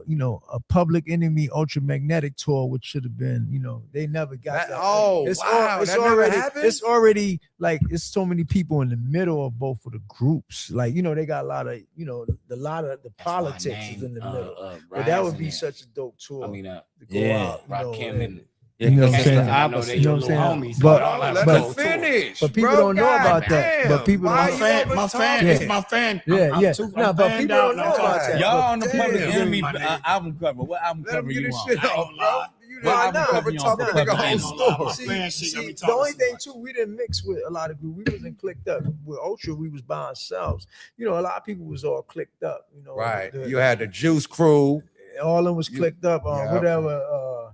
you know, a Public Enemy Ultramagnetic tour, which should have been, you know, they never got that. Oh, It's wow. it's that never already happened? it's already like it's so many people in the middle of both of the groups. Like, you know, they got a lot of, you know, the politics is in the middle. But that would be such a dope tour. I mean, to go yeah. out, you know, Rakim and you know what I'm Catch saying? the opposite. You know what I'm saying? But let but- us finish. but people bro. don't know about God that. damn. But people Why don't- you over My fan, talking? it's my fan. Yeah, I'm yeah. too- No, I'm but fanned people out don't know like about that. that. Y'all on the Damn. Public Enemy My nigga. album cover. What album Let him cover get you his on? shit off, bro. You Well, didn't nah, over you talk on the Public nigga whole Enemy. story. See, fan shit got me the talking only so thing much. too, we didn't mix with a lot of group. We wasn't clicked up. With Ultra, we was by ourselves. You know, a lot of people was all clicked up. You know, Right. You had the Juice Crew. all of them was you- clicked up. yeah. Whatever.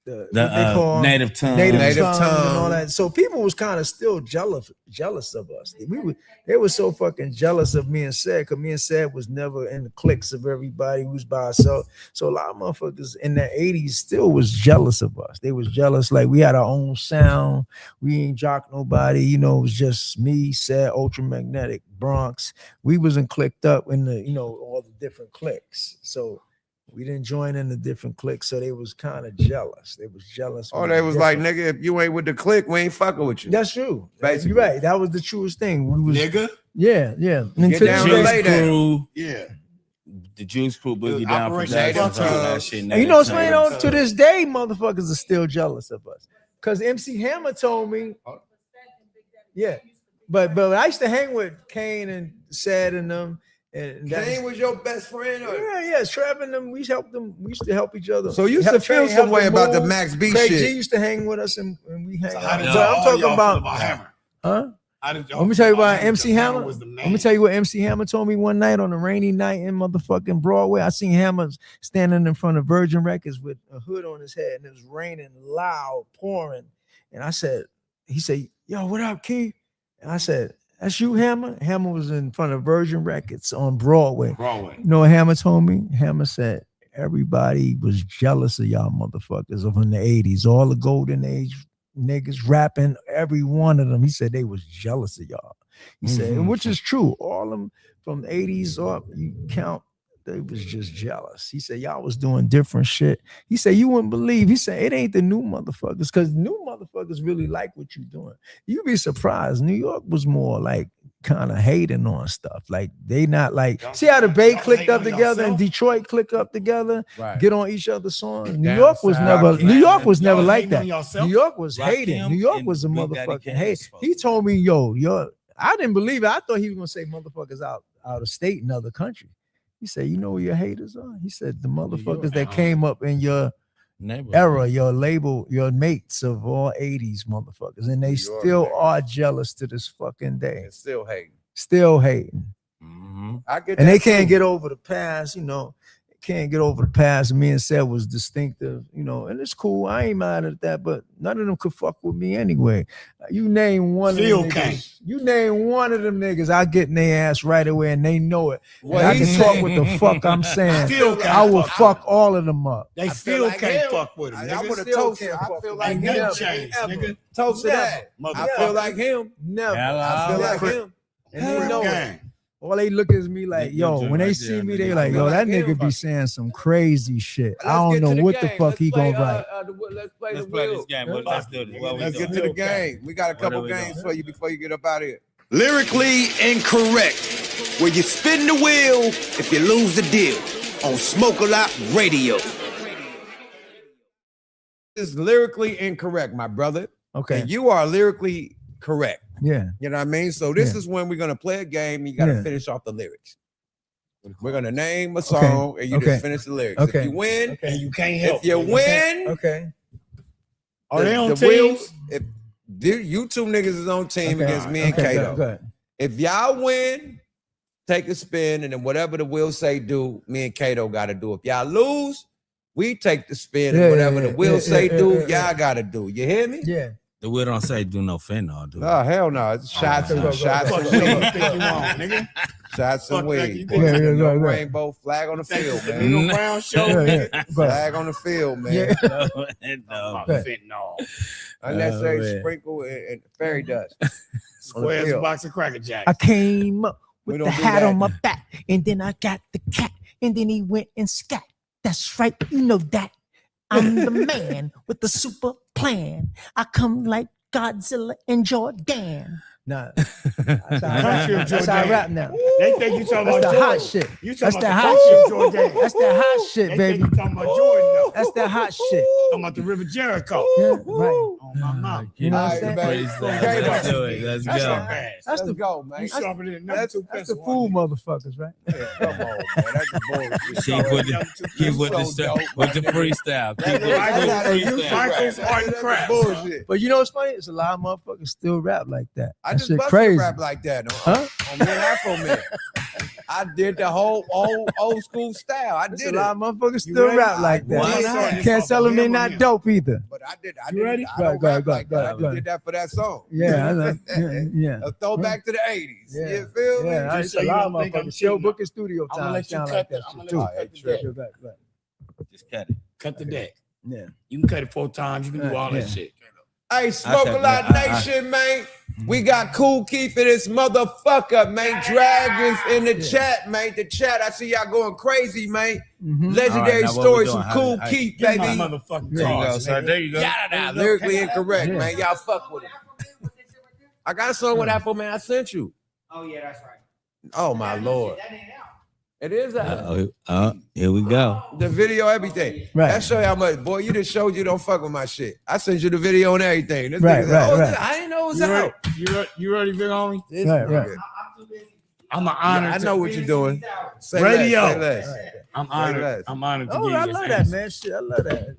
The The what they call 'em? Native Tongue. Native Tongue. tongue and all that. So people was kind of still jealous of us. They were so fucking jealous of me and Sad, because me and Sad was never in the cliques of everybody. We was by ourselves. So a lot of motherfuckers in the 80s still was jealous of us. They was jealous, like we had our own sound. We ain't jock nobody. You know, it was just me, Sad, Ultramagnetic, Bronx. We wasn't clicked up in the, you know, all the different cliques. So we didn't join in the different cliques, so they was kind of jealous. They was jealous. Oh, we they was like, different. nigga, if you ain't with the clique, we ain't fucking with you. That's true. Basically. You're right. That was the truest thing. We was, Nigga. yeah. And Get to down this and day- lay down. Crew, Yeah. the Juice Crew, Boogie Dude, Down Operation Productions, Native all that Tongue. shit. And you know what's Native funny Tongue. though? To this day, motherfuckers are still jealous of us. Cause MC Hammer told me, yeah. But I used to hang with Kane and Sad and them. And that Kane was your best friend? Or? yeah, Trav and them. We helped them. We used to help each other. So you used to feel Train some helped way them about the move. Max B Craig shit. G used to hang with us and we hang So out. how did But y'all, I'm all talking y'all about, feel Hammer? huh? How did y'all Let me feel tell you about Hammer? MC Because Hammer. was the Let me man. tell you what MC Hammer told me one night on a rainy night in motherfucking Broadway. I seen Hammer standing in front of Virgin Records with a hood on his head, and it was raining loud, pouring. And he said, yo, what up, Key? And I said, that's you, Hammer? Hammer was in front of Virgin Records on Broadway. Broadway. You know what Hammer told me? Hammer said, everybody was jealous of y'all motherfuckers of in the 80s. All the golden age niggas rapping, every one of them. He said they was jealous of y'all. He said, and which is true. All of them from the 80s up, you count, they was just jealous. He said, y'all was doing different shit. He said, you wouldn't believe. He said, it ain't the new motherfuckers, because new motherfuckers really like what you're doing. You'd be surprised. New York was more like kind of hating on stuff. Like they not like, see how the Bay clicked up together and Detroit clicked up together, Right. get on each other's songs. New Down York was south, never, Rakim. New York was never Y'all like hating that. on yourself? New York was Rakim hating. New York and was a Big Daddy motherfucking Kane hate. was supposed He to. told me, yo, I didn't believe it. I thought he was gonna say motherfuckers out of state and other country. He said, you know who your haters are? He said, the motherfuckers that came up in your Neighborhood. era, your label, your mates of all 80s motherfuckers. And they New York still niggas. are jealous to this fucking day. And still hating. Still hating. Mhm. I get And that they can't too. get over the past, you know. can't get over the past. Me and Seth was distinctive, you know, and it's cool. I ain't mad at that, but none of them could fuck with me anyway. You name one Still of them can't. niggas. You name one of them niggas, I get in their ass right away, and they know it. Well, And I he can talk what the fuck I'm saying. Still can't I will fuck fuck all of them up. They I feel still like can't him. fuck with him. I Nigga. would have Still told you. can't I fuck feel with like Ain't him. nothing changed, nigga. Toast to that. Mother- I feel like him. Never. I feel like him. And they know it. Gang. All they look at me like, yo, when they see me, they like, yo, that nigga be saying some crazy shit. I don't know what the fuck he gonna write. Let's play Let's the play wheel. this game. Let's do this. What we Let's get doing? to the game. We got a couple we games doing? for you before you get up out of here. Lyrically incorrect. Where you spin the wheel if you lose the deal. On Smoke a Lot Radio. This is lyrically incorrect, my brother. Okay. And you are lyrically correct. Yeah. You know what I mean? So this Yeah. is when we're gonna play a game. You gotta Yeah. finish off the lyrics. We're gonna name a song and you Okay. just finish the lyrics. Okay. If you win, And you can't help. if you it. win, Okay. Are they on the teams? wheels. If you two niggas is on team Okay. against me and Okay, Kato. good. If y'all win, take a spin, and then whatever the wheel say do, me and Kato gotta do. If y'all lose, we take the spin, Yeah, and whatever yeah, the wheel yeah, say yeah, do, yeah, y'all gotta do. You hear me? Yeah. The wheel don't say do no fentanyl, dude. Oh hell no! It's shots go, and go, shots go, and Fuck go, you weed. think you want, nigga. Shots and Fuck that, weed. you Boy, think- Yeah, yeah, no right, right. rainbow flag on the field, The man. Nino Brown show, Yeah, nigga. yeah. Go. Flag on the field, man. Yeah. no. About Right. fentanyl. Unnecessary Oh, man. sprinkle and fairy dust. Squares field. a box of Cracker Jacks. I came up We with don't the do hat that. on my back, and then I got the cat, and then he went and scat. That's right, you know that. I'm the man with the super plan. I come like Godzilla and Jordan. Nah, that's how I rap now. They think you talking That's about the hot Jordan. shit. You talking That's about the the hot country shit. of Jordan. That's that hot shit, They baby. think you talking about Jordan, though. That's that hot shit. Talking about the River Jericho. Yeah, right. On my mouth. You know what I'm All saying? right, Please, Okay, let's do it. Let's That's go. not bad. That's Let's the go, man. You sharper than number that's- two that's the pencil. fool motherfuckers, right? Yeah, come on, man. That's the bullshit. Keep with the keep with the So dope, with the my nigga. freestyle. Keep That's with not the a freestyle. Michael's art and That's crafts. bullshit. But you know what's funny? It's a lot of motherfuckers still rap like that. I That just shit busted crazy. rap like that Huh? on me and Afro Man. I did the whole old school style. I There's did a lot it. of motherfuckers You still ready? rap like that. Why You not? can't tell them they not dope either. But I did. You ready? I don't Go ahead, rap go like ahead, that. I go just ahead. did that for that song. Yeah, I know. Yeah. A throwback to the 80s. Yeah. You feel me? Yeah, Just it's so a you lot don't of think I'm motherfuckers. Show cheating. book and studio I'm time. gonna let you sound cut like the. that I'm shit gonna let too. you cut the deck. Go back, go back. Just cut it. Cut the deck. Yeah. You can cut it 4 times. You can do all Yeah. that shit. Hey, Smoke a Lot Nation, man. We got Kool Keith in this motherfucker, man. Dragons in the chat, man. The chat, I see y'all going crazy, man. Mhm. Legendary All right, now what we stories doing? from How Kool did- Keith, Give me baby. my motherfucking There you cards, So nigga. there you go. Lyrically incorrect, Yeah. man. Y'all fuck with it. I got a song with Afro Man I sent you. Oh yeah, that's right. Oh, my Lord. It is out. Here we go. The video, everything. Right. That show you how much, boy, you just showed you don't fuck with my shit. I sent you the video and everything. This Right, nigga said, right, oh, right. I didn't know it was You ready? out. You ready, big homie? This Right, nigga. right. I'm an honor. I to- know what you're doing. Say Radio. less, say less. I'm Say honored. less. I'm honored to Oh, give I you love this that, answer. man. Shit, I love that.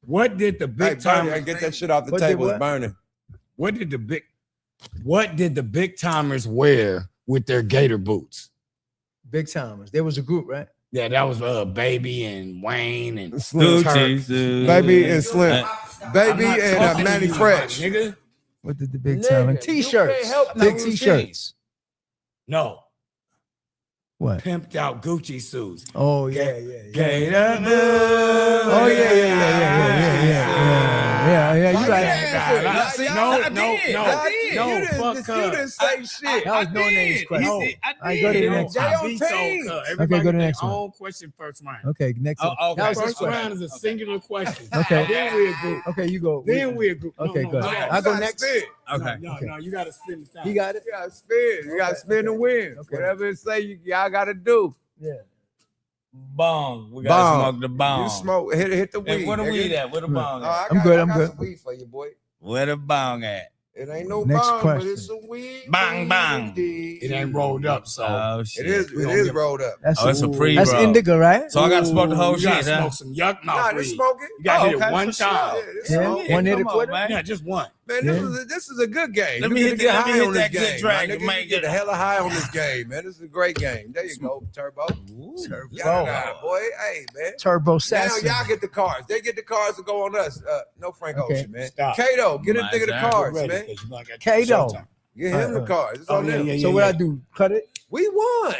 What did the Hey, big Bernie, time? get that shit off the What did table. It's what? burning. What did the big timers wear with their gator boots? Big timers. There was a group, right? Yeah, that was Baby and Wayne and Slim Gucci, Turk. Baby and Slim. Baby I'm not and talking to Manny you, Fresh. nigga. What did the big Nigga, time? you T-shirts. can't help Big no T-shirts. No, What? pimped out Gucci suits. Oh yeah, yeah. Gator boots. Oh yeah. You Why right. you answering? No, fuck You her. didn't say shit. That was no names question. No. All right, go to the next They one. on team. Everybody go to the get next their one. own question first round. Okay, next one. okay. That was his First question. round is a singular question. Okay. Then we a group. Okay, you go. Then we a group. Okay, good. I go next. Okay. No, you gotta spin the time. You got it. You gotta spin. You gotta spin and win. Okay. Whatever it say, y'all gotta do. Yeah. Bong. We Bong. gotta smoke the bong. You smoke. Hit the weed. Hey, where the nigga. weed at? Where the bong Oh, at? I I'm got- good, I I'm got good. some weed for you, boy. Where the bong at? It ain't no Next bomb, but question. it's some weed. Bang, bang. indeed. It ain't rolled up, so Oh shit. It is. We It gonna is get- rolled up. That's Oh, it's a pre-roll. That's indica, right? So I gotta smoke the whole you gotta shit, huh? smoke some yuck Nah, mouth just weed. smoke it. You gotta hit okay, it one for sure. time. Yeah, this Yeah. smoke. One hit come a on, quitter? man. Yeah, just one. Man, this is a good game. Let You me get hit to get that- let me high hit on that this good game, dragon, my nigga. man. You get a hella high on this game, man. This is a great game. There you go, Turbo. Turbo. Boy. Hey, man. Turbo Now Sasson. y'all get the cards. They get the cards to go on us. No Frank Okay. Ocean, man. Stop. Kato, get a Nice, nigga the man. cards, Ready, man. 'cause you know I got Kato. showtime. Get him the cards. It's Oh, on them. yeah, So what I do? Cut it? We won.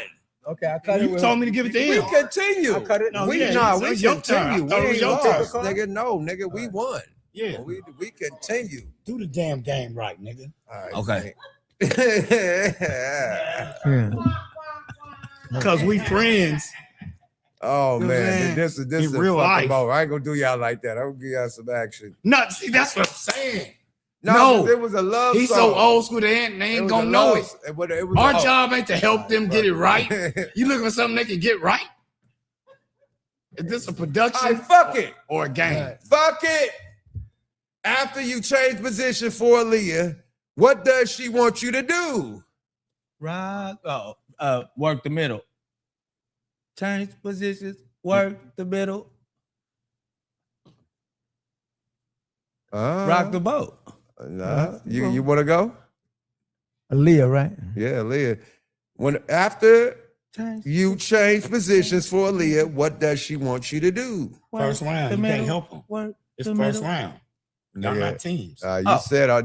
Okay, I cut it. You told me to give it to We him. continue. I cut it. No, we yeah, we it's your turn. I continue. thought it We was ain't your lost, turn. nigga. No, nigga, we won. Yeah. We continue. Do the damn game right, nigga. All right. Okay. Man. Yeah. Because we friends. Oh You know what I'm man, saying? this is In a real fucking life. moment. I ain't gonna do y'all like that. I'm gonna give y'all some action. No, see, that's what I'm saying. No, No. it was a love He's song. so old school, they ain't gonna know it. Our job ain't to help them get it right. You looking for something they can get right? Is this a All production right, fuck it. or a game? Fuck it. After you change position for Aaliyah, what does she want you to do? Rock. Work the middle. Change positions. Work the middle. Rock the boat. Nah. You want to go? Aaliyah, right? Yeah, Aaliyah. After Change. you change positions for Aaliyah, what does she want you to do? First round. You can't help them. Work It's the first middle. round. Y'all Nigga, not teams.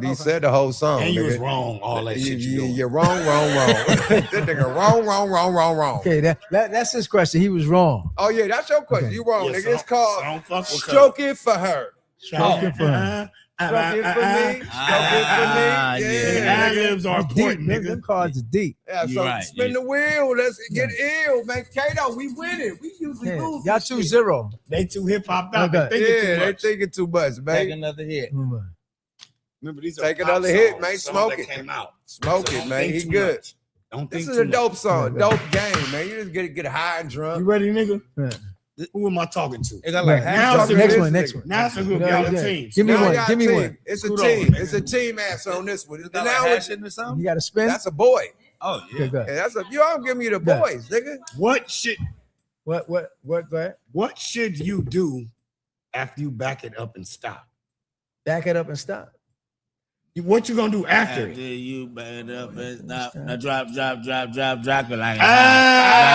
you said the whole song. And you nigga. was wrong. All that shit you doing. You're wrong. That nigga wrong. Okay, that's his question. He was wrong. Oh yeah, that's your question. Okay. You wrong, Yeah, nigga. so It's called don't fuck with Stroke It for Her. Stroking for him. Stroke it for me. Stroke it for me. The Yeah, nigga. ad-libs are Deep, important, them nigga. cards are deep. Yeah, You so right, spin yeah. the wheel. Let's get ill, man. Kato, we winning. We usually Yeah. lose. Y'all this shit. 2-0. They too hip hop out. Okay. They thinking too Yeah, they much. thinking too much, Take man. another hit. Remember, these Take are pop another hit, songs, man. songs Smoke that it. Came out. Smoke So it, don't man. think He too good. much. Don't This think is too a dope song, Yeah. dope game, man. You just get high and much. You drunk. ready, nigga? Yeah. Who am I talking to? It got like Yeah. half. Now talking it's a to Next this one, nigga. next one. Now it's a group. Yeah, Y'all yeah. a team. Give me Now one. y'all Give me team. one. It's a Scoot team. over, It's a team answer on this one. It got Now like it's- hashing or something. You got to spin? that's a boy. Oh yeah. Okay, go ahead. Yeah, that's a you don't give me the Yeah. boys, nigga. What should What? Go ahead. what should you do after you back it up and stop? Back it up and stop. What you gonna do after After it? you back up and stop. Now drop it like it's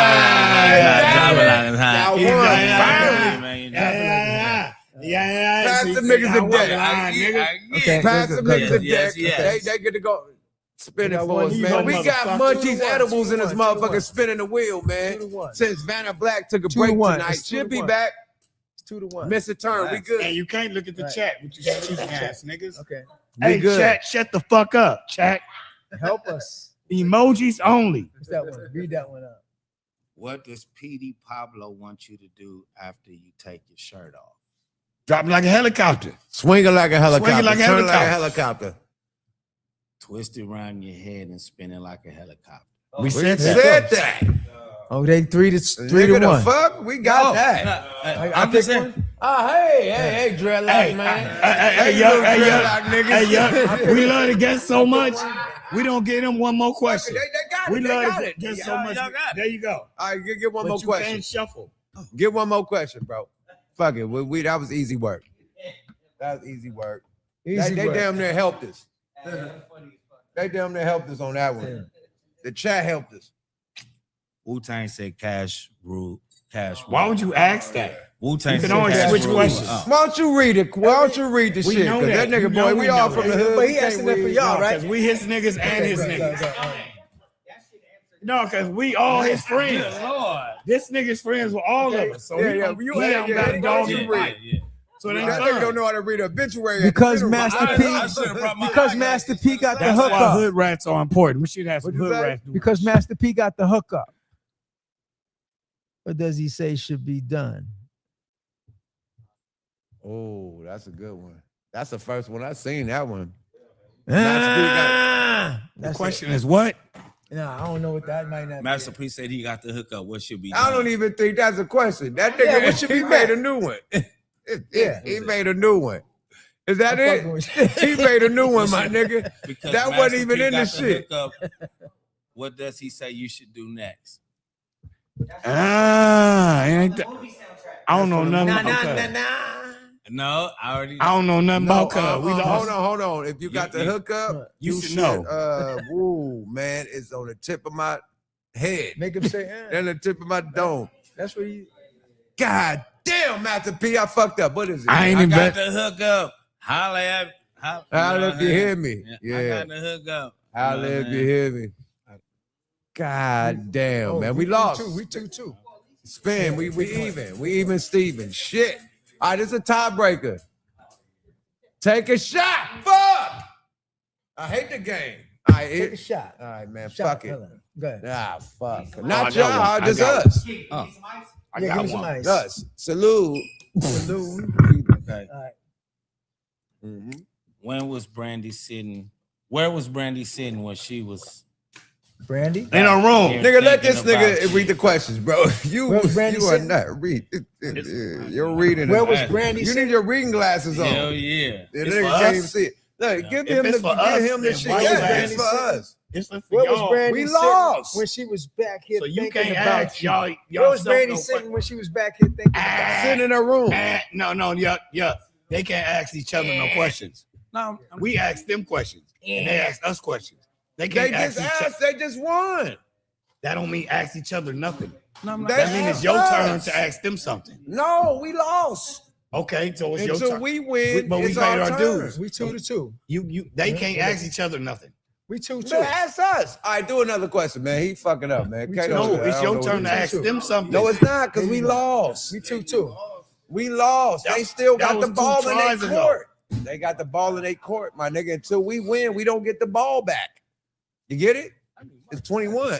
Ah, drop it like it's hot. Y'all He's won. got- Finally. Man, you know. Yeah. Pass See, the see, niggas I a walk deck. the line, nigga. Okay. Pass good, them good, niggas good. the Yes, deck. yes. They get to go spinning got for one, us, you man. got We got motherfucker. munchies 2-1, edibles in this 2-1, motherfucker spinning the wheel, man. 2-1. Since Vanna Black took a 2-1. break tonight, It's she'll be 2-1. back. It's 2-1. Miss a turn. We Right. good. And you can't look at the Right. chat with your cheating ass niggas. Okay. Hey, We good. chat, shut the fuck up, chat. Help us. Emojis only. What's that one? Read that one out. What does PD Pablo want you to do after you take your shirt off? Drop it like a helicopter. Swinging like a helicopter. Swinging like a Turn like a helicopter. helicopter. Twist it around your head and spin it like a helicopter. We We said said that. that. Oh, they 3 to Nigga, the 1. fuck? We got that. I'm just saying. Oh, hey, dreadlock, Hey, man. yo, you hey, yo, dreadlock niggas. hey, yo. We love the guests so much. We don't get them one more They question. got it. We They love got the it. guests Yeah, so much. y'all got it. There you go. All right, get one But more you question. can't shuffle. Get one more question, bro. Fuck it. That was easy work. That was easy work. Easy They work. damn near helped us. They damn near helped us on that one. The chat helped us. Wu-Tang said cash rule. Cash. Why would you ask that? Wu-Tang You can said always cash switch rule. questions. Why don't you read it? Why don't you read the We shit? know Because that that. nigga You know boy, we we all know from that. the hood. But he We can't asking that for read. y'all, No, right? because we his niggas and his niggas. No, because we all his friends. This nigga's friends with all of us. So Yeah, he yeah, don't, you he ain't- don't got a yeah, dog you in the read. fight. So it ain't That nigga don't fun. know how to read a obituary. Because at the funeral. Master P- I should've brought my Because mic. Master P got the That's why hookup. hood rats are important. We should have some What'd you hood say? rats. doing Because shit. Master P got the hookup. What does he say should be done? Oh, that's a good one. That's the first one I seen. That one. The question is what? No, I don't know what that might not Master be. P said he got the hookup. What should be I done? don't even think that's a question. That Yeah, nigga, what should he be made done? a new one. Yeah. He made a new one. Is that I'm it? fucking with you. He made a new one, my nigga. Because That Master wasn't even P in the got shit. hookup, what does he say you should do next? Ah, ain't that, I don't know nothing. Okay. No, I don't know nothing No, about Cuz. We lost. hold on. If you got the hookup, You should know. Woo, man, it's on the tip of my head. Make him say, Then the tip of my dome. That's what you. God damn, Master P, I fucked up. What is it? I ain't I even got bet. the hookup. Holla at Holla if you hear me. I Yeah. got the hookup. Holla if you hear me. God damn, man. We lost. We 2-2. Spin. We even. We even Steven. Shit. All right, this is a tiebreaker. Take a shot. Fuck. I hate the game. All right, Take a shot. All right, man. Shot, Fuck it. fella. Go ahead. Ah, fuck. I Not got y'all, one. just I got us. I Yeah, got give me some one. ice. Us. Salute. Salute. Okay. All right. Mhm. When was Brandy sitting? Where was Brandy sitting when she was? Brandy. In a room. Here Nigga, let this thinking about nigga read the questions, bro. You Where was Brandy are sitting? not read. You're reading. Where it. was Brandy? You sitting? need your reading glasses on. Hell yeah. The It's nigga for can't even us? see it. Look, give If him it's the for us, give him the then shit. why Yeah, was it's Brandy for us. It's for Where was y'all. Brandy We sitting lost. when she was back here So you thinking can't about ask you? y'all. Where was don't Brandy know sitting when she was back here thinking about Sit in a room. No, yeah. They can't ask each other no questions. No, We ask them questions, and they ask us questions. They They can't just ask each other. asked. They just won. That don't mean ask each other nothing. no, I'm not. They That means it's asked your turn us. to ask them something. No, we lost. Okay, so it's your Until turn. we win, But we it's paid our our turn. dues. We 2-2. They can't ask each other nothing. We 2-2. So ask us. All right, do another question, man. He fucking up, man. We Kato, No, I it's don't your know turn what to it ask is. them something. No, it's not, because we lost. We 2-2. We lost. They still that got the was two ball in their tries ago. court. They got the ball in their court, my nigga. Until we win, we don't get the ball back. You get it? It's 21.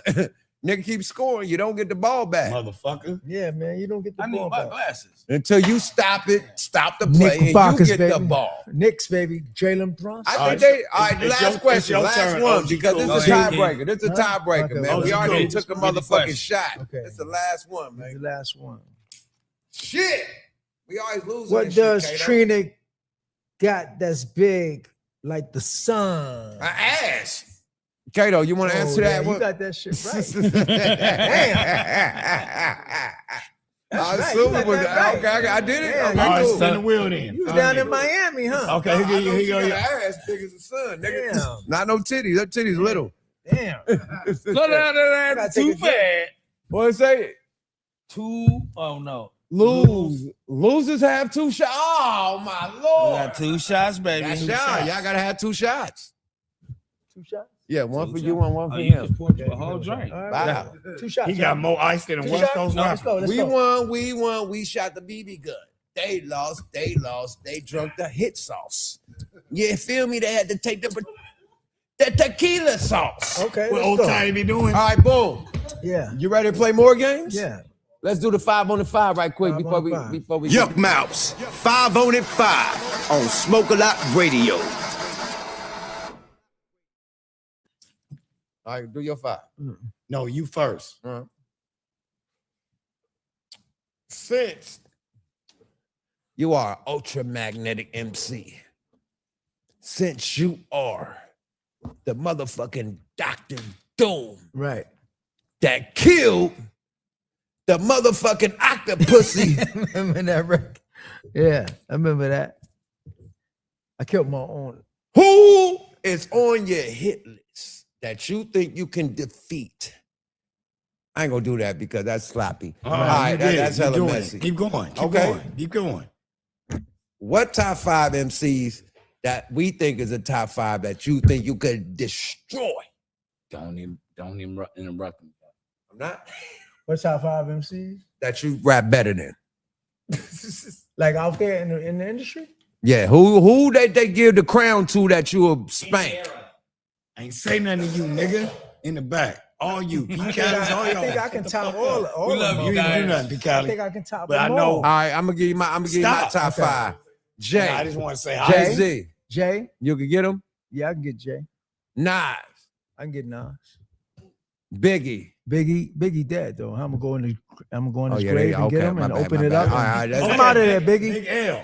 Nigga keep scoring. You don't get the ball back. Motherfucker. Yeah, man, you don't get the I need ball my back. glasses. Until you stop it, stop the play, and you Knickerbockers, get the baby. ball. Knicks, baby. Jalen Brunson. I All think right, they. so All right, it's last your- question, it's your last turn, one, OG because Kool. this is a Go ahead, tiebreaker. This is a Huh? tiebreaker, Okay, man. We OG already Kool. took a Read the motherfucking question. shot. Okay. It's the last one, That's man. the last one. Shit, we always lose. What this does shit, Kato. Trina got that's big like the sun? An ass. Kato, you want to answer that You one? got that shit right. I right. assume You it got was that right. okay. I did it. Damn, Okay, All right, cool. spin the wheel then. You was down in Miami, huh? Okay, I here know you she got go. an ass big as the sun, nigga. Damn. Not no titties. Her titties little. Damn. Slow down that Gotta ass take too a drink. bad. What it say? Oh no. Losers have two shots. Oh my We lord. got 2 shots, baby. That's 2 y'all. shots. Y'all gotta have 2 shots. 2 shots. Yeah, one Two for you shots. and one for Oh, you him. just poured you a whole drink. All right. Wow. 2 shots. He got more ice than a 2 West shots. Coast No, let's rapper. go. Let's We go. won. We shot the BB gun. They lost. They drunk the hit sauce. You feel me? They had to take the tequila sauce. Okay. What Let's old go. time be doing? All right, boom. Yeah. You ready to play more games? Yeah. Let's do the 5 on the 5 right quick 5 before on we the 5. before we Yuck Mouths, 5 on it 5 on Smoke a Lot Radio. All right, do your 5. No, you first. Since you are an ultramagnetic MC, since you are the motherfucking Dr. Doom Right. that killed the motherfucking octopussy. Remember that record? Yeah, I remember that. I killed my own. Who is on your hit list that you think you can defeat? I ain't gonna do that because that's sloppy. All right, you did. that's You're hella doing messy. it. Keep going. Keep Okay. going. Keep going. What top 5 MCs that we think is a top 5 that you think you could destroy? Don't even interrupt me. I'm not. What's top 5 MCs? That you rap better than. Like out there in the industry? Yeah, who they give the crown to that you will spank? Ain't say nothing to you, nigga. In the back. All you. P. I Callie's all think y'all. I can top all We of love them. You you ain't do guys. nothing, P. I Callie. think I can top But I them know- all. All right, I'm gonna give you my Stop. top Okay. 5. Jay, I just want to say hi. Jay Z, Jay? you can get him. Yeah, I can get Jay. Nas, I can get Nas. Biggie. Biggie dead though. I'm gonna go in his yeah, grave and get him my and bad, open my it bad. up. All right, and- that's- Come out of there, Biggie. Big L.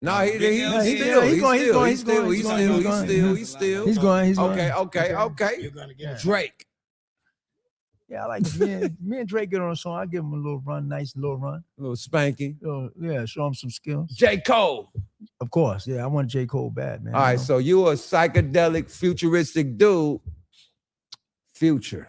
No, he's still. He's going. Okay. You're gonna get it. Drake. Yeah, I like it. Me and Drake get on a song. I give him a little run, nice little run. A little spanky. Yeah, show him some skills. J. Cole. Of course, yeah, I want J. Cole bad, man. All right, so you a psychedelic, futuristic dude. Future.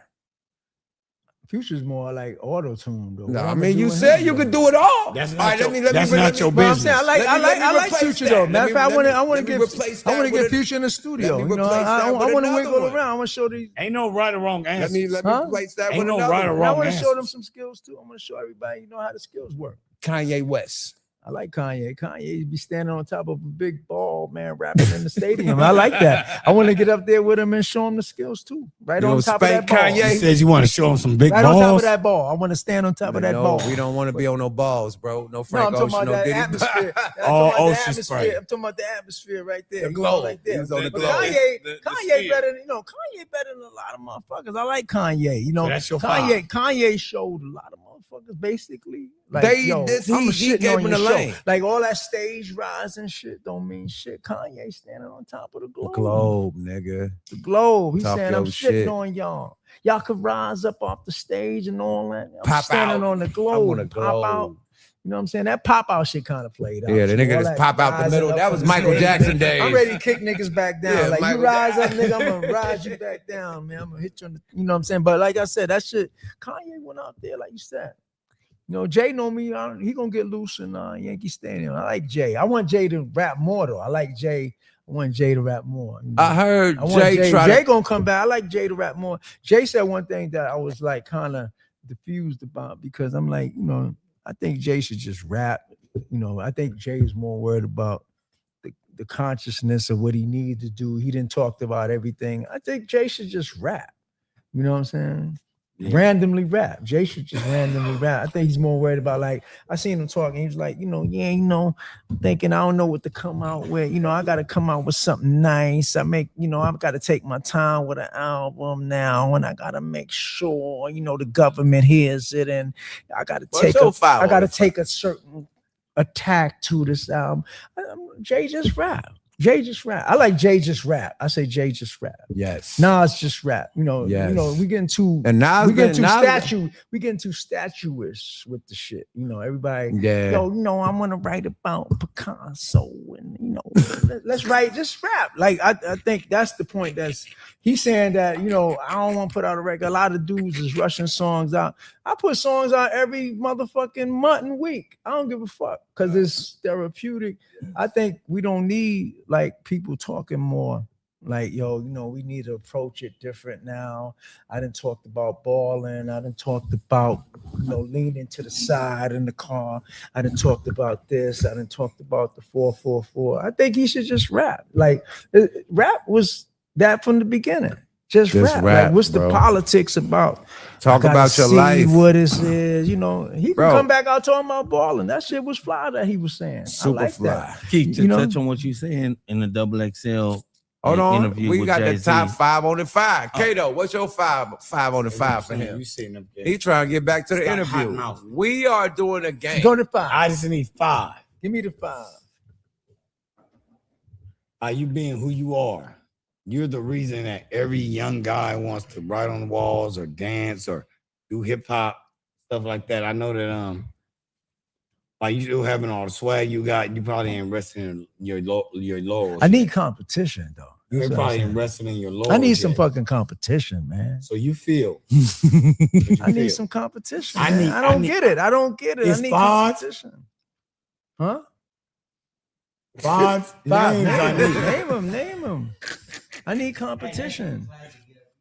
Future's more like auto tune though. No, What I I'ma mean do you with said him, you though? could do it all. That's All not right, your, let me that's not your But I'm business. saying I like replace Future that. though. Matter of fact, I want Let to me give. replace I want to that with get a- Future in the studio. let me You know, replace that I with want to another wiggle one. around. I want to show these. Ain't no right or wrong answer. Let me Huh? replace that Ain't with no another right or one. And I wrong want to show them answers. some skills too. I want to show everybody, how the skills work. Kanye West. I like Kanye. Kanye be standing on top of a big ball, man, rapping in the stadium. I like that. I want to get up there with him and show him the skills too. Right You on gonna top of that spank ball. Kanye? You said you want to show him some big Right on top of balls. that ball. I want to stand on top of that No, ball. we don't want to be on no balls, bro. No No, Frank I'm talking Ocean, about no that Diddy. atmosphere. I'm Oh, talking about the ocean atmosphere. spray. I'm talking about the atmosphere right there. The You glow. know, like He that. was on the But glow. Kanye sphere. better than Kanye better than a lot of motherfuckers. I like Kanye. So that's your Kanye showed a lot of motherfuckers basically. Like, He I'm gave shitting on him your the show. lane. Like all that stage rising shit don't mean shit. Kanye standing on top of the The globe. globe, nigga. The globe. He's Talk saying your I'm shit. shitting on y'all. Y'all could rise up off the stage and all that. I'm Pop standing out. on the I globe. want to Pop out. You know what I'm saying? That pop out shit kind of played out. Yeah, the So nigga all just that pop out the rising middle. up That on was the Michael stage, Jackson I'm days. ready to kick niggas back down. Yeah, like Michael you rise up, nigga, I'm gonna rise you back down, man. I'm gonna hit you on the, you know what I'm saying? But like I said, that shit, Kanye went out there, like you said. Jay know me. He gonna get loose in Yankee Stadium. I like Jay. I want Jay to rap more though. I like Jay. I want Jay to rap more. I heard I want Jay try Jay to. gonna come back. I like Jay to rap more. Jay said one thing that I was like kind of diffused about because I'm like, I think Jay should just rap. I think Jay is more worried about the consciousness of what he needs to do. He didn't talk about everything. I think Jay should just rap. You know what I'm saying? Yeah. Randomly rap. Jay should just randomly rap. I think he's more worried about I seen him talking. He was like, I'm thinking I don't know what to come out with. I got to come out with something nice. I've got to take my time with an album now, and I got to make sure, the government hears it, and I got to take a certain attack to this album. Jay just rap. Jay just rap. I like Jay just rap. I say Jay just rap. Yes. Nas just rap. Yes. We getting too And Nas we getting been- too Nas- we getting too statuish with the shit. Everybody. Yeah. I'm gonna write about Picasso and let's write just rap. Like I think that's the point. He's saying that I don't want to put out a record. A lot of dudes is rushing songs out. I put songs out every motherfucking month and week. I don't give a fuck because it's therapeutic. I think we don't need like people talking more like, we need to approach it different now. I done talked about balling. I done talked about, leaning to the side in the car. I done talked about this. I done talked about the 444. I think he should just rap. Like rap was that from the beginning. Just rap. Like, what's bro. the politics about? Talk about your life. What this is, he can Bro. come back out talking about balling. That shit was fly that he was saying. Super I like fly. that. Keith, to touch on what you saying in the Double XL Hold on. interview We with got Jay-Z. the top 5 on the 5. Kato, what's your five on the 5 for him? You seen them? He trying to get back to the Stop interview. hot-mouthing. We are doing a game. Go to 5. I just need 5. Give me the 5. Are you being who you are? You're the reason that every young guy wants to write on the walls or dance or do hip hop, stuff like that. I know that like you still having all the swag you got, you probably ain't resting in your laurels. I need competition though. You're That's what probably I'm saying. ain't resting in your laurels. I need some yet. fucking competition, man. So you feel. I need some competition. I man. need- I don't I need- get it. I don't get it. It's I need 5. competition. Huh? 5 names I need. Name them. I need competition.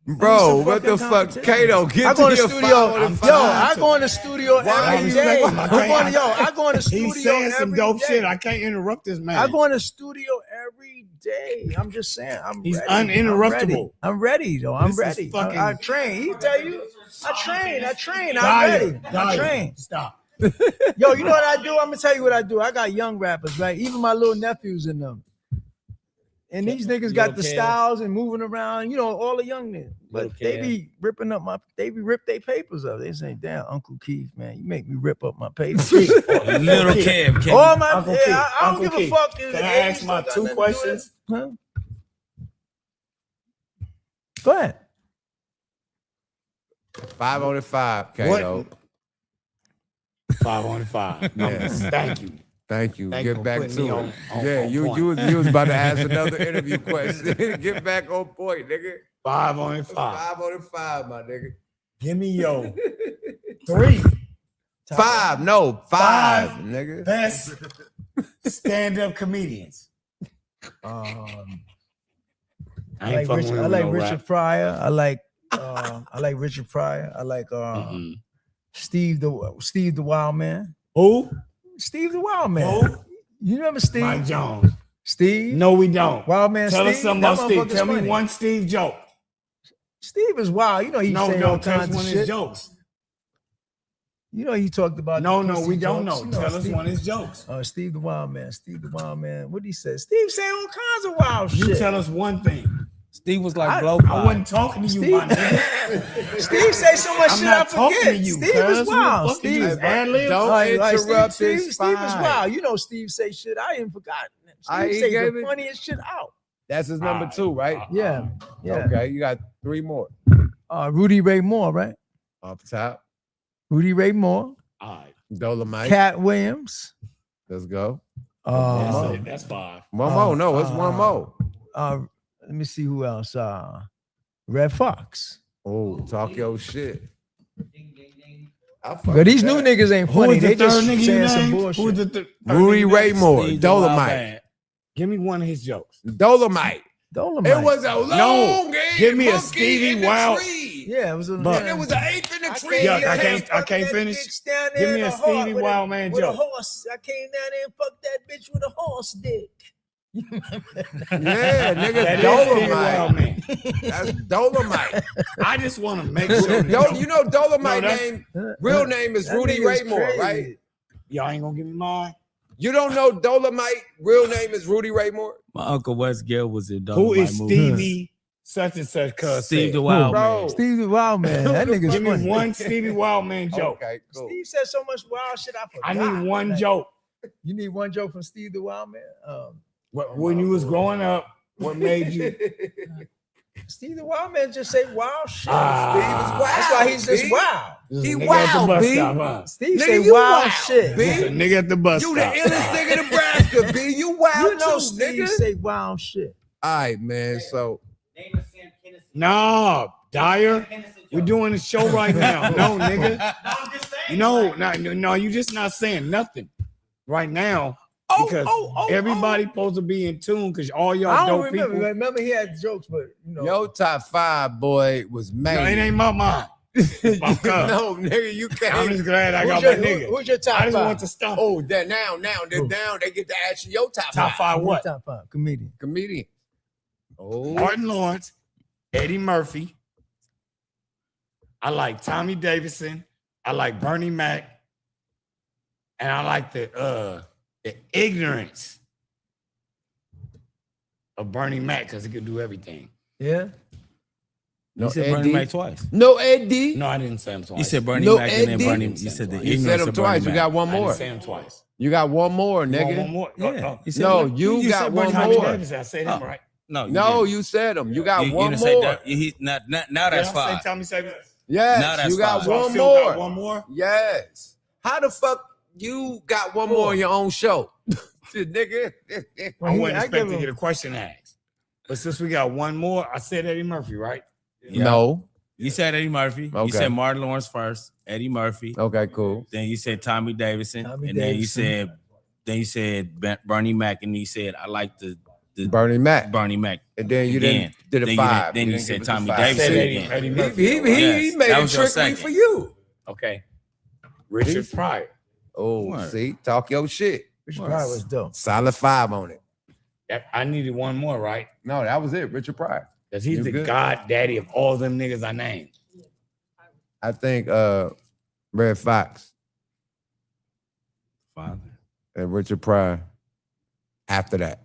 Bro, some what the fucking fuck? competition. Kato, I get go to to your studio. 5 on the 5. I go in the studio every day. I go in the studio He's saying some every dope day. shit. I can't interrupt this man. I go in the studio every day. I'm just saying. He's ready. uninterruptible. I'm ready though. I'm This is ready. fucking- I train. He tell you. I train. I'm Dyer, ready. I Dyer, train. Stop. Yo, you know what I do? I'm gonna tell you what I do. I got young rappers, right? Even my little nephews in them. And these niggas got the styles and moving around, all the young niggas. But they be ripping up they rip their papers up. They say, damn, Uncle Keith, man, you make me rip up my papers. Little Kev. All my Uncle yeah, Keith, I don't Uncle give Keith. a fuck. Can I ask my 2 questions? Huh? Go ahead. 5 on 5, Kato. 5 on 5. Yes. Thank you. Thank you. Thank you Get for back putting to me it. on Yeah, point. you was about to ask another interview question. Get back on point, nigga. 5 on 5. 5 on 5, my nigga. Give me your 3 5, no, 5, nigga. best stand-up comedians. I I ain't like fucking with no Richard rap. Pryor. I like Richard Pryor. I like Steve the Wild Man. Who? Steve the Wild Man. Who? You remember Steve? Mike Jones. Steve? No, we don't. Wild Man Tell Steve? us something That about Steve. motherfucker's Tell me funny. one Steve joke. Steve is wild. You know he No, saying no, all tell us kinds of one of shit. his jokes. You know he talked about No, the no, pussy we don't jokes. know. You Tell us Steve, one of his jokes. Steve the Wild Man. Steve the Wild Man. What did he say? Steve saying all kinds of wild You shit. tell us one thing. Steve was like I- blow I wasn't talking to you, Steve- my nigga. Steve say so much I'm shit not I talking forget. to you, Steve cuz. is wild. Steve Steve is ad-libs. Don't interrupt Steve, this. Steve is fine. wild. You know Steve say shit I ain't forgotten. I Steve say gave the it- funniest shit out. That's his number 2, right? Yeah. Okay, you got 3 more. Rudy Ray Moore, right? Up top. Rudy Ray Moore, All right. Dolomite. Cat Williams. Let's go. That's 5. One more. No, it's one more. Let me see who else. Red Fox. Oh, talk your shit. But these new niggas ain't Who funny. is the They just third nigga you saying some named? bullshit. Who's the third Rudy nigga Ray named? Moore, Steve the Wild Dolomite. Man. Give me one of his jokes. Dolomite. Dolomite. It was a long game. give me a monkey Stevie in the Wild- tree. Yeah, it was a But- And it was an ape in the tree. Yeah, and I it can't- had- I can't finish. Down Give there me in a the heart Stevie with Wild Man with joke. a horse. I came down there and fucked that bitch with a horse dick. Yeah, nigga, That is Stevie Wild Dolomite. Man. That's Dolomite. I just want to make sure that You know Dolomite No, that's- name, real name is That Rudy nigga's Ray Moore, crazy. right? y'all ain't gonna give me mine. You don't know Dolomite, real name is Rudy Ray Moore? My uncle Wes Gill was in Who Dolomite is movie. Stevie such and such? Cuz Steve said? the Wild Bro. Man. Steve the Wild Man. That nigga's Give me funny. one Stevie Wild Man joke. Okay, cool. Steve said so much wild shit I forgot. I need one Like, joke. You need one joke from Steve the Wild Man? When you was growing up, what made you? Steve the Wild Man just say wild shit. Ah. That's why he's just B. wild. He Nigga at the wild, bus B. stop, huh? Steve Nigga, say you wild wild, shit. B. Just a nigga at the bus You the stop. illest nigga in Nebraska, B. You wild You know too, Steve nigga. say wild shit. All right, man. So Nah, Dyer, we're doing a show right now. No, nigga. No, you just not saying nothing right now because everybody supposed to be in tune because all y'all I don't dope remember. people. Remember he had jokes, but you know. your top 5, boy, was No, it made. ain't my mind. It's my cuz. No, nigga, you I'm can't. just glad I got Who's my your, nigga. who's your top I just five? want to stop. Oh, that now, they're down. They get to ask you your top Top 5 5 Who's what? your top 5 comedian. comedian. Oh, Martin Lawrence, Eddie Murphy. I like Tommy Davidson. I like Bernie Mac. And I like the ignorance of Bernie Mac because he could do everything. Yeah. no You said Eddie. Bernie Mac twice. No Eddie. No, I didn't say him twice. You said Bernie No, Mac and then Eddie. Bernie. You said the You ignorance said of him Bernie twice. You Mac. got one I more. didn't say him twice. You got one more, You want nigga. one more? Yeah. You said No, what? you got said one Bernie Tommy more. Mac. Davis, I said him right. No, No, didn't. you said them. You got You one didn't say more. that. Now Did that's I say five. Tommy Davis? Yes, Now that's you got five. So I one still more. got one more. Yes. How the fuck you got one more on your own show, nigga? I wasn't I give expecting to him- get a question asked. But since we got one more, I said Eddie Murphy, right? Yeah. No. You said Eddie Murphy. Okay. You said Martin Lawrence first. Eddie Murphy. Okay, cool. Then you said Tommy Davidson. Tommy and Davidson. then you said Bernie Mac, and you said I like the Bernie Mac. Bernie Mac. And then you Again. did a Then you 5. then you didn't said give us a Tommy 5. Davidson Said Eddie, again. Eddie He, Murphy. he, he, Yes, he made that it was your trickery second. for you. Okay. Richard Pryor. Oh, Word. see? Talk your shit. Richard Pryor was dope. Solid 5 on it. I needed one more, right? No, that was it. Richard Pryor. Because he's You the good. god daddy of all them niggas I named. I think Red Fox Father. and Richard Pryor after that.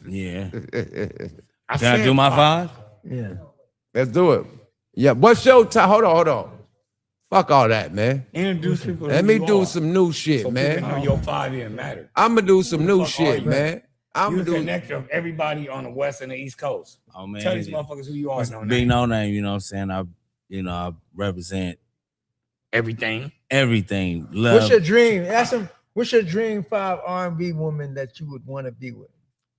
Yeah. I Can I said do my five? Yeah. Let's do it. Yeah, what's your time? Hold on. Fuck all that, man. Introduce people. to Let who me you do are, some new shit, so man. people know your 5 year matter. I'm gonna do some new fuck are shit, you? man. I'm You're gonna the do. connector of everybody on the West and the East Coast. Oh man. Tell these motherfuckers who you are. It's No big name. no name, you know what I'm saying? I represent Everything. everything. Love. What's your dream? Ask him. What's your dream 5 R&B woman that you would want to be with?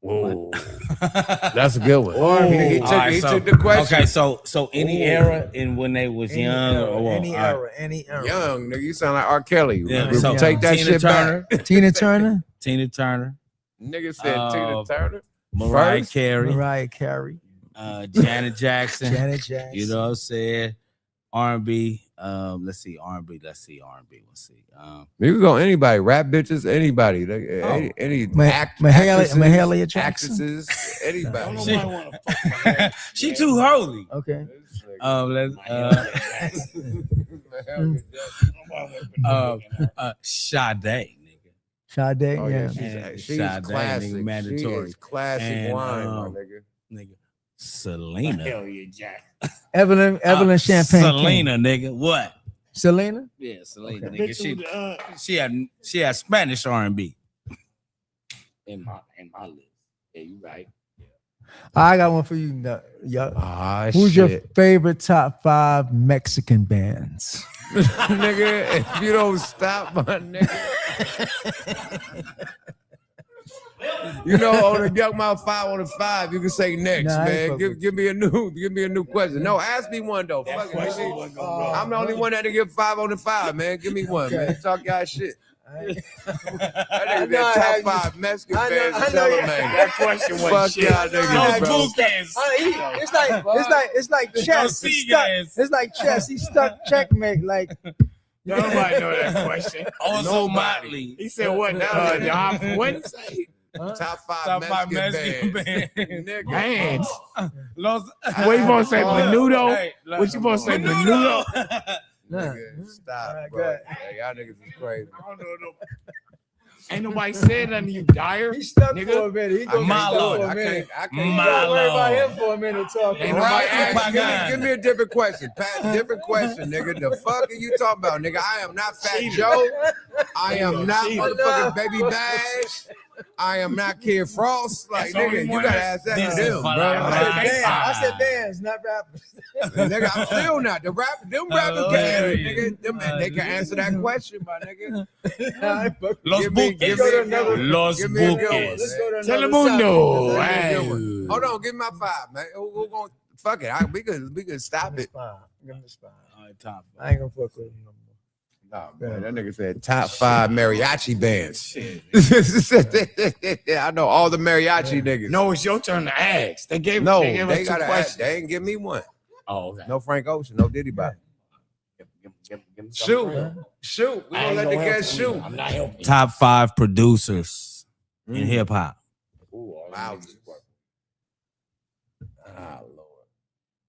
Whoa. That's a good one. He All right, took the question. Okay, so any era and when they was young or what? Any All right. era, any era. Young, nigga, you sound like R. Kelly. Yeah, You so take that Tina shit Turner, back. Tina Turner, Tina Turner, Nigga said Tina Turner. Mariah First? Carey, Mariah Carey, Janet Jackson. Janet Jackson. You know what I'm saying? R&B. Let's see. R&B. Let's see. You can go anybody, rap bitches, anybody. Any Mahalia Jackson. actresses, anybody. She too holy. Okay. Let's Sade, nigga. Sade, Oh, yeah. she's Sade, classic. nigga, mandatory. She is classic And, wine, my nigga. Nigga. Selena. Hell yeah, Jack. Evelyn Champagne. Selena, nigga. What? Selena? Yeah, Selena, Okay. nigga. She had Spanish R&B. In my list. Yeah, you right. I got one for you. Who's your favorite top 5 Mexican bands? Nigga, if you don't stop, my nigga. You know, on the Yuck Mouth 5 on the 5, you can say next, Nah, I ain't man. fuck Give me a new question. No, ask me one though. Fuck it, nigga. I'm the only one that can give 5 on the 5, man. Give me one, man. Talk y'all shit. That nigga that top 5 Mexican bands is telling, man. That question was Fuck shit. y'all niggas, bro. It's like chess. It's like chess. He stuck checkmate. Like Nobody know that question. Also Motley. He said what? What did he say? Top 5 Mexican bands. Nigga. Bands. Los, What you gonna say, Menudo? What you gonna say, Menudo? Nigga, stop, Alright, bro. good. Yeah, y'all niggas is crazy. Ain't nobody said nothing to you, Dyer. he stuck Nigga. for a minute. He I gonna can't stop do for it. a I minute. can't. You gotta worry about him for a minute talking. Ain't Right, nobody ask, give me a different question. Pat, different question, nigga. The fuck are you talking about, nigga? I am not Fat Joe. I am not motherfucking Baby Bash. I am not Kid Frost. Like, That's the nigga, only you one gotta that- ask that This to is them, fun. bro. I said bands, not rappers. Nigga, I'm still not. Them rappers Hilarious. nigga, they can answer that question, my nigga. Los Give me Buques. another- Los give me a good one. Buques. Let's go to Telemundo. Give me a Hey. good one. Hold on, give me my 5, man. We're gonna fuck it. We could stop it. Give him the spine. All right, top I ain't gonna fuck with him no more. Nah, man, that nigga said top 5 mariachi bands. I know all the mariachi niggas. No, it's your turn to ask. They gave No, they gave they us 2 gotta ask. questions. They ain't give me one. Oh, okay. No Frank Ocean, no Diddy Bop. Give me something. Shoot. We I gonna ain't let the gonna guests help you. shoot. I'm not helping. Top 5 producers in hip hop. Wow. Ah, Lord.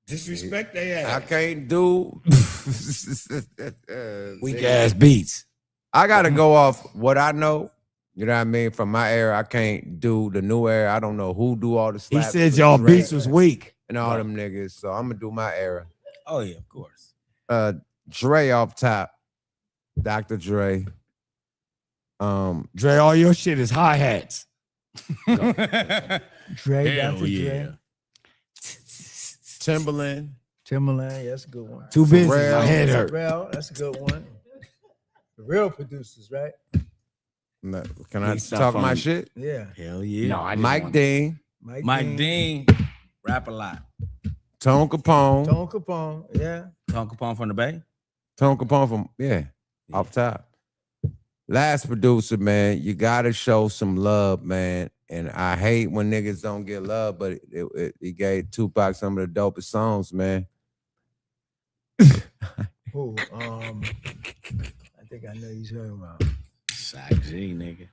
Disrespect they I ass. can't do Weak ass beats. I gotta go off what I know. You know what I mean? From my era, I can't do the new era. I don't know who do all the He slaps. said with y'all Dre beats was weak. and all them niggas. So I'm gonna do my era. Oh yeah, of course. Dre off top. Dr. Dre. Dre, all your shit is hi hats. Dre, Hell Dr. yeah. Dre. Timberland. Timberland, yeah, that's a good one. Too busy. Pharrell. My head hurt. Pharrell, that's a good one. The real producers, right? No, can I Big stuff talk on my you. shit? Yeah. Hell yeah. No, I didn't Mike want- Dean, Mike Dean, rap a lot. Tone Capone. Tone Capone, yeah. Tom Capone from the Bay. Tone Capone from, off top. Last producer, man, you gotta show some love, man. And I hate when niggas don't get love, but he gave Tupac some of the dopest songs, man. Who? I think I know you're talking about. Shock G, nigga.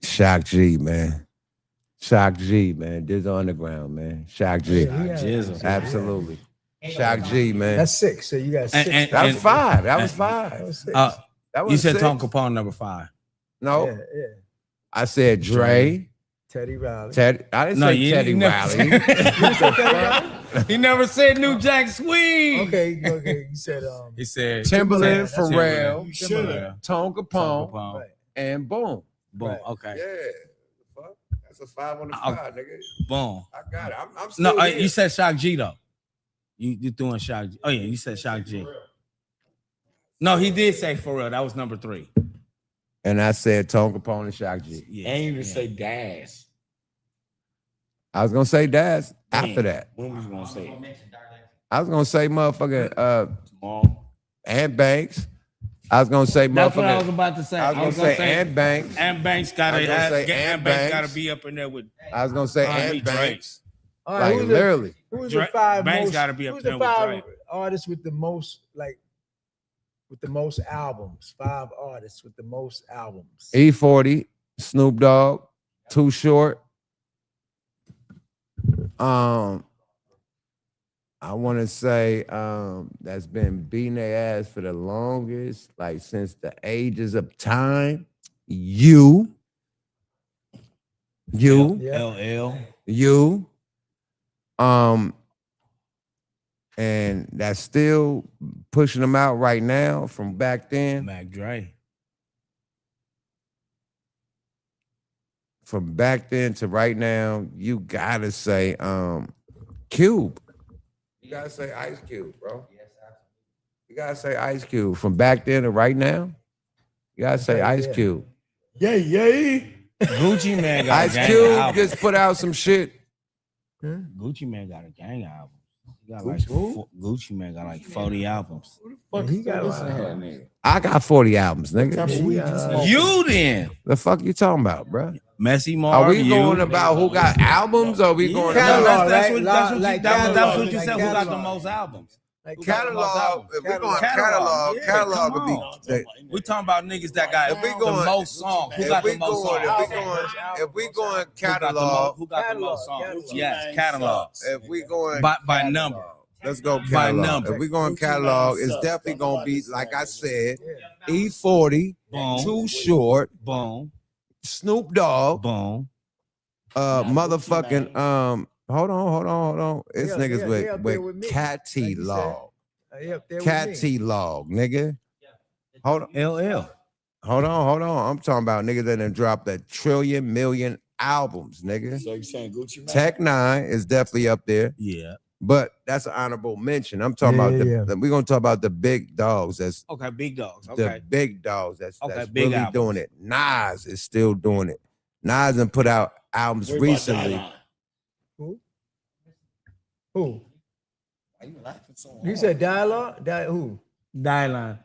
Shock G, man. Shock G, man. Dizzle Underground, man. Shock G. Jizzle. Absolutely. Shock G, man. That's 6. So you got 6. And- That was 5. That was and- 5. That was 6. That was You said 6. Tom Capone number 5. No, yeah, yeah. I said Dre. Teddy Riley. I didn't say Teddy Riley. He never said New Jack Swing. Okay. You said He said Timberland, That's Pharrell, You should've. Tone Capone, Capone. Right. and boom. Boom. Right. Okay. Yeah. Fuck. That's a 5 on the Oh. 5, nigga. Boom. I got it. I'm still No, here. you said Shock G though. You doing Shock G. Oh yeah, you said Shock G. No, he did say for real. That was number 3. And I said Tone Capone and Shock G. Yeah. And you say Dash. I was gonna say Daz after that. When was you gonna say it? I was gonna say motherfucker Tomorrow. Ant Banks. I was gonna say That's what I was motherfucker. about to say. I was gonna say Ant Banks. Ant Banks gotta I was gonna have, say Ant Ant Banks Banks. gotta be up in there with I was gonna say R&B Ant Drake. Banks. All right, Like literally. who's Drake- the 5 Banks most? gotta be up Who's there the with 5 Drake. artists with the most with the most albums? 5 artists with the most albums. E40, Snoop Dogg, Too Short. I want to say that's been beating their ass for the longest, like since the ages of time. You, Yeah. LL. and that's still pushing them out right now from back then. Mac Dre. From back then to right now, you gotta say Cube. You gotta say Ice Cube, bro. You gotta say Ice Cube. From back then to right now, you gotta say Ice Cube. Yay. Gucci Man got a Ice gang Cube of albums. just put out some shit. Gucci Man got a gang of albums. He got like Gucci Man got like 40 albums. He got a lot. I got 40 albums, nigga. You then. The fuck you talking about, bro? Messy Marv. Are we you. going about who got albums? Or are we going That's, about that's, Catalog, that's, what, like that's what you catalog, said. like Who got the catalog. most albums? Like Who got the most catalog? albums? If we going Catalog. Yeah, catalog come would on. be. We talking about niggas that got If we the going- most songs. Who got the most songs? If we going Who catalog, got the most songs? Catalog. Yes, catalog. if we going By number. let's go by catalog. number. If we going catalog, it's definitely gonna be like I said, E40, Boom. Too Short, Boom. Snoop Dogg, Boom. motherfucking hold on. It's Yeah, niggas they up there with with me. Catty Like you said. Log. Up there with me. Catty Log, nigga. Hold on. LL. Hold on. I'm talking about niggas that done dropped a trillion million albums, nigga. So you saying Gucci Man? Tech Nine is definitely up there, Yeah. but that's an honorable mention. I'm talking about we're gonna talk about the big dogs. That's Okay, big dogs. the Okay. big dogs. That's Okay, that's big really albums. doing it. Nas is still doing it. Nas done put out albums What about recently. Dylan? Who? Why you laughing so You hard? said dialogue? Who? Dylan.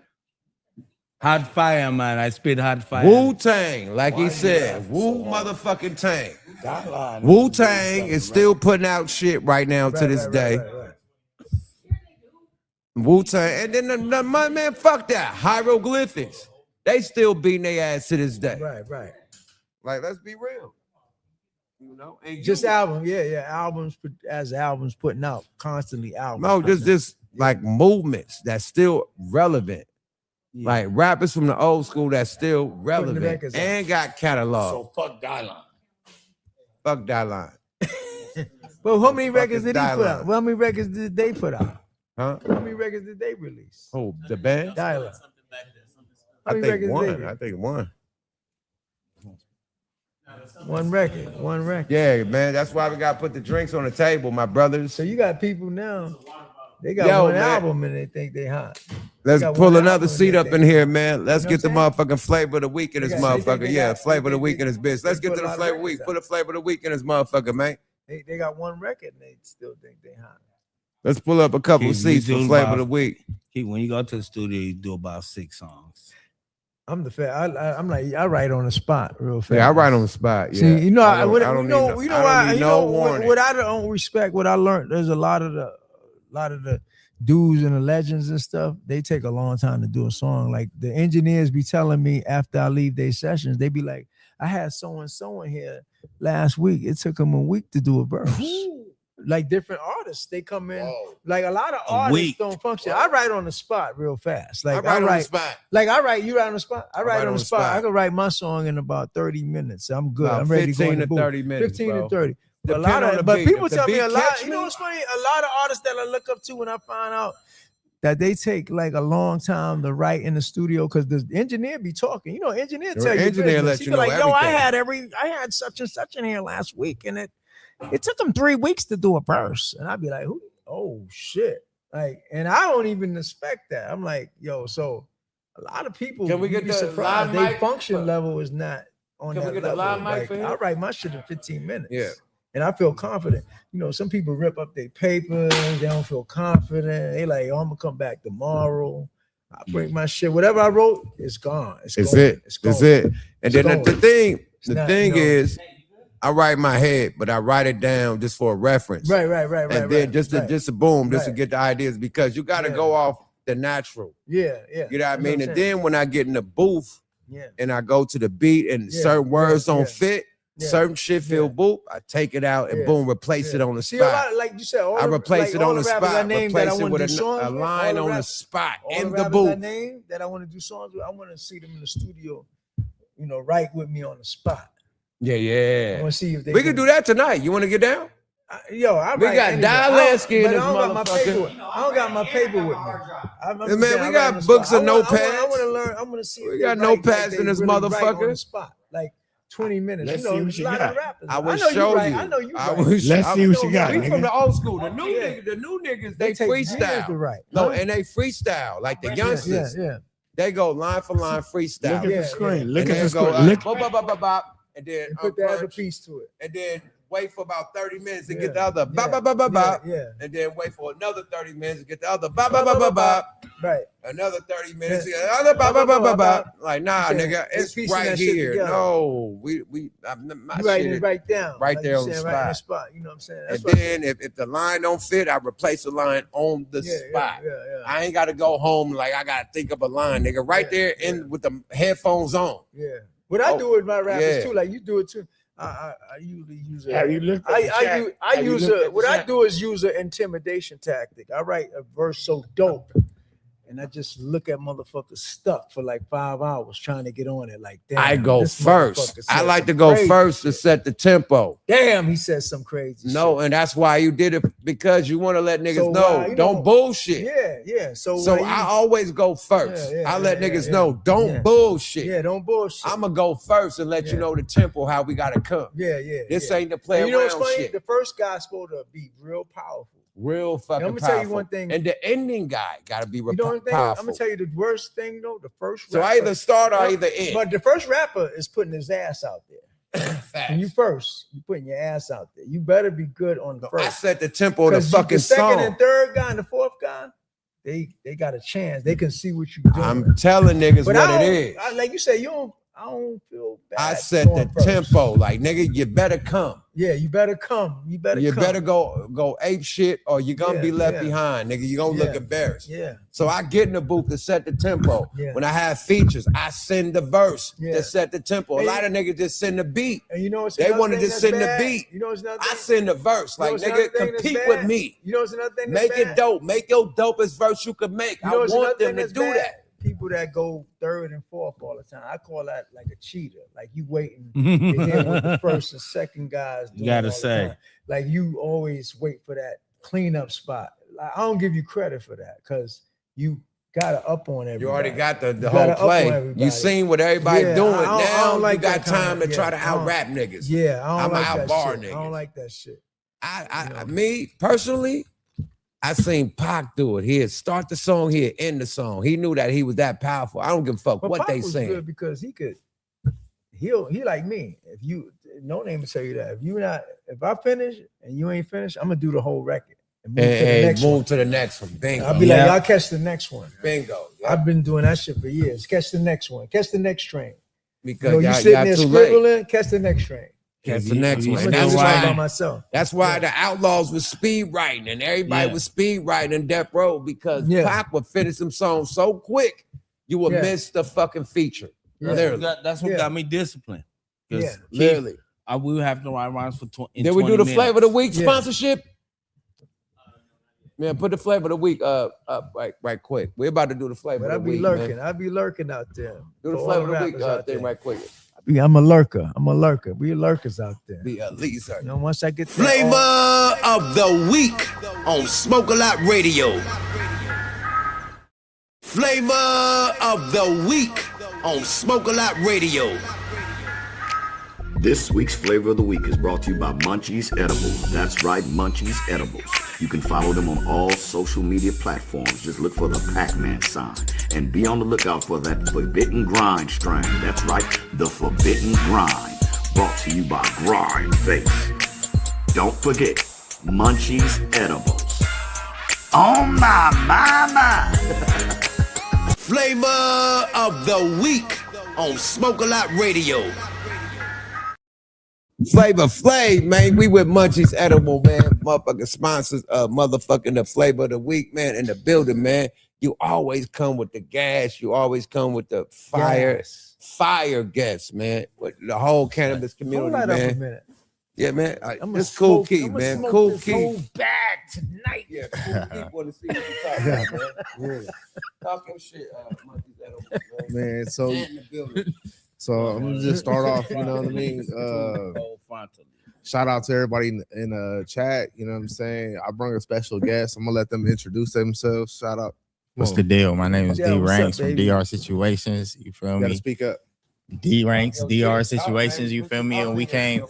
Hot fire, man. I spit hot fire. Wu Tang, like he said, Wu motherfucking Tang. Dylan. Wu Tang is still putting out shit right now to this day. Right. Wu Tang, and then my man, fuck that. Hieroglyphics, they still beating their ass to this day. Right. Like, let's be real. You know, and Just you- album, albums albums putting out constantly albums. no, just like movements that's still relevant. Yeah. Like rappers from the old school that's still relevant records out. and got catalog. So fuck Dylan. Fuck that line, Well, how many fuck records is did he put Dylan? out? Well, how many records did they put out? huh? How many records did they release? Oh, the band? Dialogue. How I many think records one. did they I think one. One record. Yeah, man. That's why we got to put the drinks on the table, my brothers. So you got people now. They got Yo, one man. album and they think they hot. Let's got pull one another album seat that up they- in here, man. Let's You know get the what motherfucking flavor of the week in this They got- they think motherfucker. they Yeah, got- flavor of the they- week in this bitch. Let's they get put to a the lot of flavor of the records week. out. Put a flavor of the week in this motherfucker, man. They got one record and they still think they hot. Let's pull up a couple Keith, seats you for do flavor about- of the week. When you go to the studio, you do about 6 songs. I'm the fat. I'm like I write on the spot real fast. Yeah, I write on the spot. Yeah. See, you know, I don't- what, I don't you know, need no- you know I don't why, need you no know warning. what I don't respect. What I learned, there's a lot of the dudes and the legends and stuff. They take a long time to do a song. Like the engineers be telling me after I leave their sessions, they be like, "I had so and so in here last week. It took them a week to do a verse." Like different artists, they come in. Like a lot of artists week. don't function. I write on the spot real fast. Like I write on the spot. like I write, you write on the spot. I write write on the spot. I can write my song in about 30 minutes. I'm good. About I'm ready to go 15 in the to booth. 30 minutes, 15 bro. to 30. But a Depend lot on of, the but beat. people If the tell me beat a lot. catch You know me- what's funny? A lot of artists that I look up to when I find out that they take like a long time to write in the studio because the engineer be talking. You know, engineer The tell you. engineer business. let He you be know like, yo, everything. I had such and such in here last week, and it took them 3 weeks to do a verse, and I'd be like, who? oh shit. Like, and I don't even expect that. I'm like, yo, so a lot of people Can we you'd get be the surprised. live Their mic? function level is not on Can we that get the level. live mic Like, for him? I write my shit in 15 minutes. Yeah. And I feel confident. You know, some people rip up their papers, they don't feel confident. They like, oh, I'm gonna come back tomorrow. I bring my shit. Whatever I wrote, it's gone. It's It's gone. it. It's gone. It's it. And then It's the gone. thing not, is, I write my head, but I write it down just for a reference. Right. And then just to boom, just to Right. get the ideas, because you got to go off the natural. Yeah. You know what I mean? That's And I'm then when I get in the booth saying. and I go to the beat and Yeah, certain words yeah, don't yeah. fit, Yeah, certain shit feel yeah. boop, I take it out and Yeah, boom, replace it on the See, a lot spot. of, like you said, all I the, replace like, it all on the rappers I spot, named that I replace it wanna with do a songs with, line all on the rap- spot all in the the rappers I booth. named that I want to do songs with, I want to see them in the studio, you know, write with me on the spot. I Yeah. want to see if they We can do that tonight. You want to get down? We We got Dialansky in but this I don't got my motherfucker. paper. I don't got my paper with me. Hey, man, we got books and I want notepads. to learn. I want to see. We if got they write notepads they in this really write on motherfucker. the spot, like 20 minutes. Let's you know, see what there's a you lot got. of rappers. I will know show write. you. I know you. I write. will Let's see what you got, We from nigga. the old school. The new Yeah. niggas, they take years to freestyle. write. No, Huh? and they freestyle like the Yeah, youngsters. yeah. They go line for line freestyle. Look at Yeah, the screen. Look and at then the go screen. Look. bop, bop, bop, bop, bop, and then And put the other punch, piece to it. and then wait for about 30 minutes to Yeah, get the other bop, yeah, bop, bop, bop, bop, Yeah. and then wait for another 30 minutes to get the other bop, bop, bop, bop, bop. Right. Another 30 minutes to Yeah. get the other bop, bop, bop, bop, bop. Like, nah, I'm saying, nigga, they it's piecing right that shit here. together. No, my You shit writing is it right down. right like there you on the saying, right in the spot. spot. You know what I'm saying? And That's what then if the line don't fit, I replace the line on the spot. Yeah. I ain't got to go home like I got to think of a line, nigga. Right there in with the headphones on. Yeah. What I do with my rappers yeah. too, like you do it too. I usually use Have you looked at the chat? I Have you use looked at the what I chat? do is use an intimidation tactic. I write a verse so dope, and I just look at motherfuckers stuck for like 5 hours trying to get on it. Like, damn, I go this first. motherfucker I said like some to go crazy first to shit. set the tempo. Damn, he said some crazy. No, shit. and that's why you did it, because you want to let niggas So, know, you don't know, bullshit. Yeah. So So when you- I always go first. I let niggas know, don't yeah. bullshit. Yeah, don't bullshit. I'm gonna go first and let you Yeah. know the tempo, how we gotta come. Yeah. This yeah. ain't the play And you know what's around funny? shit. The first guy's supposed to be real powerful. Real fucking I'm gonna tell you powerful. one thing. And the ending guy gotta be You know what I'm saying? powerful. I'm gonna tell you the worst thing though. The first So I rapper- either start or I either end. But the first rapper is putting his ass out there. Facts. And you first, you putting your ass out there. You better be good on the I first. set the tempo of the 'Cause fucking the second song. and third guy and the fourth guy, they got a chance. They can see what you're doing. I'm telling niggas But what I it don't- is. like you say, I don't feel bad. I set the going first. tempo. Like, nigga, you better come. Yeah, you better come. You better. You come. better go ape shit, or you're gonna Yeah, be left yeah. behind, nigga. You're gonna look Yeah. embarrassed. Yeah. So I get in the booth to set the tempo. Yeah. When I have features, I send the verse Yeah. to set the tempo. A And lot of niggas just send the beat. And you know what's They another wanna thing just that's send the bad? beat. You know what's another I thing? send the verse. You know Like, what's nigga, another thing that's compete bad? with me. You know what's another thing that's Make it bad? dope. Make your dopest verse you can make. You know I what's want another them thing to that's do bad? that. People that go third and fourth all the time. I call that like a cheater. Like you waiting to hear what the first and second guys do. You gotta say. Like you always wait for that cleanup spot. Like, I don't give you credit for that because you got to up on everybody. You already got the You whole gotta up on play. everybody. You seen what everybody Yeah, doing. I don't Now like you got that kinda- time to try to yeah, I don't- out rap niggas. Yeah, I I'm don't like out that bar shit. I niggas. don't like that shit. Me personally, I seen Pac do it. He'd start the song, he'd end the song. He knew that he was that powerful. I don't give a fuck But what Pac they was saying. good because he like me. If you Noname will tell you that. If I finish and you ain't finished, I'm gonna do the whole record and move to the Hey, next move one. to the next one. Bingo. I'll be like, y'all catch the next one. Bingo. Yeah. I've been doing that shit for years. Catch the next one. Catch the next train. Because You y'all, sitting y'all there too late. scribbling. Catch the next train. Catch the next you one. I'm And gonna do that's this all by why. myself. That's why Yeah. the Outlaws was speed writing and everybody Yeah. was speed writing in Death Row, because Yeah. Pac would finish some songs so quick you would Yeah. miss the fucking feature. Yeah. Literally. That's what Yeah. got me disciplined. 'Cause Yeah. Literally. I will have to write rhymes for 20. Did we do the flavor of the week Yeah. sponsorship? Man, put the flavor of the week up right quick. We're about to do the flavor But of I the be week. lurking. Man. I be lurking out there. Do the For all flavor of the week rappers out thing there. right quick. I'm a lurker. We lurkers out there. Be a Lisa. You know, once I get that Flavor of the week on Smoke a Lot Radio. Flavor of the week on Smoke a Lot Radio. This week's Flavor of the Week is brought to you by Munchies Edibles. That's right, Munchies Edibles. You can follow them on all social media platforms. Just look for the Pac-Man sign. And be on the lookout for that Forbidden Grind strain. That's right, the Forbidden Grind. Brought to you by Grind Face. Don't forget, Munchies Edibles. Oh my. Flavor of the week on Smoke a Lot Radio. Flavor Flav, man. We with Munchies Edible, man. Motherfucking sponsors, motherfucking the flavor of the week, man, in the building, man. You always come with the gas. You always come with the fire guests, man. With the whole cannabis community, Hold that man. up a minute. Yeah, man. I'm This Kool Key, I'ma man. smoke Kool this Key. whole bag tonight. Yeah, Kool Key want to see what you talking about, man. Talk your shit, Munchies Edible, man. Man, so In the building. I'm gonna just start off, you know what I mean? Shout out to everybody in chat, you know what I'm saying? I brought a special guest. I'm gonna let them introduce themselves. Shout out. What's the deal? My name is Yeah, D what's up, Ranks from baby? DR Situations. You feel You gotta me? speak up. D Ranks, DR Situations. You feel me? And we came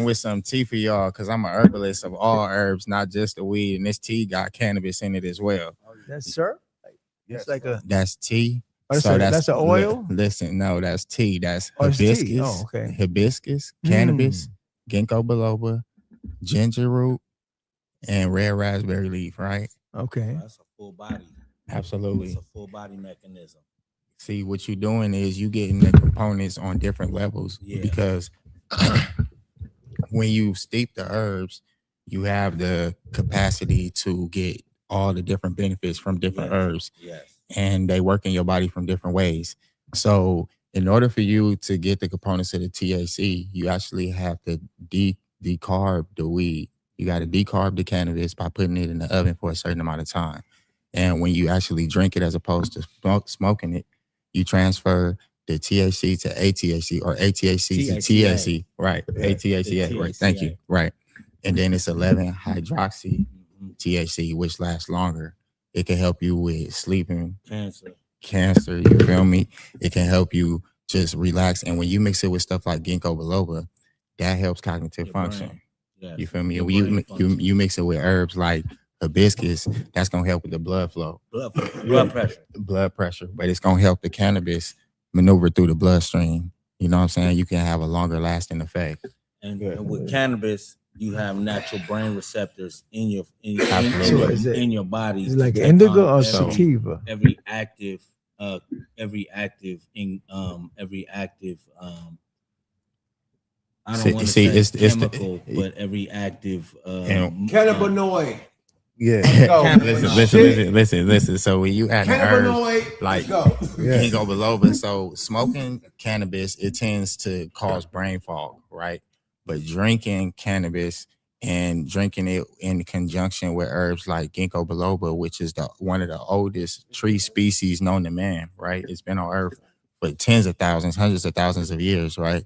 with some tea for y'all because I'm an herbalist of all herbs, not just the weed. And this tea got cannabis in it as well. That's syrup. It's like a. That's tea. Oh, that's an oil? Listen, no, that's tea. That's Oh, it's tea. hibiscus. Oh, okay. Hibiscus, cannabis, ginkgo biloba, ginger root, and red raspberry leaf. Right? Okay. That's a full body. Absolutely. It's a full body mechanism. See, what you're doing is you getting the components on different levels because when you steep the herbs, you have the capacity to get all the different benefits from different herbs. Yes. And they work in your body from different ways. So in order for you to get the components of the THC, you actually have to decarb the weed. You got to decarb the cannabis by putting it in the oven for a certain amount of time. And when you actually drink it as opposed to smoking it, you transfer the THC to ATHC or ATHC to THC. Right. Yeah. ATHC. Right. Thank you. Right. And then it's 11 hydroxy THC, which lasts longer. It can help you with sleeping, cancer, you feel me? It can help you just relax. And when you mix it with stuff like ginkgo biloba, that helps cognitive function. Yes. You feel me? And when you mix it with herbs like hibiscus, that's gonna help with the blood flow. Blood pressure. But it's gonna help the cannabis maneuver through the bloodstream. You know what I'm saying? You can have a longer lasting effect. And with cannabis, you have natural brain receptors in your Absolutely. in your body. Is it like indigo or sativa? Every active I don't want to say it's chemical, but every active Cannabinoid. Yeah. Listen. So when you add Cannabinoid, herbs like let's ginkgo biloba, so smoking cannabis, it tends to cause brain fog, right? But drinking cannabis and drinking it in conjunction with herbs like ginkgo biloba, which is one of the oldest tree species known to man, right? It's been on Earth for tens of thousands, hundreds of thousands of years, right?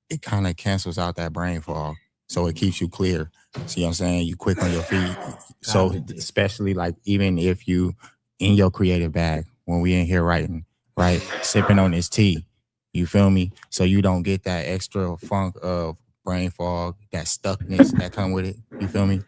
It kind of cancels out that brain fog. So it keeps you clear. See what I'm saying? You quick on your feet. So especially like even if you in your creative bag, when we in here writing, right? Sipping on this tea, you feel me? So you don't get that extra funk of brain fog, that stuckness that come with it. You feel me?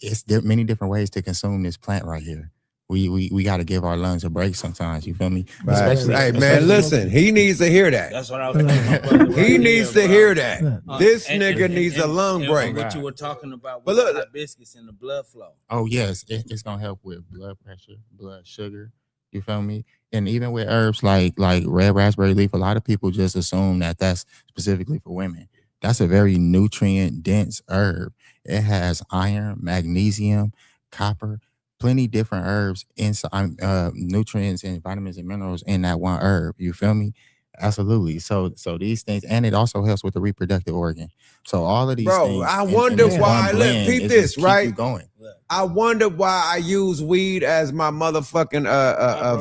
It's many different ways to consume this plant right here. We got to give our lungs a break sometimes. You feel me? Right. Hey man, listen. He needs to hear that. That's what I was. He needs to hear that. This nigga needs a lung break. What you were talking about But with look, the hibiscus and the blood flow. Oh yes, it's gonna help with blood pressure, blood sugar. You feel me? And even with herbs like red raspberry leaf, a lot of people just assume that that's specifically for women. That's a very nutrient dense herb. It has iron, magnesium, copper, plenty different herbs inside, nutrients and vitamins and minerals in that one herb. You feel me? Absolutely. So these things, and it also helps with the reproductive organ. So all of these things. Bro, I wonder why. Look, peep this, right? You going. I wonder why I use weed as my motherfucking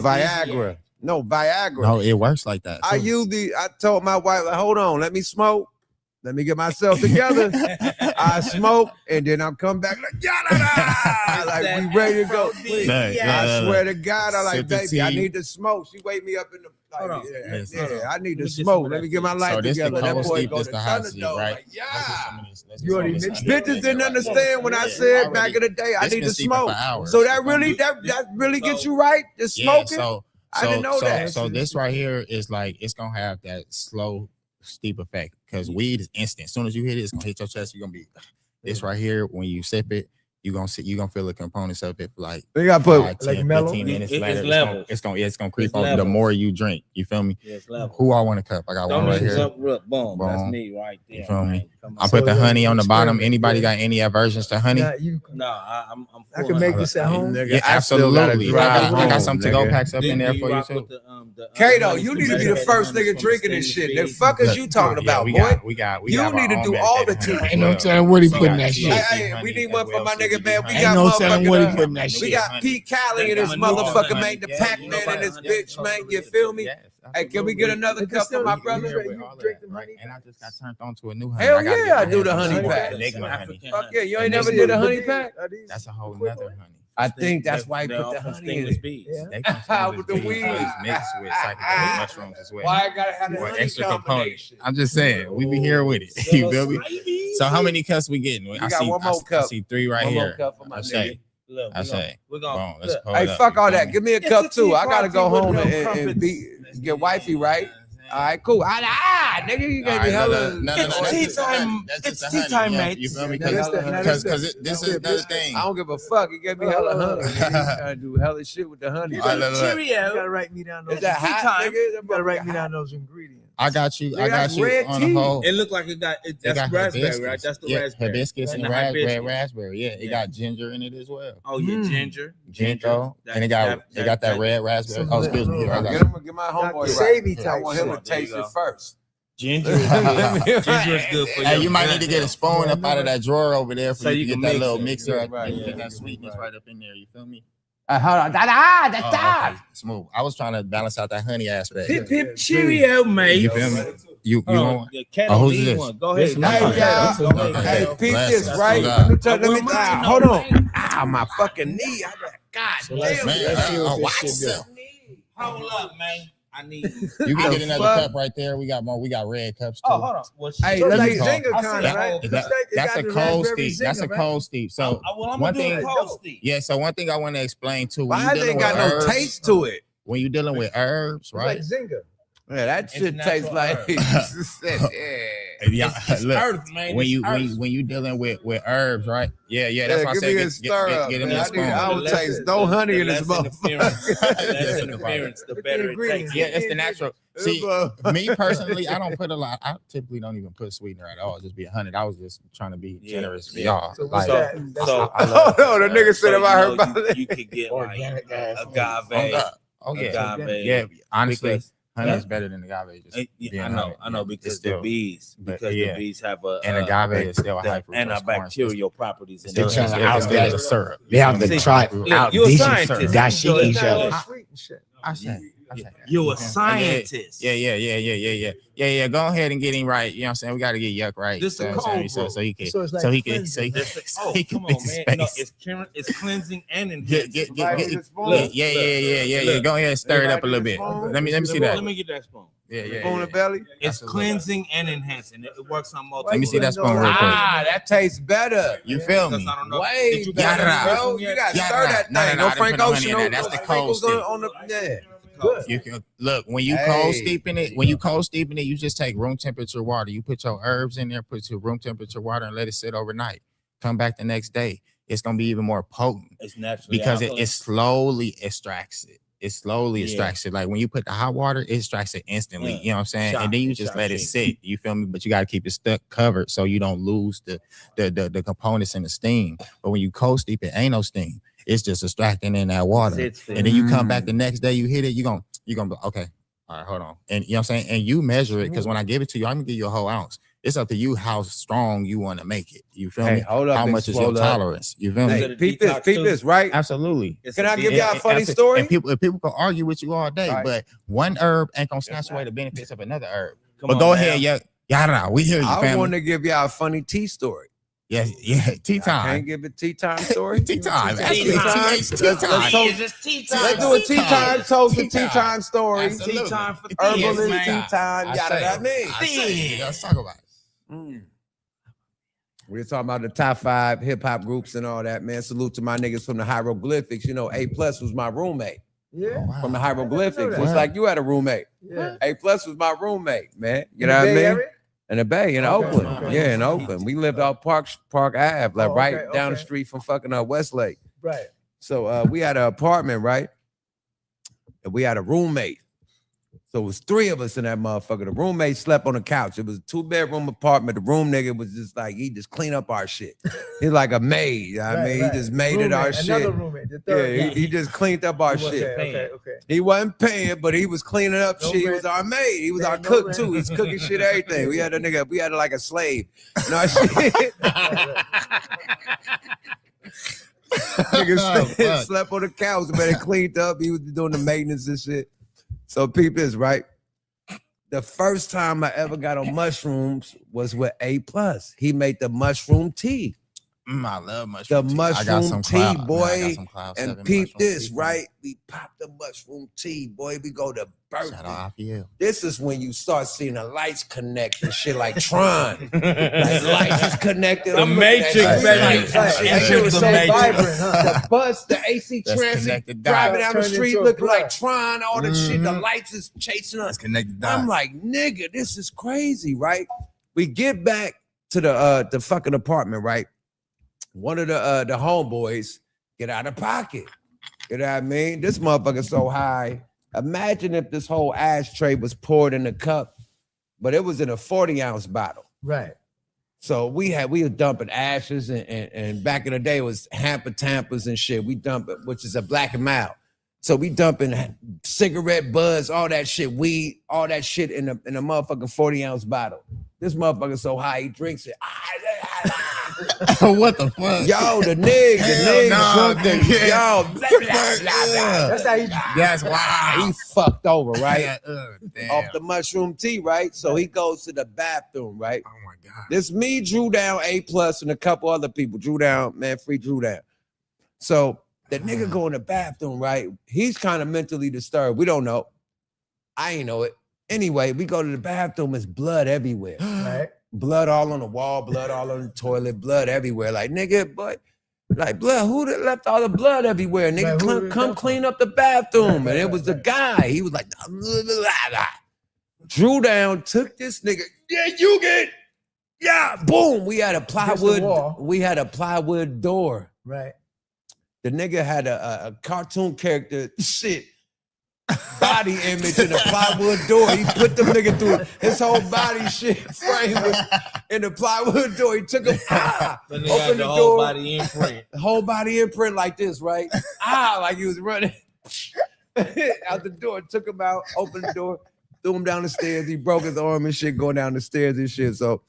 Viagra. No, Viagra. No, it works like that. I told my wife, hold on, let me smoke. Let me get myself together. I smoke, and then I'll come back like, yada, like we ready to go. I swear to God, I like, baby, I need to smoke. She wake me up in the Like, on. yeah, I need to Let me get some smoke. of Let that me get my for you. life So this the together. That cold boy steep, go this to the hot steep, Thunderdome. right? Like, yeah. You already mixed it? Bitches didn't understand when I said back in the day I It's need been to steeping for smoke. hours. So that really gets you right. Just Yeah, smoking. I didn't know that. So this right here is like it's gonna have that slow, steep effect because weed is instant. As soon as you hit it, it's gonna hit your chest. You're gonna be this right here. When you sip it, you're gonna feel the components of it for like You gotta put 5, 10, mellow? 15 minutes It's later. levels. It's gonna creep It's on the levels. more you drink. You feel me? Yes, level. Who I want a cup? I got one right here. Boom. That's Boom. me right there. You feel me? man. Come I on. put the So, honey on the bottom. experiment, Anybody yeah. got any aversions to honey? Now, you, No, I'm I can make this at home. Yeah, I still gotta absolutely. drive I got home, some to-go nigga. packs up in there Do for you rock too. with the Kato, honey you need to be the solution? first Honey nigga from drinking the this state shit. The feed. fuck is you talking about, we boy? got You our need to own do all the medicated honey tea. as Ain't no well. telling what he So put in we got that shit. Hey, we need one for my nigga, man. We Ain't got no telling what he motherfucking. put in that We shit. got Pete Cali in this That manure motherfucker, honey. man. The Yeah, Pac-Man in this bitch, man. You feel me? Hey, can we get another cup for my brother? And I just got turned on to a new honey. Hell gotta yeah, get I my do the hands on honey some pack. Enigma honey. African Fuck honey. yeah, you ain't And never this did a is- honey pack? That's a whole nother honey. I think that's why he They're put all the from honey in stainless it. beads. They come With from the weed. mixed with psychedelic mushrooms as well. Why I gotta have the Or honey extra components. combination? I'm just saying, we be here with it. You feel me? So how many cups we getting? We got one more I cup. see 3 right One more here. cup for my I nigga. say, Look, I say, we're gonna boom, let's pull Hey, it up. fuck You all feel that. me? Give me a It's cup a too. tea I gotta go party home with and, no and crumpets. get wifey right. All right, cool. Nigga, you gave me hella. It's tea time. It's tea time, mate. You feel me? Because This is another thing. I don't give a fuck. You gave me hella honey. Nigga. I do hella shit with the honey. All right, look. You gotta write me down those. Is that tea hot, time. nigga? You gotta write me down those ingredients. I got you. I Nigga, got that's you red on tea. the whole. It looked like that's got raspberry, hibiscus. right? That's the Yeah, raspberry. hibiscus and the red hibiscus. raspberry. Yeah, it Yeah. got ginger in it as well. Oh yeah, ginger. Ginkgo, and it got that red raspberry. Oh, excuse me. I got you. Get my homeboy Dr. right. Savy I type want him to shit. taste There you it go. first. Ginger is good. Ginger is good for you. Hey, you might need to get a spoon up out of that drawer over there So for you you to can get that mix little it. mixer. Yeah, right, Get yeah. that sweetness right up in there. You feel me? Hold on. Oh, okay. Smooth. I was trying to balance out that honey aspect. Pip pip Cheerio, mate. You feel me? You Hold on, want? the cat Oh, don't who's need this? one. Go ahead. This Go is ahead. mine. Hey, Go y'all. ahead. Hey, peep Blessings. this, right? Hold Let me on. hold on. Ah, my fucking knee. God damn. Man, watch it. Hold up, man. I need. You can The get another fuck? cup right there. We got more. We got red cups too. Oh, hold on. Well, Hey, So let like me- Zinga I kind see of, right? that. It's like it That's got a the cold raspberry steep. That's a Zinga, right? cold steep. So well, I'm one gonna do thing, the cold steep. yeah. So one thing I want to explain too. When Why you they dealing got with no herbs, taste to it? when you're dealing with herbs, It's right? like Zinga. Yeah, that shit It's tastes natural like. Yeah, It's look, earth, man. when It's you earth. when you dealing with herbs, right? Yeah. That's why I give said me a stir up. get him man. a spoon. I don't Less- taste no honey in this less interference. motherfucker. Less interference, the better it tastes. Yeah, it's the natural. See, me personally, I don't put a lot. I typically don't even put sweetener at all. Just be 100. I was just trying to be Yeah, generous for yeah. y'all. So what's Like, that? That's So, I love Hold on, the nigga said if I heard you about it. you could get like Organic ass. agave. oh yeah, Agave. yeah. Honestly, Because- honey Huh? is better than agave. Just Yeah, being I know, honest. I know, It's because still- the bees, but, because yeah. the bees have a and agave is still a the high fructose corn. antibacterial properties. In They're it. trying to It's outdo the syrup. They have to See, try look, out you're a decent scientist. that shit So it's each not other. all sweet and shit. I say. You're a scientist. Yeah. Go ahead and get him right. You know what I'm saying? We got to get Yuck right. This You know a what I'm saying? cold brew. So he can So it's like so he can cleansing. Oh, he can come fix on, his man. No, space. it's cleansing and Get enhancing. Look, yeah. look. Go ahead and stir it up a little bit. Everybody Let me see that. Let me get that spoon. on the belly. It's Absolutely. cleansing and enhancing. It works on multiple. Let me see that spoon real quick. Ah, that tastes better. You feel me? Because I don't know. Way Did you get better, that bro. one You yet? gotta Yeah, stir that no, thing. no, No I Frank didn't put no Ocean. honey in No that. That's the cold sprinkles on the yeah. Good. You can look when you Hey. cold steeping it. When you cold steeping it, you just take room temperature water. You put your herbs in there, put your room temperature water, and let it sit overnight. Come back the next day. It's gonna be even more potent It's naturally because it alkaline. slowly extracts it. It slowly Yeah. extracts it. Like when you put the hot water, it extracts it instantly. Yeah. You know what I'm saying? Shock. And then you It's just shock let it shape. sit. You feel me? But you gotta keep it stuck covered so you don't lose the components in the steam. But when you cold steep it, ain't no steam. It's just extracting in that water. Sits there. And then you come back the next day, you hit it, you're gonna be okay. All right, hold on. And you know what I'm saying? And you measure it because when I give it to you, I'm gonna give you a whole ounce. It's up to you how strong you want to make it. You feel Hey, me? hold up, How big much is your swole up. tolerance? You feel me? Hey, peep this, right? Absolutely. Can I give y'all a funny And story? And people can argue with you all day, Right. but one herb ain't gonna snatch away the benefits of another herb. Come But on, go man. ahead, yeah. Yada, we hear you, I family. want to give y'all a funny tea story. Yes, yeah, tea I time. can't give it tea time story. Tea time. Tea time. Let's do a Tea time. Toast the tea time story. Tea time for Herbalist thieves, man. tea time. Yada that mean. I say, let's talk about it. We're talking about the top 5 hip hop groups and all that, man. Salute to my niggas from the hieroglyphics. You know, A+ was my roommate Yeah. from the hieroglyphics. that. It's like you had a roommate. Yeah. A+ was my roommate, man. You In know the what I Bay mean? Area? In the Bay, in Okay, Oakland. okay. Yeah, in Oakland. We lived out Park Ave, like Oh, right okay, down the okay. street from fucking Westlake. Right. So we had an apartment, right? And we had a roommate. So it was 3 of us in that motherfucker. The roommate slept on the couch. It was a 2-bedroom apartment. The room nigga was just like, he just clean up our shit. He's like a maid. You know what I mean? He just made it our shit. Another roommate. The Yeah, third. he just cleaned up our shit. Okay. He wasn't paying, but he was cleaning up No shit. He rent. was our maid. He was Yeah, our no cook rent. too. He's cooking shit, everything. We had a nigga, we had like a slave. No shit. Nigga slept on the couch, but it cleaned up. He was doing the maintenance and shit. So peep this, right? The first time I ever got on mushrooms was with A+. He made the mushroom tea. I love mushroom The tea. I got mushroom some tea, cloud, man. I boy. got some Cloud And 7 peep mushroom this, tea, right? We pop the mushroom tea, boy. We go to man. Shout birthday. out IPL. This is when you start seeing the lights connect and shit like Tron. Like lights is connected. The I'm looking at Matrix, that baby. shit. That shit was so vibrant, huh? The bus, the AC That's transit, connected driving dots. down the Turned street into a looking blur. like Tron, all the shit. The Mhm. lights is chasing us. That's connected I'm dots. like, nigga, this is crazy, right? We get back to the fucking apartment, right? One of the homeboys get out of pocket. You know what I mean? This motherfucker so high. Imagine if this whole ashtray was poured in a cup, but it was in a 40-ounce bottle. Right. So we were dumping ashes and back in the day it was hamper tampers and shit. We dump it, which is a black and mild. So we dumping cigarette buzz, all that shit, weed, all that shit in a motherfucking 40-ounce bottle. This motherfucker so high, he drinks it. What the fuck? Yo, the nigga Hell drunk nah, the nigga. yo, blah, blah, blah, blah. That's how you. That's wild. He fucked over, right? Yeah, damn. Off the mushroom tea, right? So he goes to the bathroom, right? Oh my god. This me, Drew Down, A+, and a couple other people. Drew Down, man, free Drew Down. So the nigga go in the bathroom, right? He's kind of mentally disturbed. We don't know. I ain't know it. Anyway, we go to the bathroom, there's blood everywhere. Right. Blood all on the wall, blood all on the toilet, blood everywhere. Like, nigga, but like blood, who done left all the blood everywhere? Nigga, Right, who come, did come that clean up the bathroom. Right, And it right, was the right. guy. He was like, Drew Down, took this nigga. Yeah, you get, yeah, boom. We had a wall. plywood door. Right. The nigga had a cartoon character shit body image in the plywood door. He put the nigga through his whole body shit frame was in the plywood door. He took him, Then they open got the the whole door, body imprint. whole body imprint like this, right? Like he was running out the door, took him out, opened the door, threw him down the stairs. He broke his arm and shit going down the stairs and shit. So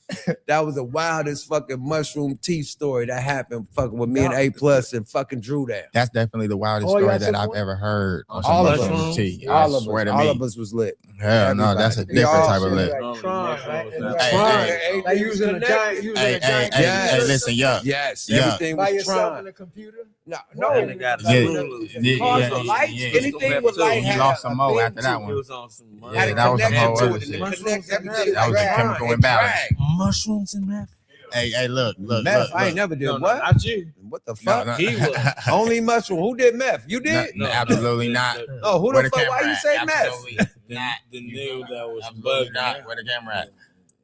that was the wildest fucking mushroom teeth story that happened fucking with me and A+ and fucking Drew Down. That's definitely the wildest Oh, story yeah, that so I've what? ever heard on some All of mushroom us, tea. all I of swear us, to all me. of us was lit. Hell no, that's a Everybody. different Y'all type of shit lit. Like Tron, right? Hey, Right. hey, Like you was in a giant. You was in Hey, a giant. hey, listen, yeah. Yes, Yeah. everything By was yourself Tron. in a computer. No, And they got Yeah, yeah, cars yeah, with lights, yeah. anything with light He had lost a some more beam after that to one. It was on some it. Had Yeah, a that was some connection whole to other it, and shit. it connects everything. That was the like chemical Tron, imbalance. it dragged. mushrooms and meth. Hey, look. Meth, I ain't never did No, what? not you. What the No, fuck? no. He was. Only mushroom. Who did meth? You did? No, absolutely not. Oh, who Where the the fuck? Why camera you at? say meth? Absolutely The not. nigga that was Absolutely bugging. not. Where the camera at?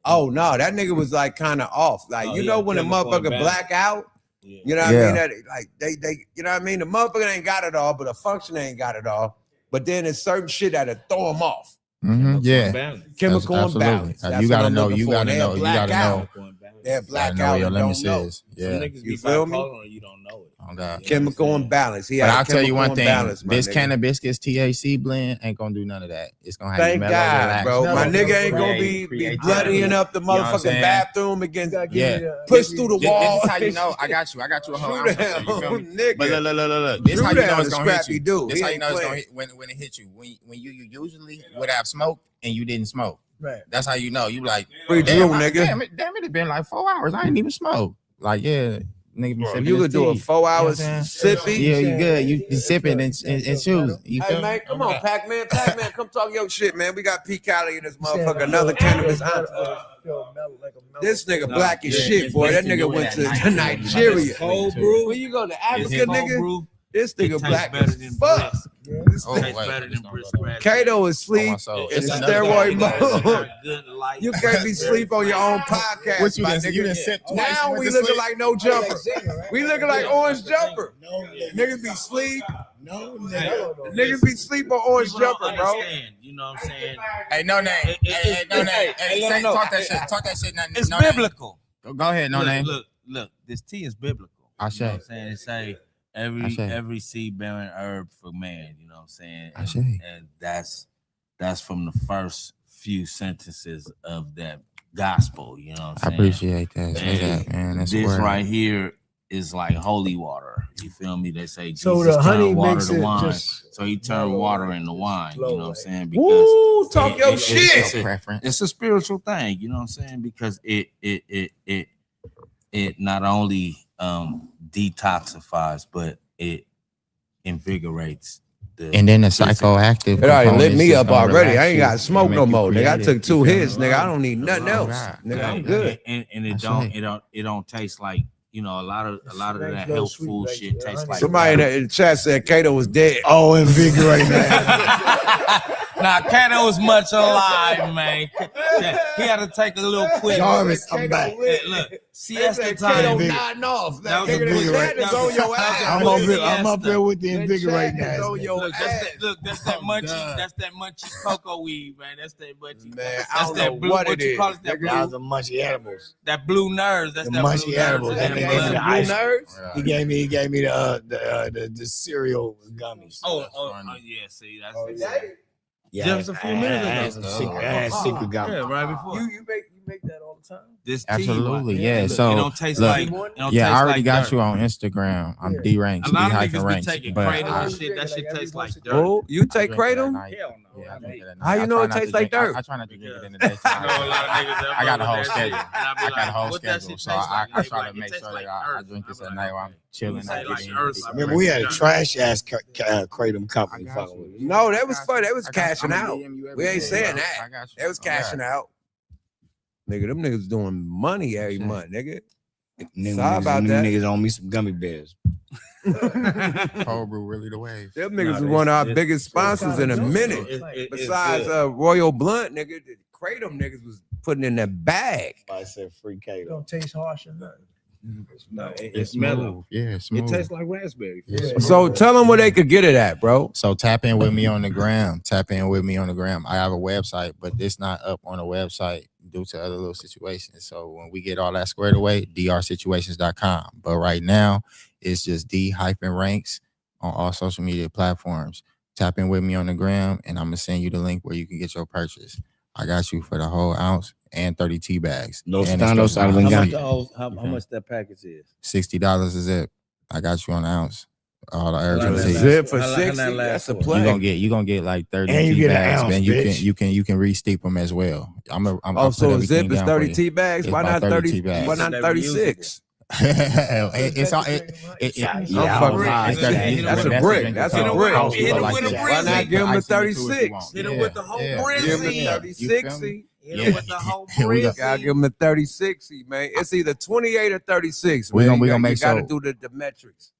Oh no, that nigga was like kind of off. Like Oh, you yeah, know when a chemical motherfucker imbalance. black out. Yeah. You know what I Yeah. mean? That like they you know what I mean? The motherfucker ain't got it all, but the function ain't got it all. But then there's certain shit that'll throw him off. Yeah. Chemical Absolutely. imbalance. That's You what gotta I'm know. looking You for. gotta They'll know. You black gotta out. know. They're black Gotta know out where your and don't limits know. is. Some Yeah. niggas You be feel me? bipolar and you don't know it. Oh God. Chemical imbalance. He But had I'll tell you chemical one thing: imbalance, my this nigga. Cannabiscuits THC blend ain't gonna do none of that. It's gonna have you Thank mellow, God, relaxed. bro. No, My no, nigga ain't no, gonna create- be create bloodying time. up the You know what I'm motherfucking saying? bathroom against Yeah. push through the This wall. is how you know. I got you. I got you a whole Drew ounce. of it, Down, You feel me? nigga. But look. This Drew how you know Down it's is gonna hit scrappy you. dude. This He how you ain't know it's gonna playing. hit when it hits you. When you usually would have smoked and you didn't smoke. Right. That's how you know. You like Free damn, Drew, nigga. Damn it, it's been like 4 hours. I ain't even smoked. Like, yeah, nigga be sipping You his could do a tea. 4 You know hour what I'm saying? sippy. Yeah, you good. You be sipping and choose. You Hey feel man, me? come on, Pac-Man, come talk your shit, man. We got P. Cali in this He said, motherfucker, another cannabis aunt. This nigga black as shit, boy. That nigga went to Nigeria. Cold brew. When you go to It's Africa, cold nigga, brew. this It nigga tastes black better as than fuck. Bliss. This Oh, It nigga- tastes wait, better it's than not Bliss better. raspberry. Kato is asleep soul. in It's the another steroid thing. mode. Good light. You can't be sleep on your own podcast. What you my done- nigga. you done sip twice Now and went we to looking sleep? like no jumper. We looking like orange jumper. No, Niggas be sleep. no, Niggas be sleep on orange People don't jumper, bro. understand, you know what I'm saying? Hey, no name. Hey, no name. Hey, say, no. talk that shit. Talk that shit. It's no name. biblical. Go ahead, no name. Look. This tea is biblical. I You know what I'm say. saying? It say I say. every seed bearing herb for man. You know what I'm saying? I say. And that's from the first few sentences of that gospel. You know what I'm I saying? appreciate that. Say that, man. That's this word. right here is like holy water. You feel me? They say Jesus So the honey turned water makes to it wine. just So he turned water into wine. You know what I'm saying? Because Woo, talk your shit. It's a, Preference. it's a spiritual thing. You know what I'm saying? Because it not only detoxifies, but it invigorates. And then the psychoactive. It already lit components me just up gonna already. relax I ain't you got and smoke make no you more, nigga. I creative. took 2 You feel hits, me? nigga. I don't need nothing Oh, else, God. nigga. I'm God. good. And it That's don't right. it don't taste like, you know, a lot of that Nice, health sweet, food like, shit yeah, tastes honey. like Somebody in the chat said Kato was dead. Oh, invigorate, man. Nah, Kato was much alive, man. He had to take a little quick. Jarvis, I'm back. Hey, look, siesta Kato time. nodding off. That was Nigga, a the big chat is on your ass. I'm up there with the The invigorate chat is now. on your Look, ass. that's that munchy, that's that munchy cocoa weed, man. That's that munchy. Man, I That's don't that know blue. what What it you is. call it? That That was blue. a mushy edibles. That blue nerves. That's The that mushy blue nerves. edibles. That That Blue gave me the blood. ice. nerds? He gave me the cereal gummies. Oh, yeah. See, that's Yeah, just a few minutes ago. I had secret gummies. Yeah, right before. You make that all the time. This tea, Absolutely, man, yeah. look, So, it don't taste look, like. It don't Yeah, taste I already like got dirt. you on Instagram. I'm Yeah. D ranks, A D lot of hyphen niggas be ranks. taking But Kratom I, and shit. That shit tastes like dirt. Oh, you take drink it at Kratom? night. Hell no. Yeah, I drink it at night. How you I know try it not to tastes like drink- dirt? I try not to drink it in the I daytime. know a lot of niggas that I got a fuck whole with that schedule. shit, and I be I got a like, whole what that schedule, shit so taste like? I And they try be to like, make it tastes sure like that I earth. drink this I'm at like, night while I'm okay. chilling. You say not like getting earth, anything. I Remember, we had a trash ass Kratom company I got fucking with us. No, that was fun. That was I got you. cashing I'ma out. DM you every We ain't day, saying bro. that. I got you. That was Oh, God. cashing out. Nigga, them niggas doing money every Shit. month, nigga. Niggas, Sorry about that. niggas on me some gummy bears. Cold brew really the wave. Them Nah, niggas was this- one of our this- biggest sponsors in a minute. It's Besides good. Royal Blunt, nigga, the Kratom niggas was putting in that bag. I said free It Kato. don't taste harsh or nothing. No, It's mellow. smooth. Yeah, it's It smooth. tastes like raspberry. Yeah. So tell them where they could get it at, bro. So tap in with me on the gram. Tap in with me on the gram. I have a website, but it's not up on the website due to other little situations. So when we get all that squared away, drsituations.com. But right now, it's just D-ranks on all social media platforms. Tap in with me on the gram, and I'm gonna send you the link where you can get your purchase. I got you for the whole ounce and 30 tea bags. Los And Stanos it's out of $50. Benghazi. How much that package is? $60 a zip. I got you on the ounce. All the herbs and How teas. that Zip for How that 60. last That's a for? play. You gonna get like 30 And you tea get an bags, ounce, man. bitch. You can re-steep them as well. Oh, I'll so put a zip everything is down 30 for you. tea bags? It's Why about not 30 30? tea bags. Why not They're 36? It's all Yeah, I'm I fucking was high. That's a brick. That's a brick. Hit him with a Why not give him a 36? Hit him with the whole Give him a brizzy. 30-60. Hit him with the whole We got- Gotta brizzy. give him a 30-60, man. It's either 28 or 36. We man. gonna You make you gotta sure- do the metrics.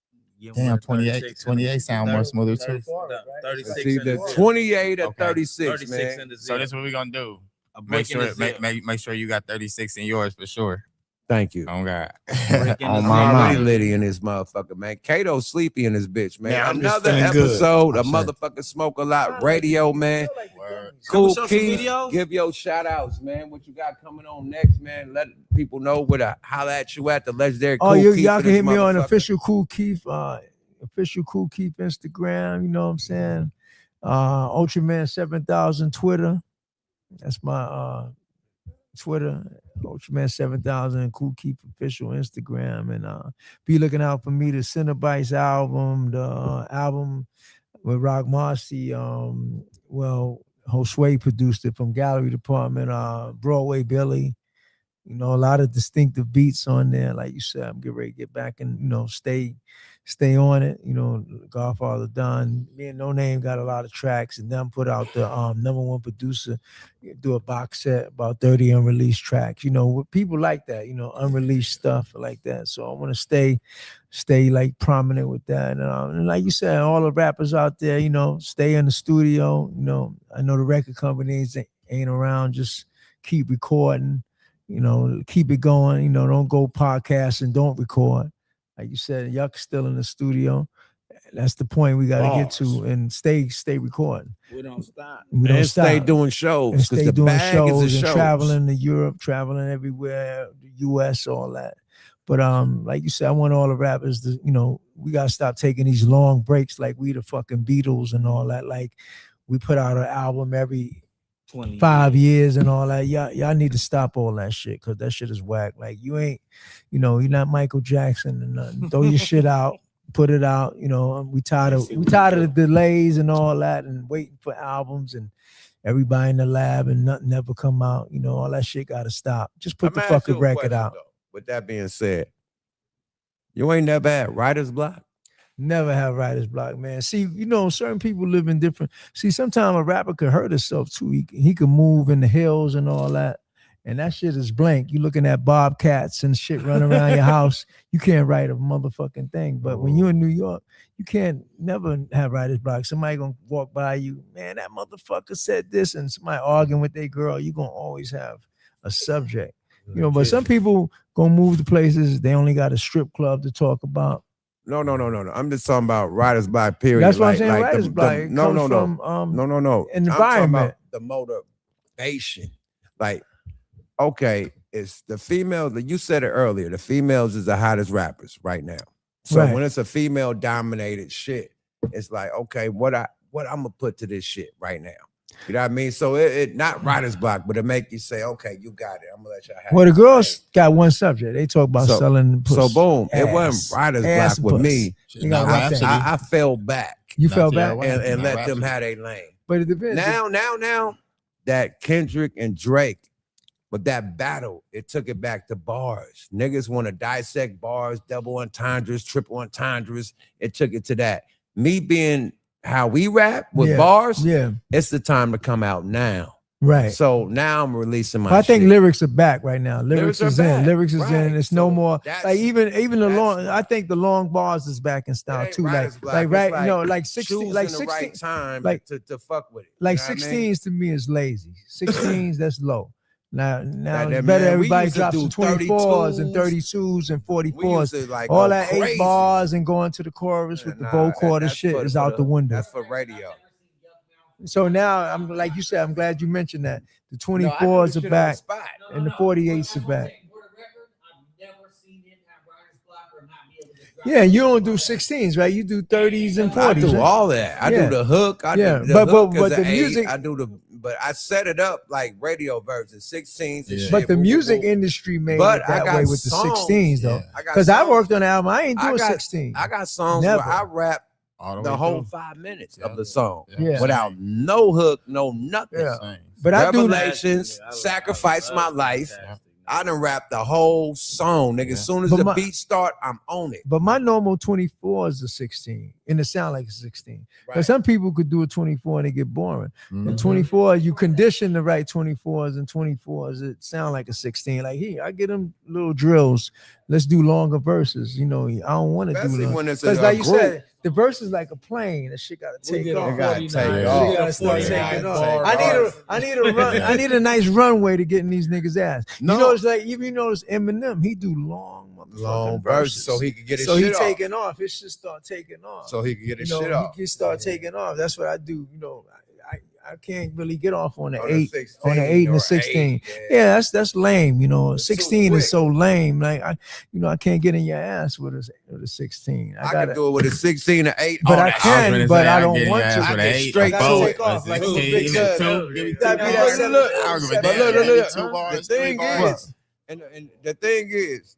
Damn, 28 sound more smoother too. 36 It's either in the zip. 28 or Okay. 36, 36 man. in the zip. So that's what we're gonna do. A Make brick in sure the zip. make sure you got 36 in yours for sure. Thank you. Oh God. Brick in On the my zip. already litty in this motherfucker, man. Kato's sleepy in this bitch, man. Man, I'm just Another feeling good. episode of I'm sure. motherfucking Smoke a Lot Radio, man. Word. Cool show some Keith, videos? give your shout outs, man. What you got coming on next, man? Let people know where to holla at you at the legendary Cool Oh, Keith. y'all for can this hit me on motherfucker. official Kool Keith, Instagram. You know what I'm saying? Ultraman 7000 Twitter. That's my Twitter. Ultraman 7000 Kool Keith official Instagram, and be looking out for me. The Cinnabites album, the album with Rock Marcy. Well, Josue produced it from Gallery Department. Broadway Billy. You know, a lot of distinctive beats on there. Like you said, I'm getting ready to get back and, you know, stay on it. You know, Godfather Don, me and Noname got a lot of tracks, and then put out the #1 producer, do a box set about 30 unreleased tracks. You know, with people like that, you know, unreleased stuff like that. So I want to stay like prominent with that. And like you said, all the rappers out there, you know, stay in the studio. You know, I know the record companies ain't around, just keep recording. You know, keep it going. You know, don't go podcast and don't record. Like you said, Yuck's still in the studio. That's the point we got to get to, and stay recording. We don't stop. We don't And stop. stay doing shows. And 'Cause stay the doing bag is shows the and shows. traveling to Europe, traveling everywhere, the US, all that. But like you said, I want all the rappers to, you know, we gotta stop taking these long breaks like we the fucking Beatles and all that. Like we put out an album every 5 years and all that. Y'all need to stop all that shit, because that shit is whack. Like you ain't, you know, you're not Michael Jackson and nothing. Throw your shit out, put it out. You know, we tired of the delays and all that, and waiting for albums and everybody in the lab and nothing never come out. You know, all that shit gotta stop. Just put the I'ma ask you fucking a record question, out. though. With that being said, you ain't never had writer's block. Never have writer's block, man. See, you know, certain people live in different. See, sometimes a rapper could hurt himself too. He could move in the hills and all that, and that shit is blank. You looking at bobcats and shit running around your house. You can't write a motherfucking thing. But when you're in New York, you can't never have writer's block. Somebody gonna walk by you, man. That motherfucker said this, and somebody arguing with their girl. You gonna always have a subject, you know. But some people gonna move to places they only got a strip club to talk about. No. I'm just talking about writer's block, period. That's what I'm saying, writer's block. It No. comes from, No. an I'm talking environment. about the motivation. Like, okay, it's the females. You said it earlier. The females is the hottest rappers right now. So Right. when it's a female dominated shit, it's like, okay, what I'm gonna put to this shit right now. You know what I mean? So it not writer's block, but it make you say, okay, you got it. I'm gonna let y'all have Well, it. the girls got one subject. They talk about So- selling pussy. So boom, it ass, wasn't writer's ass block with puss. me. You got one thing. I fell back You fell back, and let them have their lane. but it depends. Now that Kendrick and Drake, with that battle, it took it back to bars. Niggas want to dissect bars, double entendres, triple entendres. It took it to that. Me being how we rap with bars, Yeah, it's the time to come out now. right. So now I'm releasing my But I think shit. lyrics are back right now. Lyrics Lyrics are is in. back. Lyrics is Right. in. It's no So more that's- like even the that's long. why. I think the long bars is back in style ain't too. writer's Like block. like It's right, like no, like 16, choosing like the 16, right time like- to fuck with it. like You know what I mean? 16s to me is lazy. 16s that's low. Now That- it's that, better. man, we Everybody used to drops do some 24s and 32s. 32s and We 44s. used to like All go that crazy. 8 bars and going to the chorus with the vocoder that's shit for is out the window. That's for radio. So now I'm like you said, I'm glad you mentioned that. The No, I do 24s the are shit on the back spot. and the 48s are back. Yeah, you don't do 16s, right? You do 30s and 40s. I do right? all that. I Yeah. do the hook. I Yeah, do the but- hook but is the an 8. music- I do but I set it up like radio versions, 16s and shit. But the Woo, woo, music woo. industry made But it I that got way with the songs. 16s though. I got Because I songs. worked on an album, I ain't I doing got- 16. I got songs Never. where I rap All the way whole through. 5 minutes Yeah. of the song Yeah. without no hook, no nothing. Yeah. Same. But I do Revelations, sacrifice my life. Yeah. I done rap the whole song, nigga. As soon as But the my- beat start, I'm on it. But my normal 24 is a 16, and it sound like a 16. But Right. some people could do a 24 and it get boring. Mhm. And 24, you condition the right 24s and 24s. It sound like a 16. Like here, I get them little drills. Let's do longer verses. You know, I don't want to do Especially that when it's because, a like you group. said, the verse is like a plane. That shit gotta take get off. a gotta 49. take We off. get a Gotta start 49 taking off. bar I bars. need a run. I need a nice runway to get in these niggas' ass. No. You know, it's like even you notice Eminem, he do long Long motherfucking verses so he could get his so shit he off. taking off. His shit start taking off. So he could get his you know, shit off. He can start taking off. That's what I do. You know, I can't really get off on the On the 8, 16 on the 8 and or the 16. 8, Yeah, that's lame. You know, It's too 16 is quick. so lame. Like I can't get in your ass with a 16. I gotta can do it with a 16 or 8. But on I that can, shit. but I don't want to. I with get an 8, straight a to four, it. Take off, a like 16, big give me cut. two, give me That'd two be bars. that Look, I don't give a but damn. look, Give me look. two bars, The three thing bars. is, and the thing is,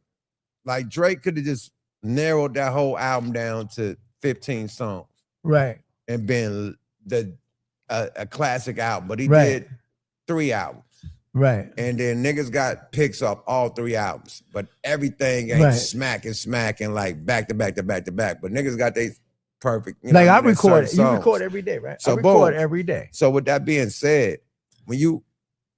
like Drake could have just narrowed that whole album down to 15 songs Right. and been a classic album, but he Right. did 3 albums. Right. And then niggas got picks off all 3 albums, but everything ain't Right. smacking like back to back to back to back. But niggas got they perfect. You Like know, I their record, certain you songs. record every day, right? So I record boom. every day. So with that being said, when you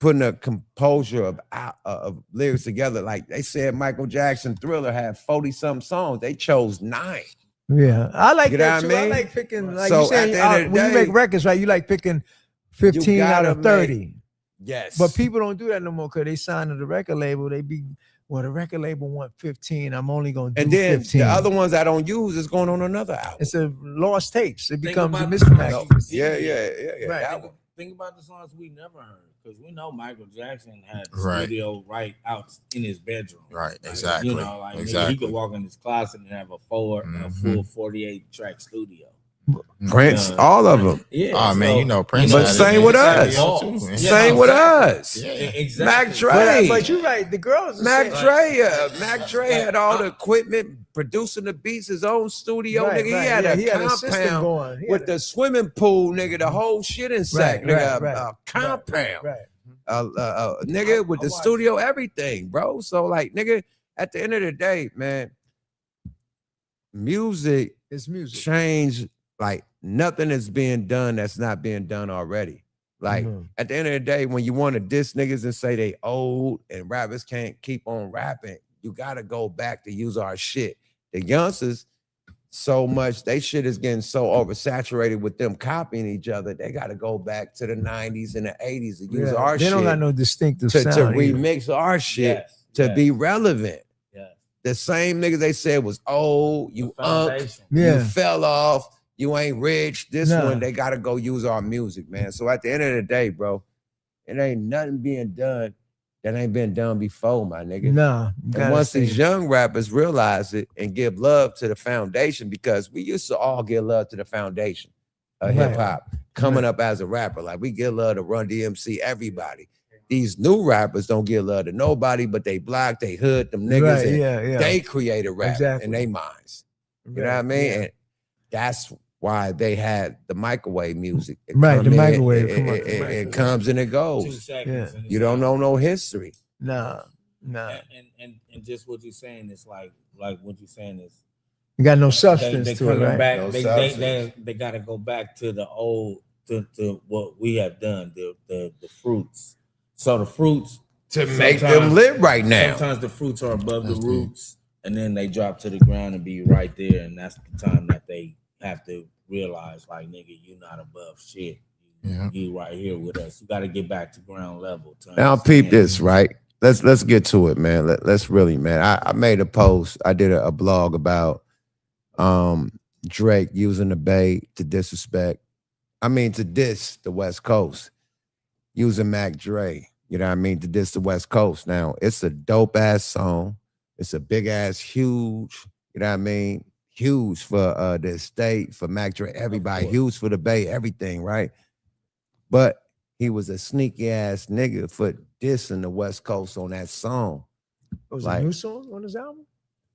putting a composure of lyrics together, like they said, Michael Jackson Thriller had 40-something songs. They chose 9. Yeah, I like You know that what too. I I mean? like picking, like So you at saying, the end of the when you day, make records, right? You like picking 15 out gotta of 30. Yes. But people don't do that no more because they sign to the record label. They be, well, the record label want 15. I'm only going to do And then 15. the other ones I don't use is going on another album. It's a lost tapes. It becomes a about the mismatch. songs you Yeah, did. yeah. Right. That one. Think about the songs we never heard, because we know Michael Jackson had Right. studio right out in his bedroom. Right, Like, exactly. You know, like nigga, he Exactly. could walk in his closet and have a full 48-track studio. Prince, all of them. Yeah. Oh man, you know Prince. But had it same in with his us. studio too, man. Same with us. Yeah. Exactly. Mac Dre. But you're right. The girls are Mac saying- Dre, Mac Dre had all the equipment, producing the beats, his own studio, Right, nigga. right. He had Yeah, a he had a system compound going. He with had the swimming pool, nigga, the whole shit inside, Right, nigga, right, a compound, Right. nigga, with the studio, everything, bro. So like, nigga, at the end of the day, man, music It's music. changed. Like nothing is being done that's not being done already. Like at the end of the day, when you want to diss niggas and say they old and rappers can't keep on rapping, you gotta go back to use our shit. The youngsters, so much, they shit is getting so oversaturated with them copying each other. They gotta go back to the 90s and the 80s to use our They shit. don't got no distinctive to sound. either. remix our shit Yes, to yes. be relevant. Yes. The same niggas they said was old, you unk, Foundation. you Yeah. fell off, you ain't rich. This Nah. one, they gotta go use our music, man. So at the end of the day, bro, it ain't nothing being done that ain't been done before, my nigga. Nah. And once these young rappers realize it and give love to the foundation, because we used to all give love to the foundation of Right. hip hop coming up as a rapper. Like we give love to Run DMC, everybody. These new rappers don't give love to nobody, but they block, they hood, them niggas, Right, and yeah. they create a rap Exactly. in their minds. You know what I Right, mean? yeah. And that's why they had the microwave music. It Right, come the in, microwave, It, come on. it, it, it comes and it 2 goes. seconds. Yeah. and it's You don't out. know no history. Nah. And just what you're saying is like what you're saying is You got no they substance to it, coming right? back. No they substance. got to go back to the old to what we have done, the fruits. So the fruits To make them sometimes- live right now. Sometimes the fruits are above That's the deep. roots, and then they drop to the ground and be right there, and that's the time that they have to realize, like, nigga, you not above shit. Yeah. You right here with us. You got to get back to ground level. To Now peep understand. this, right? Let's get to it, man. Let's really, man. I made a post. I did a blog about Drake using the Bay to diss the West Coast, using Mac Dre. You know what I mean? To diss the West Coast. Now, it's a dope ass song. It's a big ass, huge, you know what I mean? Huge for the state, for Mac Dre, everybody, huge for the Bay, everything, right? But he was a sneaky ass nigga for dissing the West Coast on that song. Was Like- it a new song on his album?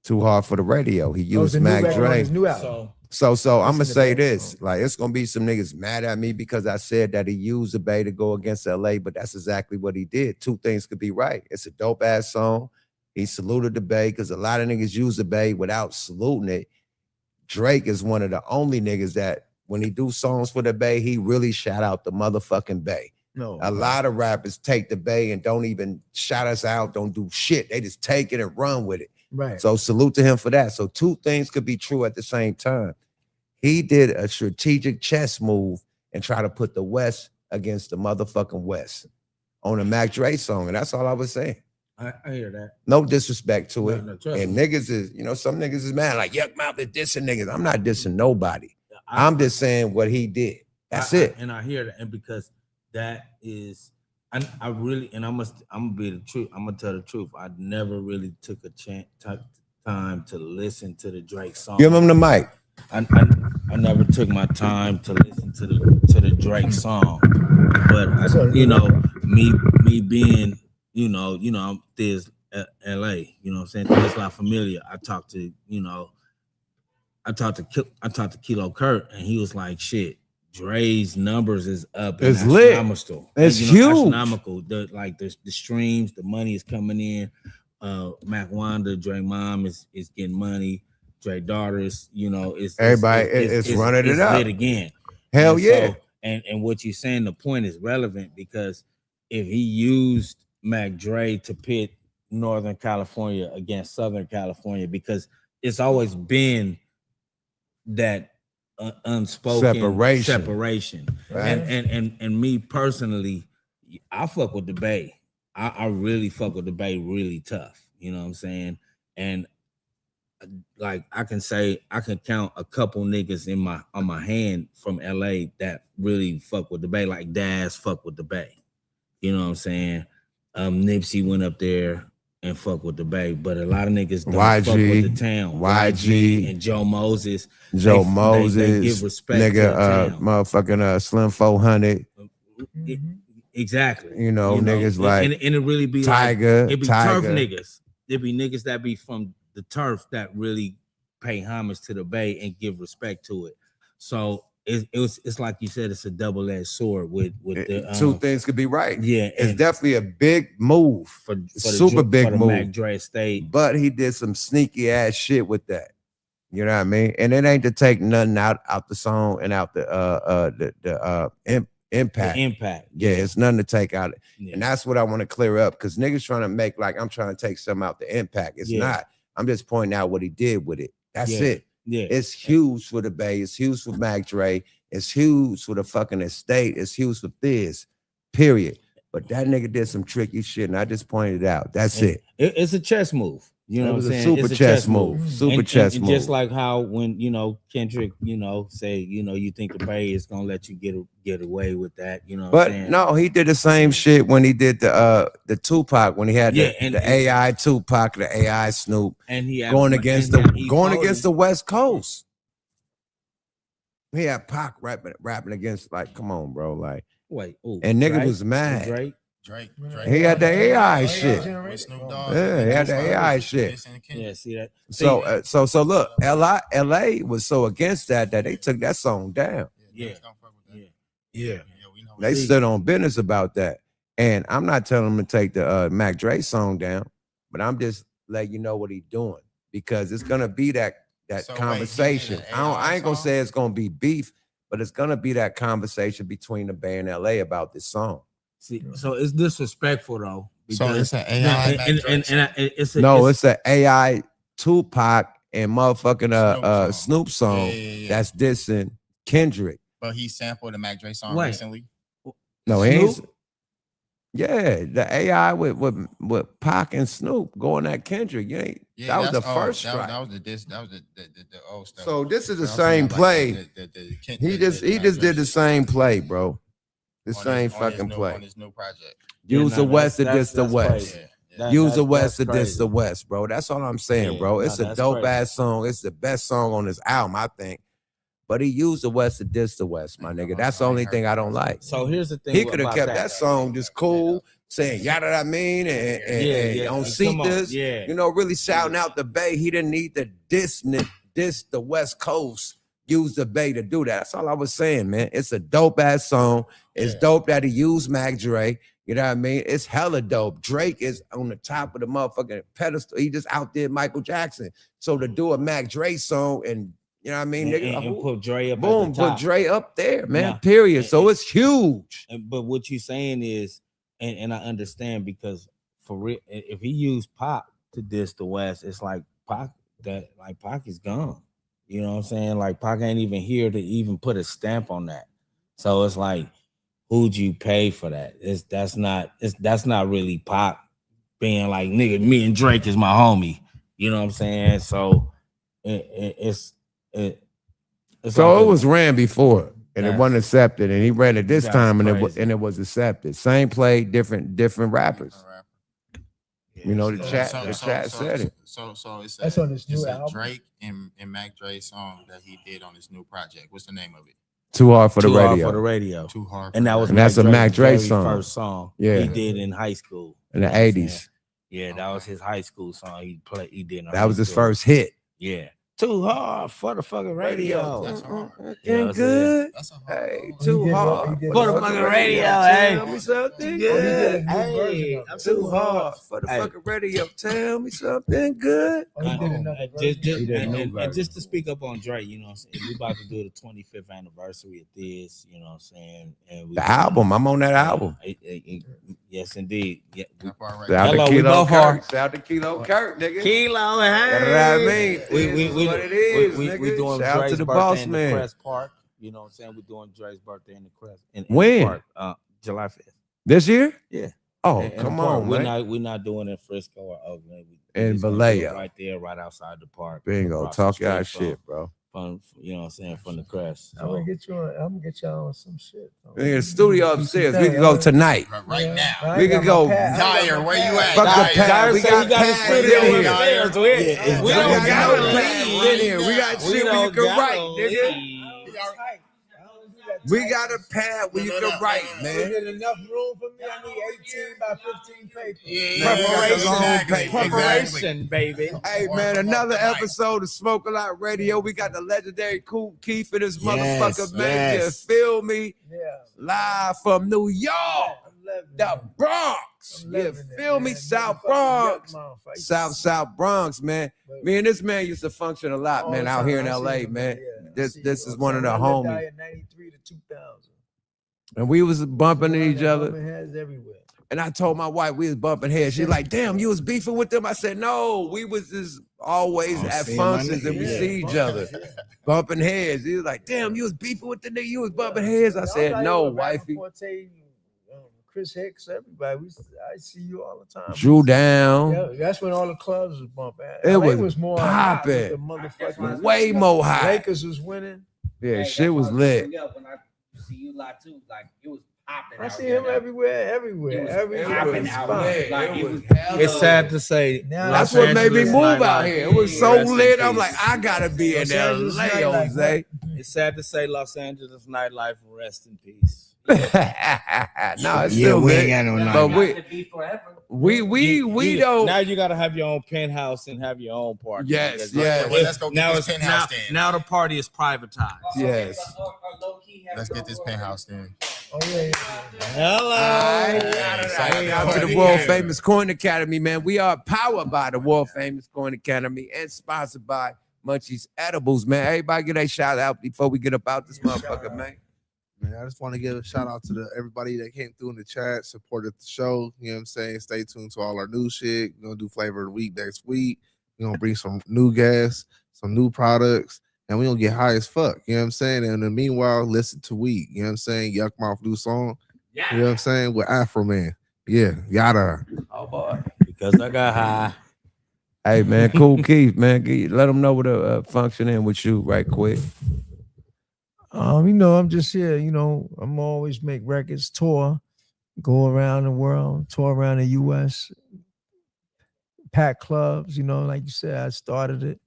Too hard for the radio. He Oh, it's used a new Mac record on Dre. his new album. So So I'm gonna Listen to say that this: song. like, it's gonna be some niggas mad at me because I said that he used the Bay to go against LA, but that's exactly what he did. Two things could be right. It's a dope ass song. He saluted the Bay because a lot of niggas use the Bay without saluting it. Drake is one of the only niggas that when he do songs for the Bay, he really shout out the motherfucking Bay. No. A lot of rappers take the Bay and don't even shout us out, don't do shit. They just take it and run with it. Right. So salute to him for that. So two things could be true at the same time. He did a strategic chess move and try to put the West against the motherfucking West on a Mac Dre song. And that's all I was saying. I hear that. No disrespect to it. No, trust And me. niggas is, some niggas is mad. Like, Yuck Mouth is dissing niggas. I'm not dissing nobody. I'm just saying what he did. That's it. And I hear that, and because that is, I really, and I'm gonna be the truth. I'm gonna tell the truth. I never really took a time to listen to the Drake song. Give him the mic. I never took my time to listen to the Drake song, but me being I'm Thiz LA, you know what I'm saying, Thiz La Familia. I talked to Kilo Kurt, and he was like, shit, Dre's numbers is up. It's lit. Astronomical. It's You huge. Astronomical. The streams, the money is coming in. Mac Wanda, Dre mom is getting money. Dre daughters, Everybody is running it up lit again. Hell And yeah. so, and what you're saying, the point is relevant because if he used Mac Dre to pit Northern California against Southern California, because it's always been that unspoken separation. Right. And me personally, I fuck with the Bay. I really fuck with the Bay really tough. You know what I'm saying? And like I can count a couple niggas on my hand from LA that really fuck with the Bay, like Daz fuck with the Bay. You know what I'm saying? Nipsey went up there and fuck with the Bay, but a lot of niggas don't fuck with the town. YG and Joe Moses. They give respect to the town. Motherfucking Slim 400. Exactly. Niggas like and it really be Tiger. Like, it be Tiger. turf niggas. It be niggas that be from the turf that really pay homage to the Bay and give respect to it. So it's like you said, it's a double-edged sword with the two things could be right. Yeah, it's definitely a big move for super big move. Mac Dre estate, but he did some sneaky ass shit with that. You know what I mean? And it ain't to take nothing out the song and out the impact. The impact. Yeah, it's nothing to take out. Yeah. And that's what I want to clear up because niggas trying to make like I'm trying to take something out the impact. It's not. I'm just pointing out what he did with it. That's it. Yeah. It's huge for the Bay. It's huge for Mac Dre. It's huge for the fucking estate. It's huge for this, period. But that nigga did some tricky shit, and I just pointed it out. That's it. It's a chess move. You know what I'm saying? Super It's a chess move. Super chess move. Just like how when Kendrick, say you think the Bay is gonna let you get away with that. You know what I'm saying? No, he did the same shit when he did the Tupac when he had the AI Tupac, the AI Snoop, and he had, going against the West Coast. He had Pac rapping against like, come on, bro, like. Wait, and nigga was mad. Drake. He had the AI shit. With Snoop Dogg. Yeah, he had the AI shit. Yeah, see that. So look, LA was so against that they took that song down. Yeah. They stood on business about that. And I'm not telling them to take the Mac Dre song down, but I'm just letting you know what he's doing because it's gonna be that conversation. I ain't gonna say it's gonna be beef, but it's gonna be that conversation between the Bay and LA about this song. See, so it's disrespectful though. So it's an AI. It's an AI Tupac and motherfucking Snoop song that's dissing Kendrick. But he sampled a Mac Dre song recently. No, he ain't. Yeah, the AI with Pac and Snoop going at Kendrick. That was the first strike. That was the old stuff. So this is the same play. He just did the same play, bro. The same fucking play. On his new project. Use the West to diss the West. Use the West to diss the crazy. West, bro. That's all I'm saying, bro. It's a dope ass song. It's the best song on his album, I think. But he used the West to diss the West, my nigga. That's the only thing I don't like. So here's the thing. He could have kept that song just cool, saying yada I mean, and on Cetus, really shouting out the Bay. He didn't need to diss the West Coast. Use the Bay to do that. That's all I was saying, man. It's a dope ass song. It's dope that he used Mac Dre. You know what I mean? It's hella dope. Drake is on the top of the motherfucking pedestal. He just outdid Michael Jackson. So to do a Mac Dre song and you know what I mean? And put Dre up boom, at the top. put Dre up there, man. Period. So it's huge. But what you're saying is, and I understand because for real, if he used Pac to diss the West, it's like Pac is gone. You know what I'm saying? Like Pac ain't even here to even put a stamp on that. So it's like, who'd you pay for that? That's not really Pac being like, nigga, me and Drake is my homie. You know what I'm saying? So it's so it was ran before and it wasn't accepted, and he ran it this time and it was accepted. Same play, different rappers. You know, the chat said it. So it's That's on his new a album. Drake and Mac Dre song that he did on his new project. What's the name of it? Too Hard for the Too Hard Radio. for the Radio. Too Hard. And that was that's a Mac Dre very song. First song. Yeah. He did in high school. In the 80s. Yeah, that was his high school song. He did. That was his first hit. Yeah. Too hard for the fucking radio. That's hard. You know what I'm Good. That's a hard. Hey, He too did hard what- he did for the what- fucking radio, radio. hey. Tell me something He did a good. new version of it. I'm Too hard for the Hey. fucking radio. Tell me something good. Oh, he did another version. Just, He did a and, new and version. just to speak up on Dre, you know what I'm saying? We about to do the 25th anniversary of this, you know what I'm saying? And we The album. I'm on that album. Yes, indeed. Yeah. That part right Shout out Hello, to we Kilo both Kirk. are. Shout out to Kilo Kirk, nigga. Kilo, You know what I mean? We It is what it is, we nigga. doing Shout out Dre's to the birthday boss in man. the Crest Park. You know what I'm saying? We're doing Dre's birthday in the Crest. In When? the park, July 5th. This year? Yeah. Oh, In the come park. on, We're man. not doing it in Frisco or Oakland. In just gonna do it Vallejo. right there, right outside the park. Bingo. Across the Talk y'all street shit, bro. From you know what I'm saying, from the Crest. I'm gonna get y'all on some shit. In the studio upstairs. We can go tonight. Right now. We can go. Dyer, where you at? Fuck the Dyer. pad. We got pads in here. upstairs. We We don't got got no to pads leave. in here. We got We shit where you don't can gotta write, nigga. leave. We got a pad where you can write, Is man. it enough room for me? I need 18 by 15 paper. Preparation, baby. Hey man, another episode of Smoke a Lot Radio. We got the legendary Kool Keith in this motherfucker, man. You feel me? Yeah. Live from New York, I'm loving the it. Bronx. I'm You loving it, feel me? man. South Motherfucking Bronx. Yuck Mouth. South Bronx, man. Me and this man used to function a lot, All man, the out time. here in I see LA, him, man. yeah. I This see this him is all one of the time. I lived out homies. here 93 to 2000. And we was bumping into each other. Woman has everywhere. And I told my wife we was bumping heads. She's like, damn, you was beefing with them. I said, no, we was just always at seeing my functions and we Yeah, see each other. Bumping heads. He was like, damn, you was beefing with the nigga, you was bumping heads. I said, no, wifey. Chris Hicks, everybody. I see you all the time. Drew down. Yeah, that's when all the clubs was bumping. It LA was more hot with popping. the motherfucking Way more hot. Lakers was winning. Yeah, shit was lit. When I see you live too, like it was popping. I out see there. him everywhere. It was Every popping spot. out there. Like it was. It's sad to say. Now, That's Los what made me Angeles move nightlife, out here. It was so rest in lit. I'm peace. like, I gotta be in Los Angeles LA, nightlife, Jose. It's sad to say Los Angeles nightlife rest in peace. No, it's Yeah, still we lit. ain't got no But night. To be forever. we don't. Now you gotta have your own penthouse and have your own party. Yes, Because yes. Well, let's go now get it's this penthouse now, then. now the party is privatized. Yes. Let's get this penthouse then. Oh yeah. Hello. Shout out to the world famous Coin Academy, man. We are powered by the world famous Coin Academy and sponsored by Munchies Edibles, man. Everybody get a shout out before we get up out this motherfucker, man. Man, I just want to give a shout out to everybody that came through in the chat, supported the show. You know what I'm saying? Stay tuned to all our new shit. We're gonna do flavor of the week next week. We're gonna bring some new guests, some new products, and we're gonna get high as fuck. You know what I'm saying? And in the meanwhile, listen to Weed. You know what I'm saying? Yuck Mouth new song. You know what I'm saying? With Afro Man. Yeah, yada. Oh boy. Because I got high. Hey man, Kool Keith, man. Let them know what a function in with you right quick. I'm just here. I'm always make records, tour, go around the world, tour around the U.S., pack clubs. Like you said, I started it,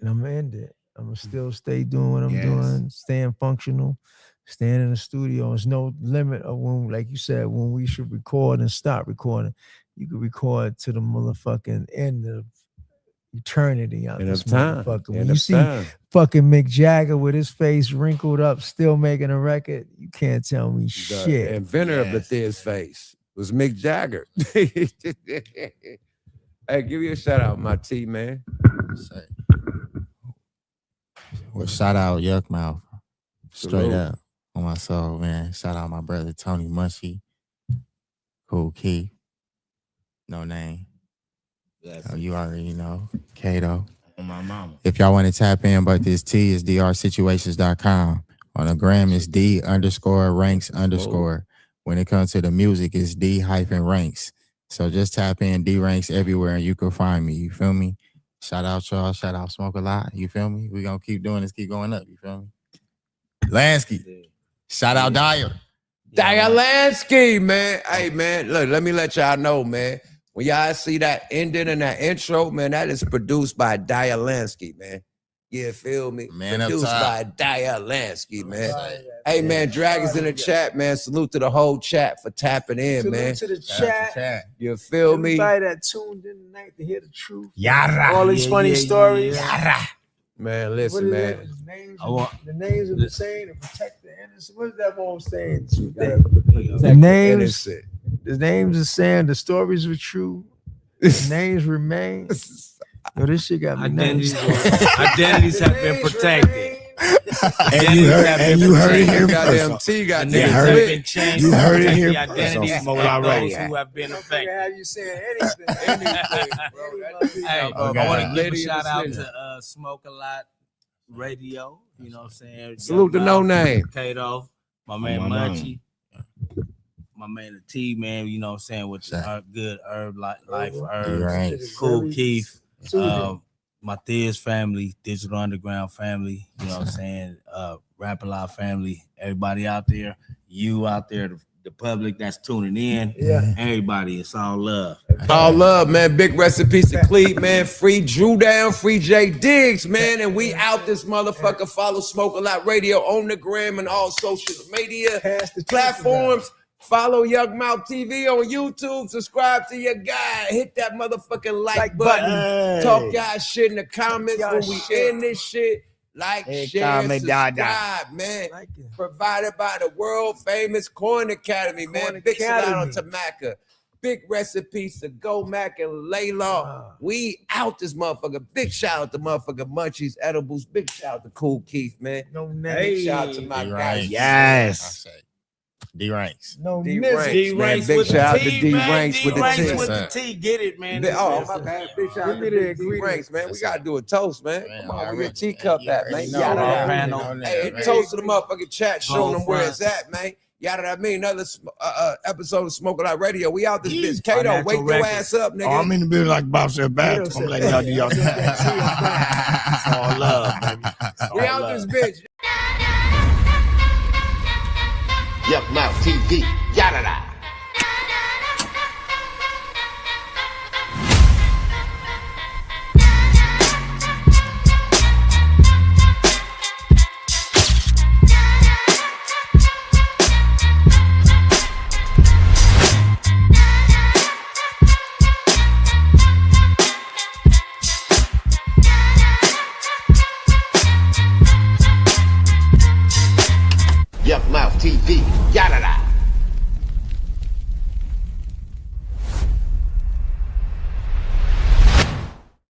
and I'm gonna end it. I'm gonna still stay doing what I'm doing, staying functional, staying in the studio. There's no limit of when, like you said, when we should record and stop recording. You could record to the motherfucking end of eternity out End this of time. motherfucker. When End you of see time. fucking Mick Jagger with his face wrinkled up, still making a record, you can't tell me The shit. inventor of the Thiz face was Mick Jagger. Hey, give you a shout out, my T man. Say. Well, shout out Yuck Mouth. Straight Salute. up on my soul, man. Shout out my brother Tony Munchie. Kool Keith. No name. Oh, you already know. Kato. On my mama. If y'all want to tap in, but this T is drsituations.com. On the gram, it's D_ranks_. When it comes to the music, it's D-ranks. So just tap in D-ranks everywhere and you can find me. You feel me? Shout out y'all. Shout out Smoke a Lot. You feel me? We gonna keep doing this, keep going up. You feel me? Lansky. Shout out Dyer. Dyer Lansky, man. Hey, man, look, let me let y'all know, man. When y'all see that ending and that intro, man, that is produced by Dyer Lansky, man. You feel me? Man up produced top. by Dyer Lansky, man. Hey, man, Dragons in the chat, man. Salute to the whole chat for tapping in, Salute man. to the chat. You feel me? Everybody that tuned in tonight to hear the truth. Yara. All these funny stories. Yara. Man, listen, man. The names of the saying to protect the innocent. What is that old saying? The The names, the names are saying the stories were true. The names remain. Yo, this shit got me Identities, nice. identities have been protected. And you heard it here Goddamn first. T got The niggas niggas have lit. been changed. You to heard it protect here the first. identities So, of Smoke those Out who have been affected. Have you saying anything? Hey, Okay. I want to give a Lady in shout the out city. to Smoke a Lot Radio. You know what I'm saying? Salute to Young Mouth, Noname. Kato, my man my Munchie, my man the T man. You know what I'm saying, with the good herb life herbs. Right. Cool Keith. My Thiz family, Digital Underground family, you know what I'm saying? Rap a Lot family, everybody out there, you out there, the public that's tuning in, everybody, it's all love. All love, man. Big recipes to Cleve, man. Free Drew Down, free J Diggs, man. And we out this motherfucker. Follow Smoke a Lot Radio on the gram and all social media platforms. Follow Young Mouth TV on YouTube. Subscribe to your guy. Hit that motherfucking like button. Hey. Talk y'all shit in the comments when we end this shit. Like, share, comment, subscribe, man. Provided by the world famous Corn Academy, man. Big shout out to Macca. Big recipes to Go Mac and Laylaw. We out this motherfucker. Big shout out to motherfucker Munchies Edibles. Big shout out to Cool Keith, man. Big shout out to my guys. Yes. D ranks. No D miss. Ranks, D man. Ranks Big with shout the out to T, D man. Ranks D with the Ranks T. with the T. Get it, man. Oh, my bad. Big shout out to D Ranks, man. We gotta do a toast, man. Come on, where your teacup at, man? Hey, toast to the motherfucking chat, showing them where it's at, man. Yada that mean another episode of Smoke a Lot Radio. We out this bitch. Kato, wake your ass up, nigga. Oh, I'm in the building like Bob said, bathroom. I'm letting y'all do y'all thing. It's all love, baby. It's We all out love. this bitch. Yup Mouth TV. Yada da.